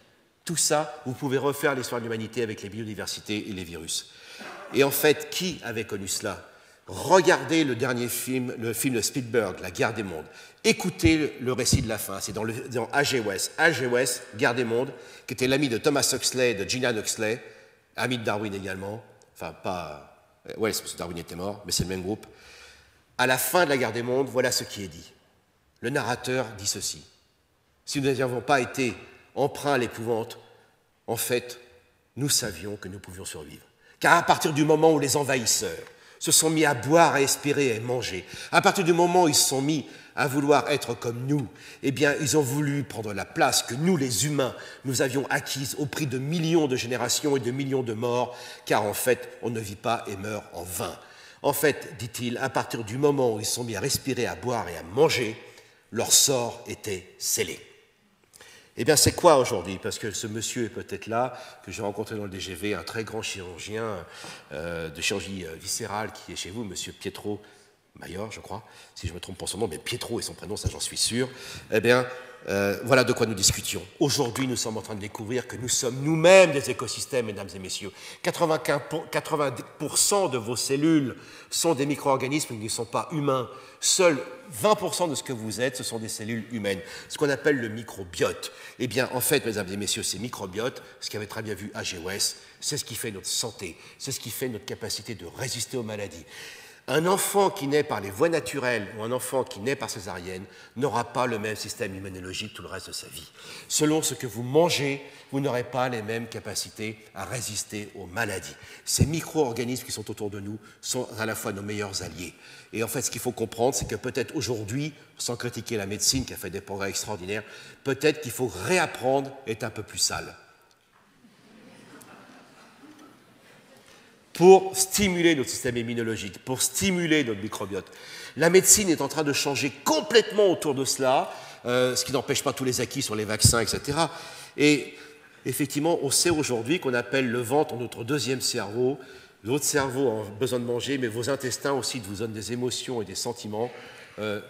Tout ça, vous pouvez refaire l'histoire de l'humanité avec les biodiversités et les virus. Et en fait, qui avait connu cela? Regardez le dernier film, le film de Spielberg, La guerre des mondes. Écoutez le récit de la fin, c'est dans H.G. Wells. H.G. Wells, Guerre des mondes, qui était l'ami de Thomas Huxley et de Gillian Huxley, ami de Darwin également, enfin pas... Wells, parce que Darwin était mort, mais c'est le même groupe. À la fin de la guerre des mondes, voilà ce qui est dit. Le narrateur dit ceci. Si nous n'avions pas été emprunts à l'épouvante, en fait, nous savions que nous pouvions survivre. Car à partir du moment où les envahisseurs se sont mis à boire, à espérer et à manger, à partir du moment où ils se sont mis à vouloir être comme nous, eh bien, ils ont voulu prendre la place que nous, les humains, nous avions acquise au prix de millions de générations et de millions de morts, car en fait, on ne vit pas et meurt en vain. En fait, dit-il, à partir du moment où ils se sont mis à respirer, à boire et à manger, leur sort était scellé. Eh bien, c'est quoi aujourd'hui? Parce que ce monsieur est peut-être là, que j'ai rencontré dans le DGV, un très grand chirurgien de chirurgie viscérale qui est chez vous, monsieur Pietro Mayor, je crois, si je me trompe pour son nom, mais Pietro est son prénom, ça j'en suis sûr. Eh bien, voilà de quoi nous discutions. Aujourd'hui, nous sommes en train de découvrir que nous sommes nous-mêmes des écosystèmes, mesdames et messieurs. 90% de vos cellules sont des micro-organismes qui ne sont pas humains. Seuls 20% de ce que vous êtes, ce sont des cellules humaines, ce qu'on appelle le microbiote. Eh bien, en fait, mesdames et messieurs, ces microbiotes, ce qu'avait très bien vu A.G. Wells, c'est ce qui fait notre santé, c'est ce qui fait notre capacité de résister aux maladies. Un enfant qui naît par les voies naturelles ou un enfant qui naît par césarienne n'aura pas le même système immunologique tout le reste de sa vie. Selon ce que vous mangez, vous n'aurez pas les mêmes capacités à résister aux maladies. Ces micro-organismes qui sont autour de nous sont à la fois nos meilleurs alliés. Et en fait, ce qu'il faut comprendre, c'est que peut-être aujourd'hui, sans critiquer la médecine qui a fait des progrès extraordinaires, peut-être qu'il faut réapprendre à être un peu plus sale. Pour stimuler notre système immunologique, pour stimuler notre microbiote. La médecine est en train de changer complètement autour de cela, ce qui n'empêche pas tous les acquis sur les vaccins, etc. Et effectivement, on sait aujourd'hui qu'on appelle le ventre notre deuxième cerveau. L'autre cerveau a besoin de manger, mais vos intestins aussi vous donnent des émotions et des sentiments.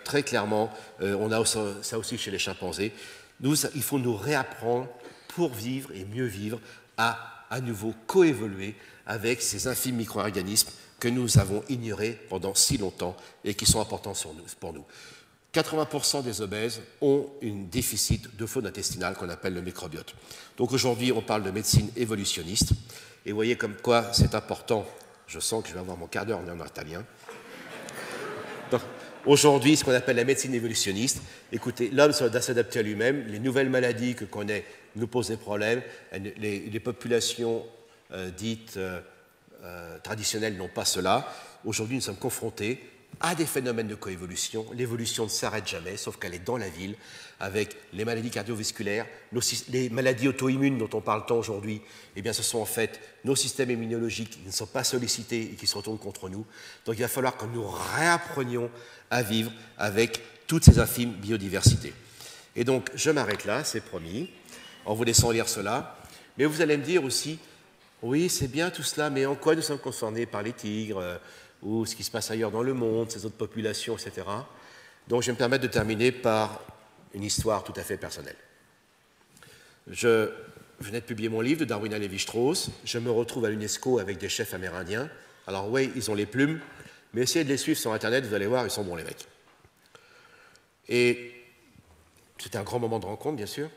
Très clairement, on a ça aussi chez les chimpanzés. Il faut nous réapprendre pour vivre et mieux vivre à nouveau coévoluer avec ces infimes micro-organismes que nous avons ignorés pendant si longtemps et qui sont importants pour nous. 80% des obèses ont un déficit de faune intestinale qu'on appelle le microbiote. Donc aujourd'hui, on parle de médecine évolutionniste. Et vous voyez comme quoi c'est important. Je sens que je vais avoir mon quart d'heure en italien. Aujourd'hui, ce qu'on appelle la médecine évolutionniste, écoutez, l'homme doit s'adapter à lui-même. Les nouvelles maladies que connaît nous posent des problèmes. Les populations dites traditionnelles n'ont pas cela. Aujourd'hui, nous sommes confrontés à des phénomènes de coévolution. L'évolution ne s'arrête jamais, sauf qu'elle est dans la ville, avec les maladies cardiovasculaires, les maladies auto-immunes dont on parle tant aujourd'hui. Eh bien, ce sont en fait nos systèmes immunologiques qui ne sont pas sollicités et qui se retournent contre nous. Donc, il va falloir que nous réapprenions à vivre avec toutes ces infimes biodiversités. Et donc, je m'arrête là, c'est promis, en vous laissant lire cela. Mais vous allez me dire aussi, oui, c'est bien tout cela, mais en quoi nous sommes concernés par les tigres ou ce qui se passe ailleurs dans le monde, ces autres populations, etc. Donc, je vais me permettre de terminer par une histoire tout à fait personnelle. Je venais de publier mon livre de Darwin à Lévi-Strauss. Je me retrouve à l'UNESCO avec des chefs amérindiens. Alors, oui, ils ont les plumes, mais essayez de les suivre sur Internet, vous allez voir, ils sont bons, les mecs. Et c'était un grand moment de rencontre, bien sûr.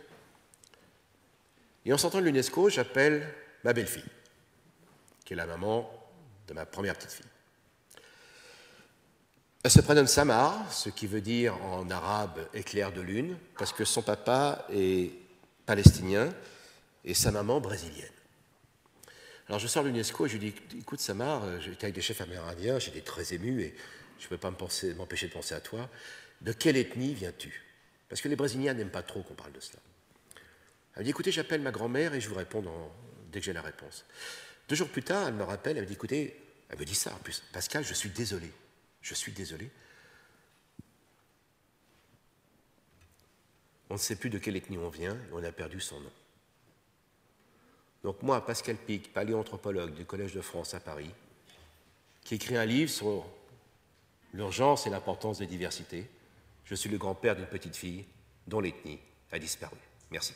Et en sortant de l'UNESCO, j'appelle ma belle-fille, qui est la maman de ma première petite fille. Elle se prénomme Samar, ce qui veut dire en arabe éclair de lune, parce que son papa est palestinien et sa maman brésilienne. Alors je sors de l'UNESCO et je lui dis, écoute Samar, j'étais avec des chefs amérindiens, j'étais très ému et je ne peux pas m'empêcher de penser à toi. De quelle ethnie viens-tu? Parce que les Brésiliens n'aiment pas trop qu'on parle de cela. Elle me dit, écoutez, j'appelle ma grand-mère et je vous réponds dès que j'ai la réponse. 2 jours plus tard, elle me rappelle, elle me dit, écoutez, elle me dit ça en plus, Pascal, je suis désolé. Je suis désolé. On ne sait plus de quelle ethnie on vient et on a perdu son nom. Donc moi, Pascal Pic, paléoanthropologue du Collège de France à Paris, qui écrit un livre sur l'urgence et l'importance des diversités, je suis le grand-père d'une petite fille dont l'ethnie a disparu. Merci.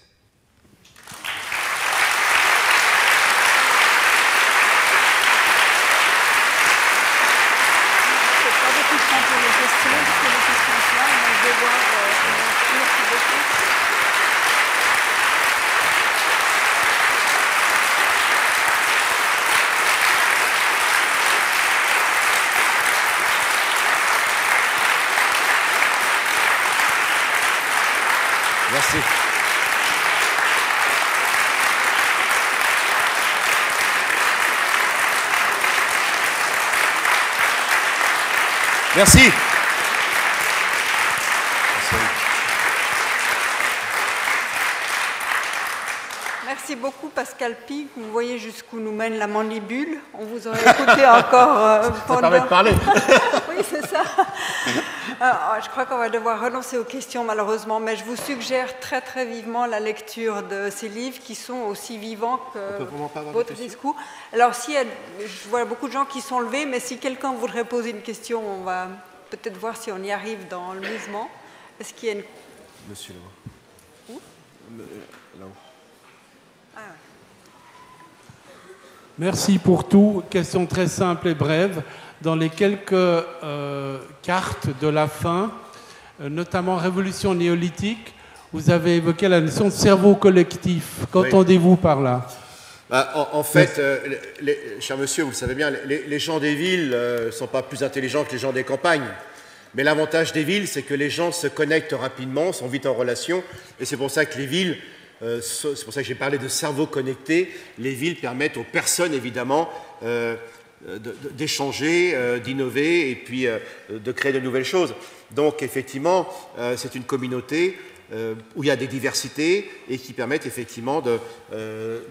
Merci. Merci. Merci beaucoup Pascal Pic. Vous voyez jusqu'où nous mène la mandibule. On vous aurait écouté encore pendant... Ça permet de parler. Oui, c'est ça. Alors, je crois qu'on va devoir renoncer aux questions malheureusement, mais je vous suggère très très vivement la lecture de ces livres qui sont aussi vivants que votre discours. Alors, je vois beaucoup de gens qui sont levés, mais si quelqu'un voudrait poser une question, on va peut-être voir si on y arrive dans le mouvement. Est-ce qu'il y a une... Monsieur là-haut. Où? Là-haut. Ah, ouais. Merci pour tout. Question très simple et brève. Dans les quelques cartes de la fin, notamment Révolution néolithique, vous avez évoqué la notion de cerveau collectif. Qu'entendez-vous par là? En fait, cher monsieur, vous le savez bien, les gens des villes ne sont pas plus intelligents que les gens des campagnes. Mais l'avantage des villes, c'est que les gens se connectent rapidement, sont vite en relation, et c'est pour ça que les villes, c'est pour ça que j'ai parlé de cerveau connecté, les villes permettent aux personnes, évidemment, d'échanger, d'innover, et puis de créer de nouvelles choses. Donc, effectivement, c'est une communauté où il y a des diversités et qui permettent effectivement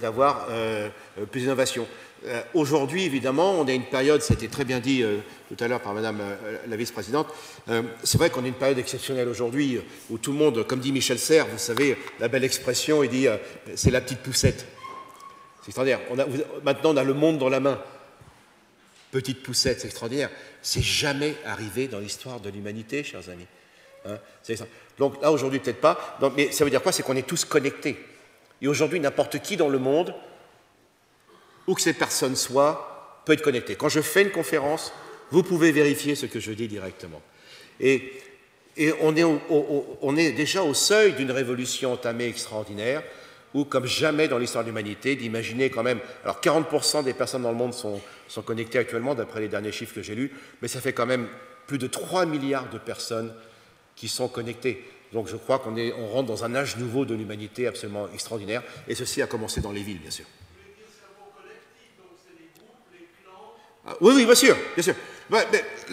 d'avoir plus d'innovation. Aujourd'hui, évidemment, on est à une période, ça a été très bien dit tout à l'heure par Madame la vice-présidente, c'est vrai qu'on est une période exceptionnelle aujourd'hui où tout le monde, comme dit Michel Serres, vous savez, la belle expression, il dit c'est la petite poussette. C'est extraordinaire. Maintenant, on a le monde dans la main. Petite poussette, c'est extraordinaire. C'est jamais arrivé dans l'histoire de l'humanité, chers amis. Hein, donc là, aujourd'hui, peut-être pas. Donc, mais ça veut dire quoi? C'est qu'on est tous connectés. Et aujourd'hui, n'importe qui dans le monde, où que cette personne soit, peut être connecté. Quand je fais une conférence, vous pouvez vérifier ce que je dis directement. Et on est déjà au seuil d'une révolution entamée extraordinaire, où, comme jamais dans l'histoire de l'humanité, d'imaginer quand même... Alors, 40% des personnes dans le monde sont connectées actuellement, d'après les derniers chiffres que j'ai lus, mais ça fait quand même plus de 3 milliards de personnes qui sont connectées. Donc, je crois qu'on rentre dans un âge nouveau de l'humanité absolument extraordinaire, et ceci a commencé dans les villes, bien sûr. Oui, oui, bien sûr, bien sûr.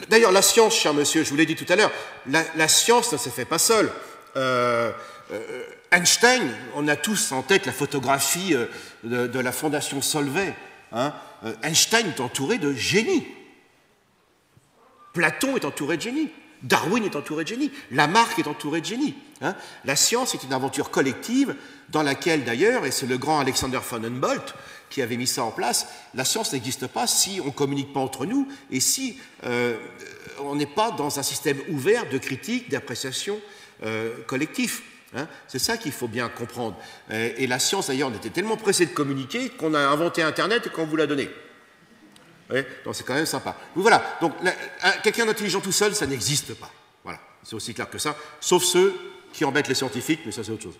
D'ailleurs, la science, cher monsieur, je vous l'ai dit tout à l'heure, la science ne se fait pas seule. Einstein, on a tous en tête la photographie de la fondation Solvay. Hein. Einstein est entouré de génies. Platon est entouré de génies. Darwin est entouré de génies. Lamarck est entouré de génies. Hein. La science est une aventure collective dans laquelle, d'ailleurs, et c'est le grand Alexander von Humboldt qui avait mis ça en place, la science n'existe pas si on ne communique pas entre nous et si on n'est pas dans un système ouvert de critique, d'appréciation collectif. Hein. C'est ça qu'il faut bien comprendre. Et la science, d'ailleurs, on était tellement pressé de communiquer qu'on a inventé Internet et qu'on vous l'a donné. Ouais, donc c'est quand même sympa. Donc voilà, donc quelqu'un d'intelligent tout seul, ça n'existe pas. Voilà, c'est aussi clair que ça, sauf ceux qui embêtent les scientifiques, mais ça c'est autre chose.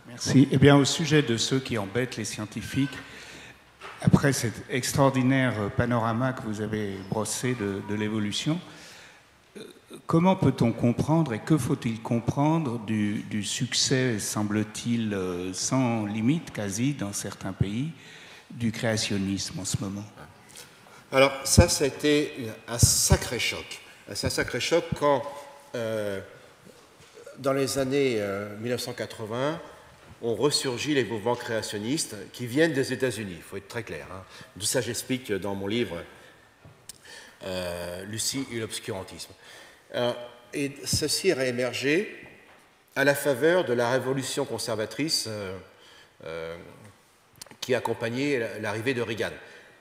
Merci. Eh bien, au sujet de ceux qui embêtent les scientifiques, après cet extraordinaire panorama que vous avez brossé de l'évolution, comment peut-on comprendre et que faut-il comprendre du succès, semble-t-il, sans limite quasi dans certains pays, du créationnisme en ce moment? Alors ça a été un sacré choc. C'est un sacré choc quand, dans les années 1980, ont ressurgi les mouvements créationnistes qui viennent des États-Unis, il faut être très clair. Hein. Tout ça, j'explique dans mon livre Lucie et l'obscurantisme. Et ceci a réémergé à la faveur de la révolution conservatrice qui accompagnait l'arrivée de Reagan.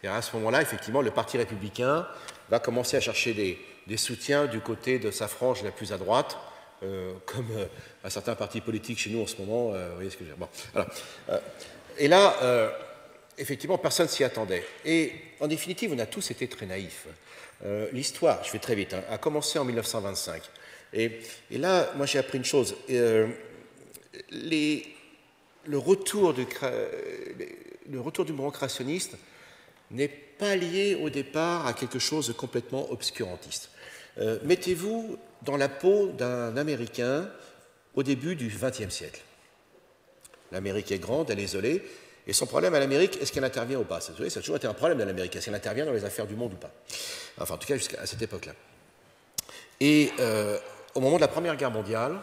Et à ce moment-là, effectivement, le Parti républicain va commencer à chercher des soutiens du côté de sa frange la plus à droite, comme un certain parti politique chez nous en ce moment. Vous voyez ce que je veux dire. Bon, alors, et là, effectivement, personne s'y attendait. Et en définitive, on a tous été très naïfs. L'histoire, je vais très vite, hein, a commencé en 1925. Et là, moi, j'ai appris une chose. Le retour du mouvement créationniste n'est pas lié au départ à quelque chose de complètement obscurantiste. Mettez-vous dans la peau d'un Américain au début du XXe siècle. L'Amérique est grande, elle est isolée, Et son problème à l'Amérique, est-ce qu'elle intervient ou pas? Ça a toujours été un problème de l'Amérique, est-ce qu'elle intervient dans les affaires du monde ou pas? Enfin, en tout cas, jusqu'à cette époque-là. Et au moment de la Première Guerre mondiale,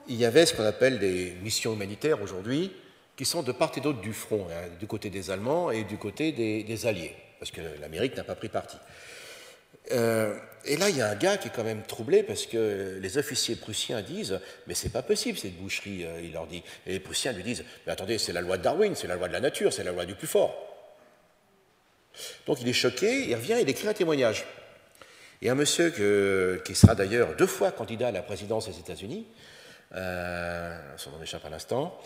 il y avait ce qu'on appelle des missions humanitaires aujourd'hui, qui sont de part et d'autre du front, hein, du côté des Allemands et du côté des Alliés, parce que l'Amérique n'a pas pris parti. Et là, il y a un gars qui est quand même troublé parce que les officiers prussiens disent « Mais c'est pas possible cette boucherie », il leur dit. Et les Prussiens lui disent « Mais attendez, c'est la loi de Darwin, c'est la loi de la nature, c'est la loi du plus fort ». Donc il est choqué, il revient, il écrit un témoignage. Et un monsieur qui sera d'ailleurs 2 fois candidat à la présidence des États-Unis, son nom m'échappe à l'instant,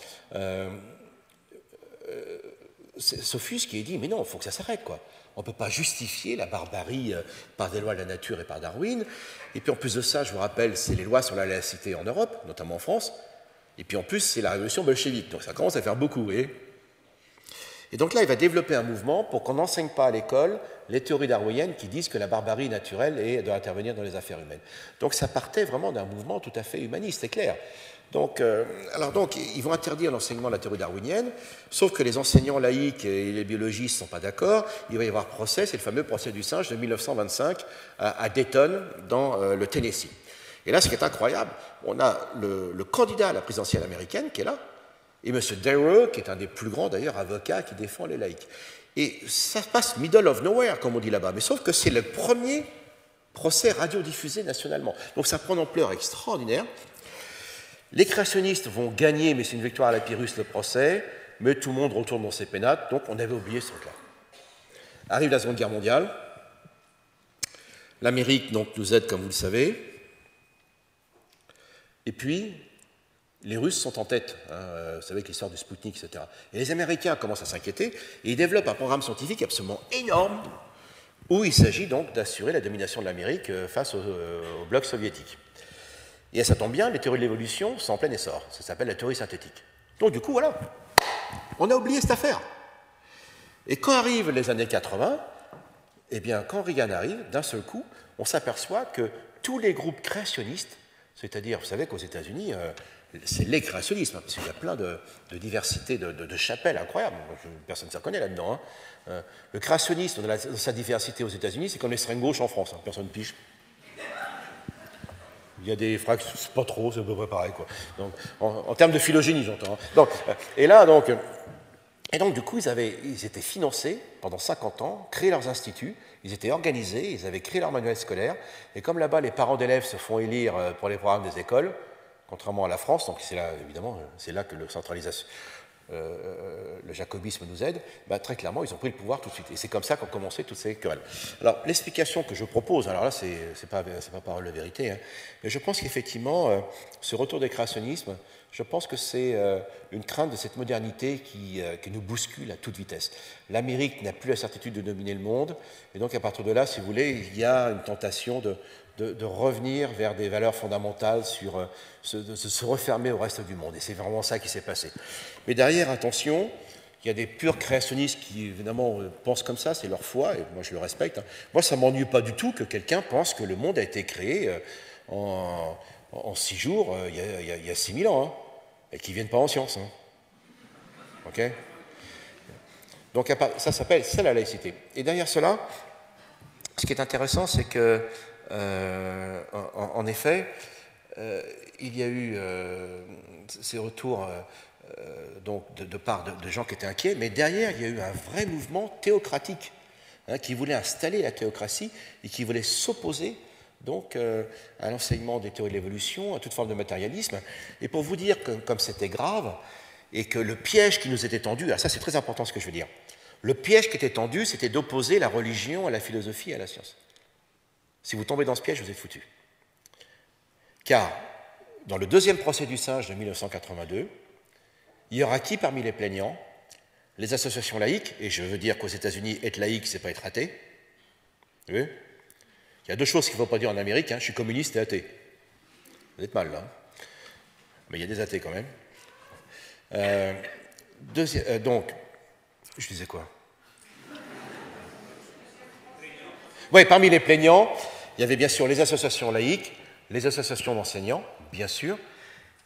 s'offusque qui dit « Mais non, il faut que ça s'arrête, quoi. On ne peut pas justifier la barbarie par des lois de la nature et par Darwin. Et puis en plus de ça, je vous rappelle, c'est les lois sur la laïcité en Europe, notamment en France. Et puis en plus, c'est la révolution bolchevique. Donc ça commence à faire beaucoup, vous voyez. Et donc là, il va développer un mouvement pour qu'on n'enseigne pas à l'école les théories darwiniennes qui disent que la barbarie naturelle doit intervenir dans les affaires humaines. Donc ça partait vraiment d'un mouvement tout à fait humaniste, c'est clair. Donc, ils vont interdire l'enseignement de la théorie darwinienne, sauf que les enseignants laïcs et les biologistes ne sont pas d'accord. Il va y avoir procès, c'est le fameux procès du singe de 1925 à Dayton, dans le Tennessee. Et là, ce qui est incroyable, on a le candidat à la présidentielle américaine qui est là, et M. Darrow, qui est un des plus grands d'ailleurs avocats qui défend les laïcs. Et ça passe middle of nowhere, comme on dit là-bas, mais sauf que c'est le premier procès radiodiffusé nationalement. Donc ça prend une ampleur extraordinaire. Les créationnistes vont gagner, mais c'est une victoire à la Pyrrhus, le procès, mais tout le monde retourne dans ses pénates, donc on avait oublié ce truc-là. Arrive la Seconde Guerre mondiale, l'Amérique donc, nous aide, comme vous le savez, et puis les Russes sont en tête, hein, vous savez, avec l'histoire du Spoutnik, etc. Et les Américains commencent à s'inquiéter, et ils développent un programme scientifique absolument énorme, où il s'agit donc d'assurer la domination de l'Amérique face au bloc soviétique. Et ça tombe bien, les théories de l'évolution sont en plein essor. Ça s'appelle la théorie synthétique. Donc du coup, voilà, on a oublié cette affaire. Et quand arrivent les années 80, eh bien, quand Reagan arrive, d'un seul coup, on s'aperçoit que tous les groupes créationnistes, c'est-à-dire, vous savez qu'aux États-Unis, c'est les créationnismes, parce qu'il y a plein de diversité de chapelles incroyables. Personne ne s'y reconnaît là-dedans. Hein. Le créationnisme, dans sa diversité aux États-Unis, c'est comme l'extrême gauche en France. Hein. Personne ne piche. Il y a des fractions, c'est pas trop, c'est à peu près pareil, quoi. Donc, en termes de phylogénie, j'entends. Hein. Donc, et donc, du coup, ils étaient financés pendant 50 ans, créé leurs instituts, ils étaient organisés, ils avaient créé leur manuel scolaire, et comme là-bas, les parents d'élèves se font élire pour les programmes des écoles, contrairement à la France, donc c'est là, évidemment, c'est là que le jacobisme nous aide, bah, très clairement, ils ont pris le pouvoir tout de suite. Et c'est comme ça qu'ont commencé toutes ces querelles. Alors, l'explication que je propose, alors là, c'est pas parole de vérité, hein, mais je pense qu'effectivement, ce retour des créationnismes, je pense que c'est une crainte de cette modernité qui nous bouscule à toute vitesse. L'Amérique n'a plus la certitude de dominer le monde, et donc à partir de là, si vous voulez, il y a une tentation de revenir vers des valeurs fondamentales, de se refermer au reste du monde. Et c'est vraiment ça qui s'est passé. Mais derrière, attention, il y a des purs créationnistes qui, évidemment, pensent comme ça, c'est leur foi, et moi je le respecte. Hein. Moi, ça ne m'ennuie pas du tout que quelqu'un pense que le monde a été créé en 6 jours, il y a 6000 ans, hein, et qu'ils ne viennent pas en science. Hein. OK ? Donc, ça s'appelle, c'est la laïcité. Et derrière cela, ce qui est intéressant, c'est que en effet, il y a eu ces retours donc de part de gens qui étaient inquiets, mais derrière, il y a eu un vrai mouvement théocratique hein, qui voulait installer la théocratie et qui voulait s'opposer donc à l'enseignement des théories de l'évolution, à toute forme de matérialisme. Et pour vous dire que comme c'était grave et que le piège qui nous était tendu, alors ça c'est très important ce que je veux dire, le piège qui était tendu, c'était d'opposer la religion à la philosophie et à la science. Si vous tombez dans ce piège, vous êtes foutu. Car, dans le deuxième procès du singe de 1982, il y aura qui parmi les plaignants? Les associations laïques, et je veux dire qu'aux États-Unis, être laïque, c'est pas être athée. Vous voyez? Il y a deux choses qu'il ne faut pas dire en Amérique, hein, je suis communiste et athée. Vous êtes mal, là. Mais il y a des athées quand même. Donc, je disais quoi? Oui, parmi les plaignants, il y avait bien sûr les associations laïques, les associations d'enseignants, bien sûr,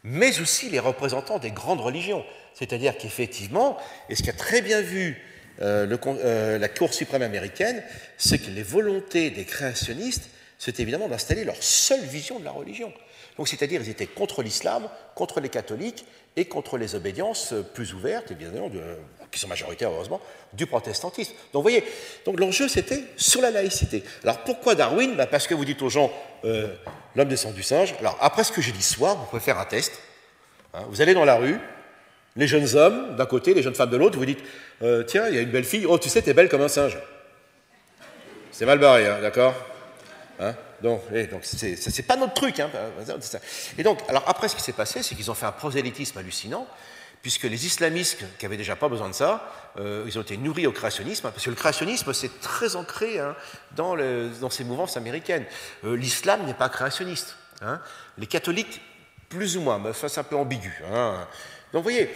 mais aussi les représentants des grandes religions. C'est-à-dire qu'effectivement, et ce qu'a très bien vu la Cour suprême américaine, c'est que les volontés des créationnistes, c'était évidemment d'installer leur seule vision de la religion. Donc, c'est-à-dire, ils étaient contre l'islam, contre les catholiques et contre les obédiences plus ouvertes, évidemment, qui sont majoritaires, heureusement, du protestantisme. Donc, vous voyez, donc l'enjeu, c'était sur la laïcité. Alors, pourquoi Darwin? Parce que vous dites aux gens, l'homme descend du singe. Alors, après ce que j'ai dit ce soir, vous pouvez faire un test. Hein, vous allez dans la rue, les jeunes hommes d'un côté, les jeunes femmes de l'autre, vous dites, tiens, il y a une belle fille, oh, tu sais, t'es belle comme un singe. C'est mal barré, hein, d'accord? Hein? Donc c'est pas notre truc. Hein. Et donc, alors après, ce qui s'est passé, c'est qu'ils ont fait un prosélytisme hallucinant, puisque les islamistes, qui n'avaient déjà pas besoin de ça, ils ont été nourris au créationnisme, parce que le créationnisme, c'est très ancré hein, dans ces mouvances américaines. L'islam n'est pas créationniste. Hein. Les catholiques, plus ou moins, mais ça, c'est un peu ambigu. Hein. Donc, vous voyez,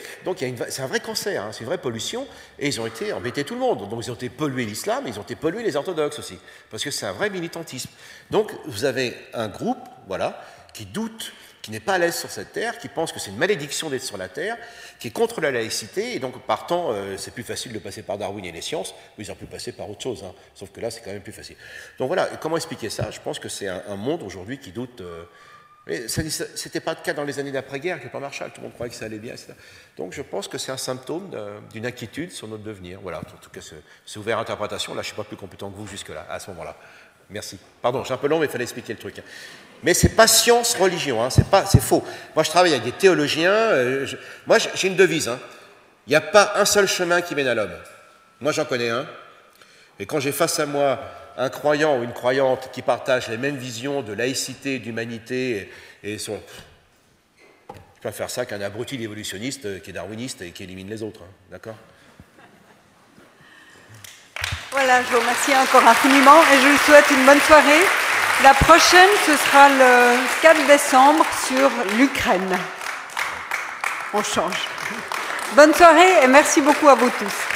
c'est un vrai cancer, hein, c'est une vraie pollution, et ils ont été embêtés tout le monde. Donc, ils ont été pollués l'islam, ils ont été pollués les orthodoxes aussi, parce que c'est un vrai militantisme. Donc, vous avez un groupe, voilà, qui doute, qui n'est pas à l'aise sur cette terre, qui pense que c'est une malédiction d'être sur la terre, qui est contre la laïcité, et donc, partant, c'est plus facile de passer par Darwin et les sciences, mais ils ont pu passer par autre chose, hein, sauf que là, c'est quand même plus facile. Donc, voilà, et comment expliquer ça? Je pense que c'est un monde aujourd'hui qui doute. Mais ce n'était pas le cas dans les années d'après-guerre, avec le plan Marshall, tout le monde croyait que ça allait bien, etc. Donc je pense que c'est un symptôme d'une inquiétude sur notre devenir. Voilà, en tout cas, c'est ouvert à interprétation. Là, je ne suis pas plus compétent que vous jusque-là, à ce moment-là. Merci. Pardon, j'ai un peu long, mais il fallait expliquer le truc. Mais ce n'est pas science-religion, hein, c'est faux. Moi, je travaille avec des théologiens. Moi, j'ai une devise. Hein. Il n'y a pas un seul chemin qui mène à l'homme. Moi, j'en connais un. Et quand j'ai face à moi un croyant ou une croyante qui partagent les mêmes visions de laïcité, d'humanité, et sont... je préfère ça qu'un abruti évolutionniste qui est darwiniste et qui élimine les autres. Hein. D'accord? Voilà, je vous remercie encore infiniment et je vous souhaite une bonne soirée. La prochaine, ce sera le 4 décembre sur l'Ukraine. On change. Bonne soirée et merci beaucoup à vous tous.